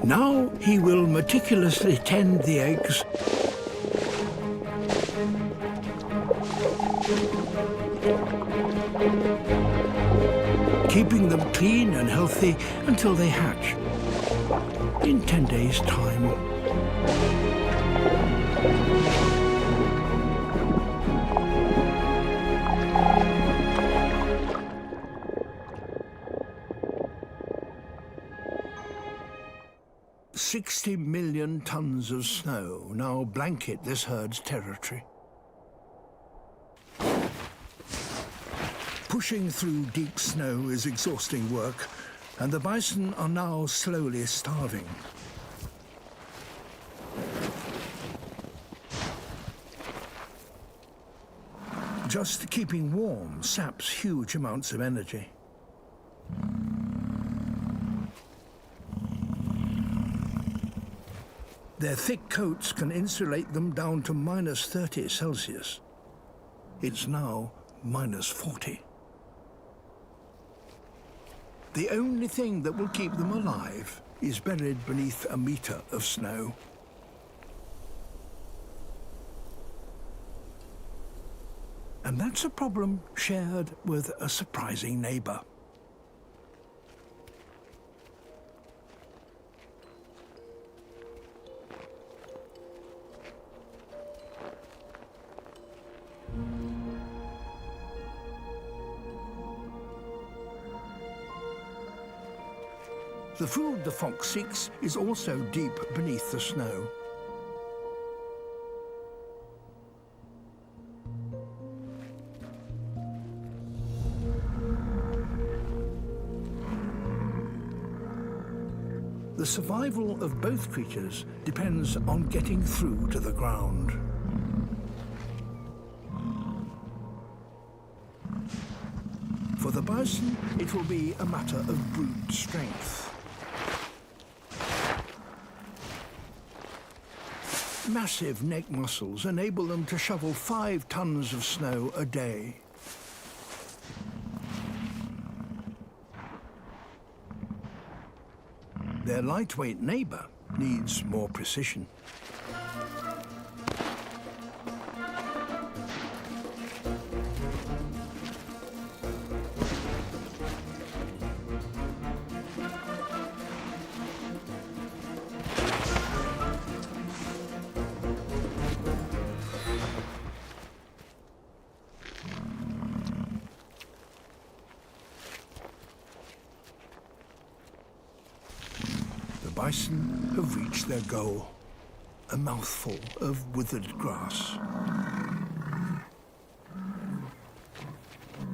Now he will meticulously tend the eggs, keeping them clean and healthy until they hatch in 10 days' time. $60 million tons of snow now blanket this herd's territory. Pushing through deep snow is exhausting work, and the bison are now slowly starving. Just keeping warm saps huge amounts of energy. Their thick coats can insulate them down to -30 Celsius. It's now -40. The only thing that will keep them alive is buried beneath a meter of snow. And that's a problem shared with a surprising neighbor. The food the fox seeks is also deep beneath the snow. The survival of both creatures depends on getting through to the ground. For the bison, it will be a matter of brute strength. Massive neck muscles enable them to shovel 5 tons of snow a day. Their lightweight neighbor needs more precision. Bison have reached their goal, a mouthful of withered grass.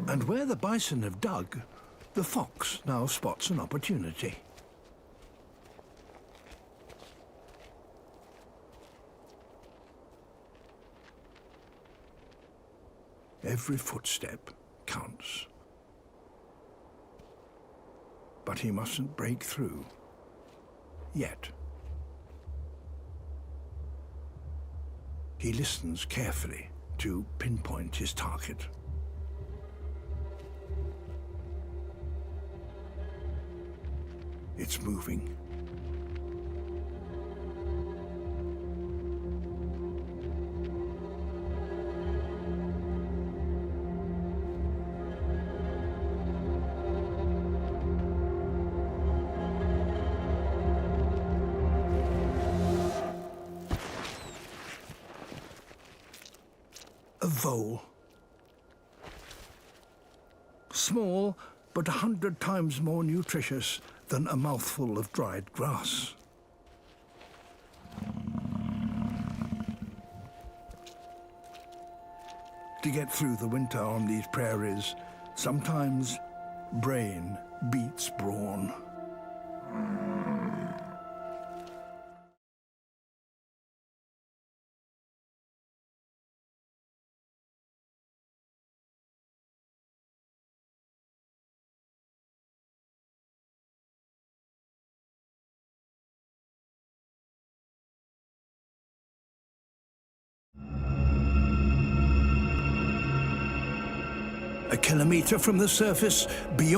And where the bison have dug, the fox now spots an opportunity. Every footstep counts. But he mustn't break through. Yet. He listens carefully to pinpoint his target. It's moving. A vole. Small, but 100 times more nutritious than a mouthful of dried grass. To get through the winter on these prairies, sometimes brain beats brawn. A kilometre from the surface, beyond